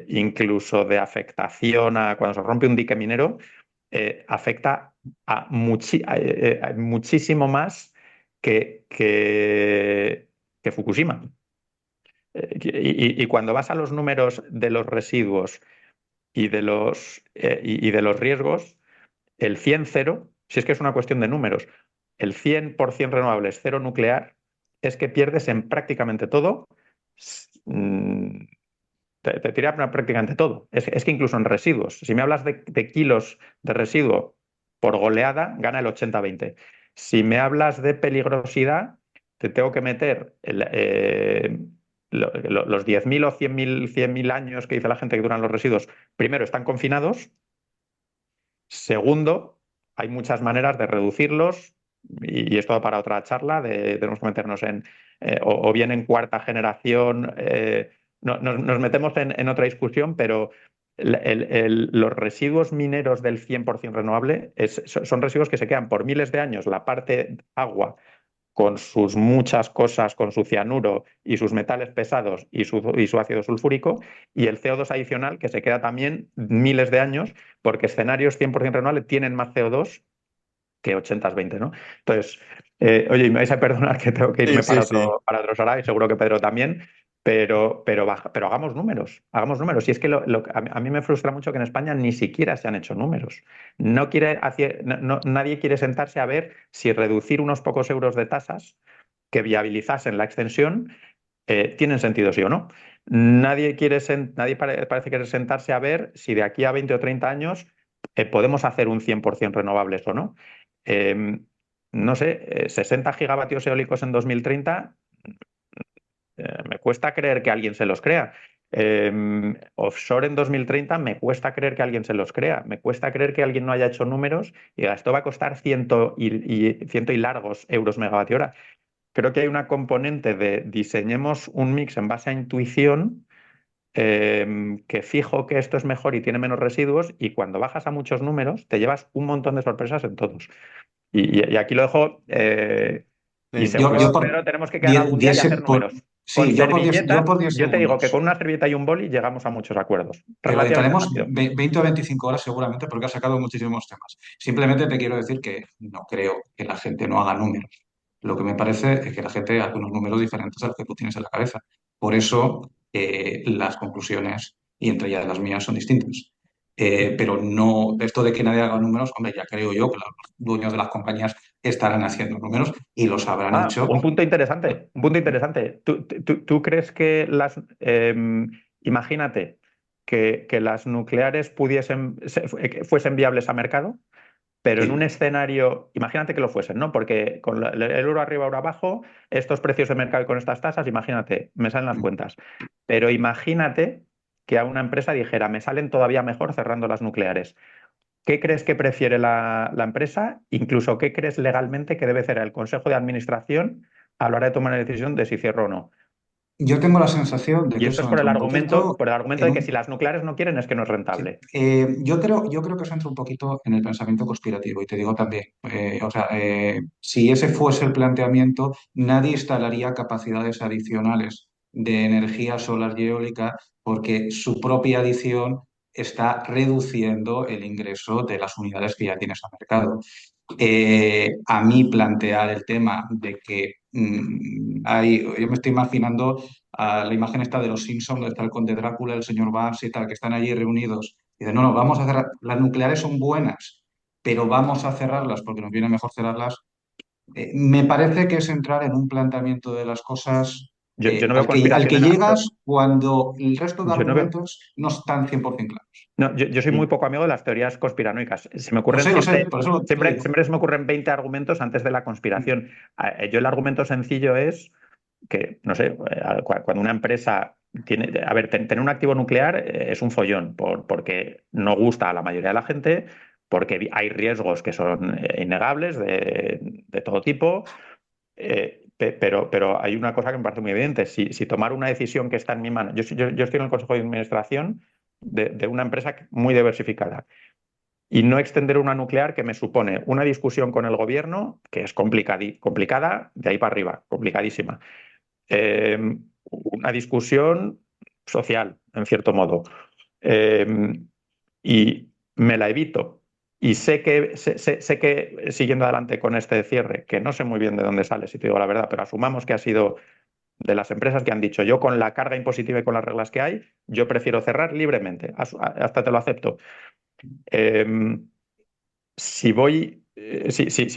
Speaker 2: incluso de afectación a cuando se rompe un dique minero, afecta a muchísimo más que Fukushima. Y cuando vas a los números de los residuos y de los riesgos, el 100-0, si es que es una cuestión de números, el 100% renovables, cero nuclear, es que pierdes en prácticamente todo. mm, Te tira prácticamente todo. Es que incluso en residuos, si me hablas de kilos de residuo por goleada, gana el 80-20. Si me hablas de peligrosidad, te tengo que meter los 10.000 o 100.000 años que dice la gente que duran los residuos. Primero, están confinados. Segundo, hay muchas maneras de reducirlos, y esto para otra charla, tenemos que meternos o bien en cuarta generación, nos metemos en otra discusión, pero los residuos mineros del 100% renovable son residuos que se quedan por miles de años, la parte agua con sus muchas cosas, con su cianuro y sus metales pesados y su ácido sulfúrico, y el CO2 adicional que se queda también miles de años, porque escenarios 100% renovables tienen más CO2 que 80-20, ¿no? Entonces, oye, y me vais a perdonar que tengo que
Speaker 1: Sí,
Speaker 2: irme
Speaker 1: sí,
Speaker 2: para
Speaker 1: sí.
Speaker 2: otro Sara, y seguro que Pedro también, pero hagamos números, hagamos números. Y es que a mí me frustra mucho que en España ni siquiera se han hecho números. Nadie quiere sentarse a ver si reducir unos pocos euros de tasas que viabilizasen la extensión tienen sentido, sí o no. Nadie parece querer sentarse a ver si de aquí a 20 o 30 años podemos hacer un 100% renovables o no. Eh, no sé, 60 gigavatios eólicos en 2030, me cuesta creer que alguien se los crea. Offshore en 2030, me cuesta creer que alguien se los crea. Me cuesta creer que alguien no haya hecho números y diga, esto va a costar ciento y largos euros megavatio hora. Creo que hay una componente de diseñemos un mix en base a intuición que fijo que esto es mejor y tiene menos residuos, y cuando bajas a muchos números te llevas un montón de sorpresas en todos. Y aquí lo dejo, y
Speaker 3: Yo
Speaker 2: seguro,
Speaker 3: por
Speaker 2: Pedro, tenemos que quedar algún día y hacer números. Con
Speaker 3: sí, yo
Speaker 2: servilletas,
Speaker 3: por 10
Speaker 2: yo te digo que
Speaker 3: segundos.
Speaker 2: con una servilleta y un boli llegamos a muchos acuerdos,
Speaker 3: Te lo
Speaker 2: relativamente
Speaker 3: dedicaremos
Speaker 2: rápido.
Speaker 3: 20 o 25 horas seguramente porque has sacado muchísimos temas. Simplemente te quiero decir que no creo que la gente no haga números. Lo que me parece es que la gente hace unos números diferentes a los que tú tienes en la cabeza. Por eso las conclusiones, y entre ellas las mías, son distintas. Pero no, esto de que nadie haga números, hombre, ya creo yo que los dueños de las compañías estarán haciendo números y los habrán
Speaker 2: Ah,
Speaker 3: hecho.
Speaker 2: un punto interesante, un punto interesante. ¿Tú crees que imagínate que las nucleares fuesen viables a mercado? Pero en un
Speaker 3: Sí.
Speaker 2: escenario, imagínate que lo fuesen, ¿no? Porque con el euro arriba, euro abajo, estos precios de mercado y con estas tasas, imagínate, me salen las cuentas. Pero imagínate que a una empresa dijera, me salen todavía mejor cerrando las nucleares. ¿Qué crees que prefiere la empresa? Incluso, ¿qué crees legalmente que debe hacer el Consejo de Administración a la hora de tomar la decisión de si cierro o no?
Speaker 3: Yo tengo la sensación de
Speaker 2: Y
Speaker 3: que
Speaker 2: esto es
Speaker 3: eso entra un poquito
Speaker 2: por el argumento
Speaker 3: en
Speaker 2: de que si
Speaker 3: un.
Speaker 2: las nucleares no quieren es que no es
Speaker 3: Sí.
Speaker 2: rentable.
Speaker 3: Yo creo que eso entra un poquito en el pensamiento conspirativo y te digo también, o sea, si ese fuese el planteamiento, nadie instalaría capacidades adicionales de energía solar y eólica porque su propia adición está reduciendo el ingreso de las unidades que ya tienes al mercado. A mí plantear el tema de que yo me estoy imaginando la imagen esta de los Simpsons, donde está el conde Drácula, el señor Barnes y tal, que están allí reunidos. Y dicen, no, no, vamos a cerrar, las nucleares son buenas, pero vamos a cerrarlas porque nos viene mejor cerrarlas. Me parece que es entrar en un planteamiento de las cosas
Speaker 2: Yo no veo
Speaker 3: al que
Speaker 2: conspiración en
Speaker 3: llegas
Speaker 2: absoluto.
Speaker 3: cuando el resto de
Speaker 2: Yo no veo,
Speaker 3: argumentos no están 100% claros.
Speaker 2: No, yo soy muy poco amigo de las teorías conspiranoicas. Se me ocurren
Speaker 3: Lo sé,
Speaker 2: siempre,
Speaker 3: por eso te lo
Speaker 2: siempre,
Speaker 3: digo.
Speaker 2: siempre se me ocurren 20 argumentos antes de la conspiración. Yo el argumento sencillo es que, no sé, cuando una empresa tiene, a ver, tener un activo nuclear es un follón, porque no gusta a la mayoría de la gente, porque hay riesgos que son innegables de todo tipo. Pero hay una cosa que me parece muy evidente. Si tomar una decisión que está en mi mano, yo estoy en el Consejo de Administración de una empresa muy diversificada, y no extender una nuclear que me supone una discusión con el gobierno que es complicada de ahí para arriba, complicadísima. Una discusión social, en cierto modo. Eh, y me la evito. Y sé que, siguiendo adelante con este cierre, que no sé muy bien de dónde sale, si te digo la verdad, pero asumamos que ha sido de las empresas que han dicho, yo con la carga impositiva y con las reglas que hay, yo prefiero cerrar libremente, hasta te lo acepto. Eh, si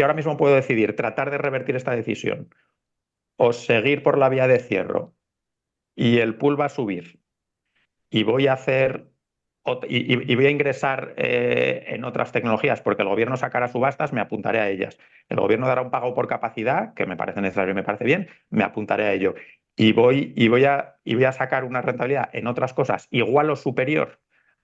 Speaker 2: ahora mismo puedo decidir tratar de revertir esta decisión o seguir por la vía de cierre y el pool va a subir y voy a hacer y voy a ingresar en otras tecnologías porque el gobierno sacará subastas, me apuntaré a ellas. El gobierno dará un pago por capacidad, que me parece necesario y me parece bien, me apuntaré a ello. Y voy a sacar una rentabilidad en otras cosas igual o superior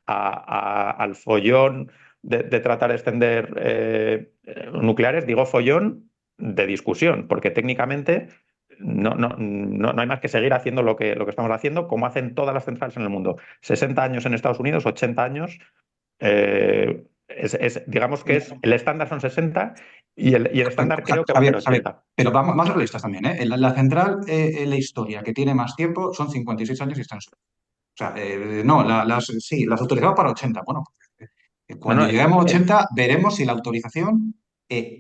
Speaker 2: al follón de tratar de extender nucleares. Digo follón de discusión, porque técnicamente no hay más que seguir haciendo lo que estamos haciendo, como hacen todas las centrales en el mundo. 60 años en Estados Unidos, 80 años. Digamos que el estándar son 60 y el estándar creo que va a ser
Speaker 3: Javier, Javier,
Speaker 2: 80.
Speaker 3: pero vamos más realistas también, ¿eh? La central en la historia que tiene más tiempo son 56 años y está en su. O sea, no, sí, las autorizamos para 80. Bueno,
Speaker 2: No,
Speaker 3: cuando
Speaker 2: no,
Speaker 3: lleguemos a 80 veremos si la autorización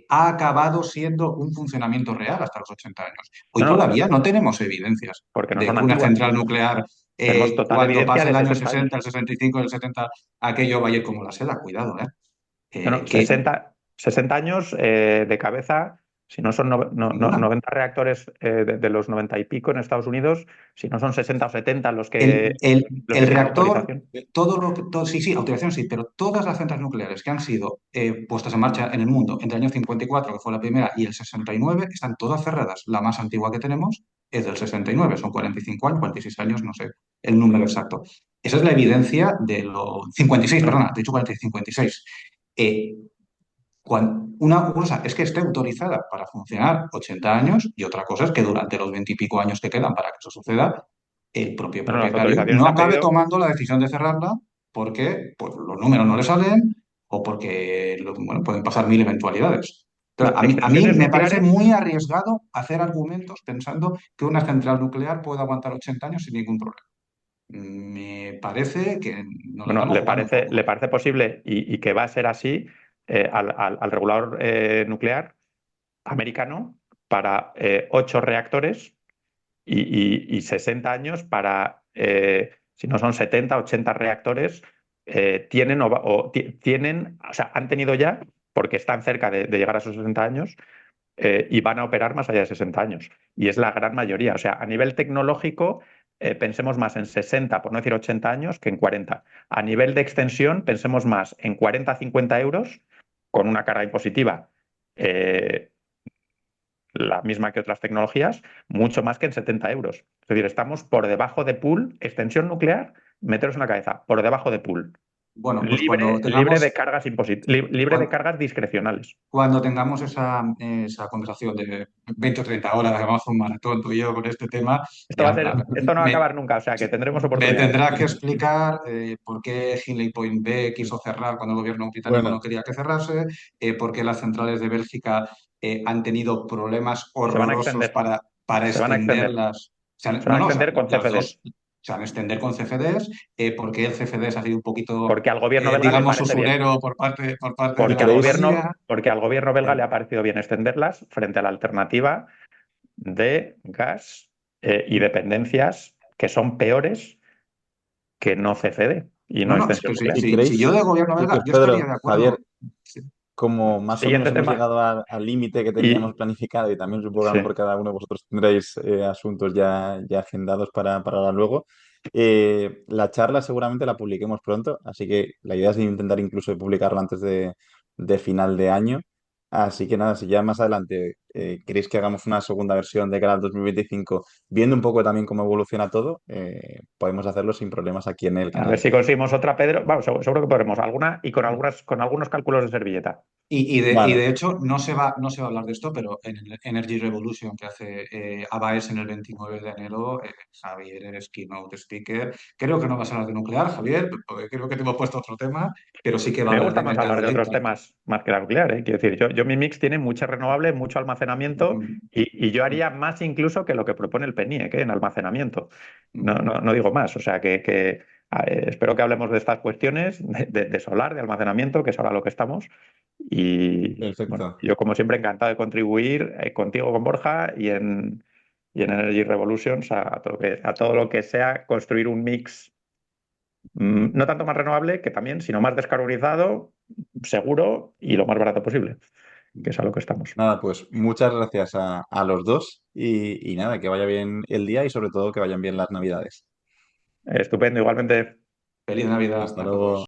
Speaker 3: ha acabado siendo un funcionamiento real hasta los 80 años. Hoy
Speaker 2: no, no,
Speaker 3: todavía no tenemos evidencias
Speaker 2: porque no
Speaker 3: de
Speaker 2: son
Speaker 3: que una
Speaker 2: antiguas.
Speaker 3: central nuclear,
Speaker 2: Tenemos total
Speaker 3: cuando
Speaker 2: evidencia
Speaker 3: pase
Speaker 2: de
Speaker 3: el año
Speaker 2: 60
Speaker 3: 60,
Speaker 2: años.
Speaker 3: el 65, el 70, aquello vaya a ir como la seda. Cuidado, ¿eh?
Speaker 2: No, no,
Speaker 3: Que
Speaker 2: 60 años de cabeza, si no son
Speaker 3: ninguna.
Speaker 2: 90 reactores de los 90 y pico en Estados Unidos, si no son 60 o 70 los
Speaker 3: El,
Speaker 2: que,
Speaker 3: el,
Speaker 2: los
Speaker 3: el
Speaker 2: que tienen
Speaker 3: reactor,
Speaker 2: autorización.
Speaker 3: sí, sí, autorización sí, pero todas las centrales nucleares que han sido puestas en marcha en el mundo entre el año 54, que fue la primera, y el 69, están todas cerradas. La más antigua que tenemos es del 69, son 45 años, 46 años, no sé el número exacto. Esa es la evidencia de los 56,
Speaker 2: No,
Speaker 3: perdona, de hecho 40 y 56. Eh, una cosa es que esté autorizada para funcionar 80 años y otra cosa es que durante los 20 y pico años que quedan para que eso suceda, el propio
Speaker 2: Bueno, las
Speaker 3: propietario
Speaker 2: autorizaciones
Speaker 3: no
Speaker 2: se han
Speaker 3: acabe
Speaker 2: pedido.
Speaker 3: tomando la decisión de cerrarla porque pues, los números no le salen o porque bueno, pueden pasar mil eventualidades. Entonces, a mí
Speaker 2: Extensiones
Speaker 3: me parece
Speaker 2: nucleares.
Speaker 3: muy arriesgado hacer argumentos pensando que una central nuclear puede aguantar 80 años sin ningún problema. Me parece que nos la
Speaker 2: Bueno,
Speaker 3: estamos jugando un poco.
Speaker 2: le parece posible y que va a ser así al regulador nuclear americano para 8 reactores y 60 años para, si no son 70, 80 reactores, tienen, tienen, o sea, han tenido ya, porque están cerca de llegar a esos 60 años, y van a operar más allá de 60 años. Y es la gran mayoría. O sea, a nivel tecnológico, pensemos más en 60, por no decir 80 años, que en 40. A nivel de extensión, pensemos más en 40, 50 euros, con una carga impositiva la misma que otras tecnologías, mucho más que en 70 euros. Es decir, estamos por debajo de pool, extensión nuclear, meteros en la cabeza, por debajo de pool.
Speaker 3: Bueno, pues
Speaker 2: Libre de cargas libre de
Speaker 3: cuan-
Speaker 2: cargas discrecionales.
Speaker 3: cuando tengamos esa conversación de 20 o 30 horas, hagamos un maratón tú y yo con este tema,
Speaker 2: Esto va a
Speaker 3: ya
Speaker 2: ser, esto no va a
Speaker 3: me,
Speaker 2: acabar nunca, o sea que tendremos
Speaker 3: me
Speaker 2: oportunidades.
Speaker 3: tendrá que explicar por qué Hinkley Point B quiso cerrar cuando el gobierno británico no
Speaker 1: Bueno,
Speaker 3: quería que cerrase, por qué las centrales de Bélgica han tenido problemas
Speaker 2: Se van a
Speaker 3: horrorosos
Speaker 2: extender,
Speaker 3: para
Speaker 2: se van a extender,
Speaker 3: extenderlas.
Speaker 2: se van a extender con
Speaker 3: Las
Speaker 2: CFDs,
Speaker 3: dos se van a extender con CFDs, porque el CFDs ha sido un poquito,
Speaker 2: porque al gobierno belga le
Speaker 3: digamos,
Speaker 2: parece bien.
Speaker 3: usurero por parte de la
Speaker 1: ¿creéis?
Speaker 3: compañía.
Speaker 2: Porque al gobierno belga le ha parecido bien extenderlas frente a la alternativa de gas y dependencias que son peores que no CFD y
Speaker 3: No,
Speaker 2: no
Speaker 3: no, es
Speaker 2: extensión
Speaker 3: que
Speaker 2: nuclear.
Speaker 1: ¿Y
Speaker 3: si yo
Speaker 1: creéis?
Speaker 3: de gobierno
Speaker 1: Sí,
Speaker 3: belga,
Speaker 1: pues
Speaker 3: yo estaría
Speaker 1: Pedro,
Speaker 3: de acuerdo.
Speaker 1: Javier, como más o menos
Speaker 2: Siguiente
Speaker 1: hemos
Speaker 2: tema.
Speaker 1: llegado al límite que teníamos
Speaker 2: Y
Speaker 1: planificado y también supongo que a lo
Speaker 2: sí,
Speaker 1: mejor cada uno de vosotros tendréis asuntos ya agendados para hablar luego, la charla seguramente la publiquemos pronto, así que la idea es intentar incluso publicarla antes de final de año. Así que nada, si ya más adelante queréis que hagamos una segunda versión de cara al 2025, viendo un poco también cómo evoluciona todo, podemos hacerlo sin problemas aquí en el
Speaker 2: a ver
Speaker 1: canal.
Speaker 2: si conseguimos otra, Pedro. Vamos, seguro que podremos. Alguna y con con algunos cálculos de servilleta.
Speaker 3: Y
Speaker 1: Vale.
Speaker 3: de hecho, no se va a hablar de esto, pero en el Energy Revolution que hace ABAES en el 29 de enero, Javier es keynote speaker. Creo que no vas a hablar de nuclear, Javier, porque creo que te hemos puesto otro tema, pero sí que va a
Speaker 2: Me
Speaker 3: hablar
Speaker 2: gusta
Speaker 3: de
Speaker 2: más
Speaker 3: mercado
Speaker 2: hablar de otros
Speaker 3: eléctrico.
Speaker 2: temas más que la nuclear, ¿eh? Quiero decir, yo mi mix tiene mucha renovable, mucho almacenamiento
Speaker 3: Mm,
Speaker 2: y yo haría más incluso que lo que propone el PNIEC, en almacenamiento. No,
Speaker 3: mm.
Speaker 2: no digo más. O sea espero que hablemos de estas cuestiones, de solar, de almacenamiento, que es ahora lo que estamos. Y bueno,
Speaker 1: Perfecto.
Speaker 2: yo como siempre encantado de contribuir contigo, con Borja, y en Energy Revolutions a todo lo que sea construir un mix no tanto más renovable que también, sino más descarbonizado, seguro y lo más barato posible, que es a lo que estamos.
Speaker 1: Nada, pues muchas gracias a los dos y nada, que vaya bien el día y sobre todo que vayan bien las navidades.
Speaker 2: Estupendo, igualmente.
Speaker 3: Feliz Navidad
Speaker 1: Hasta
Speaker 3: a todos.
Speaker 1: luego.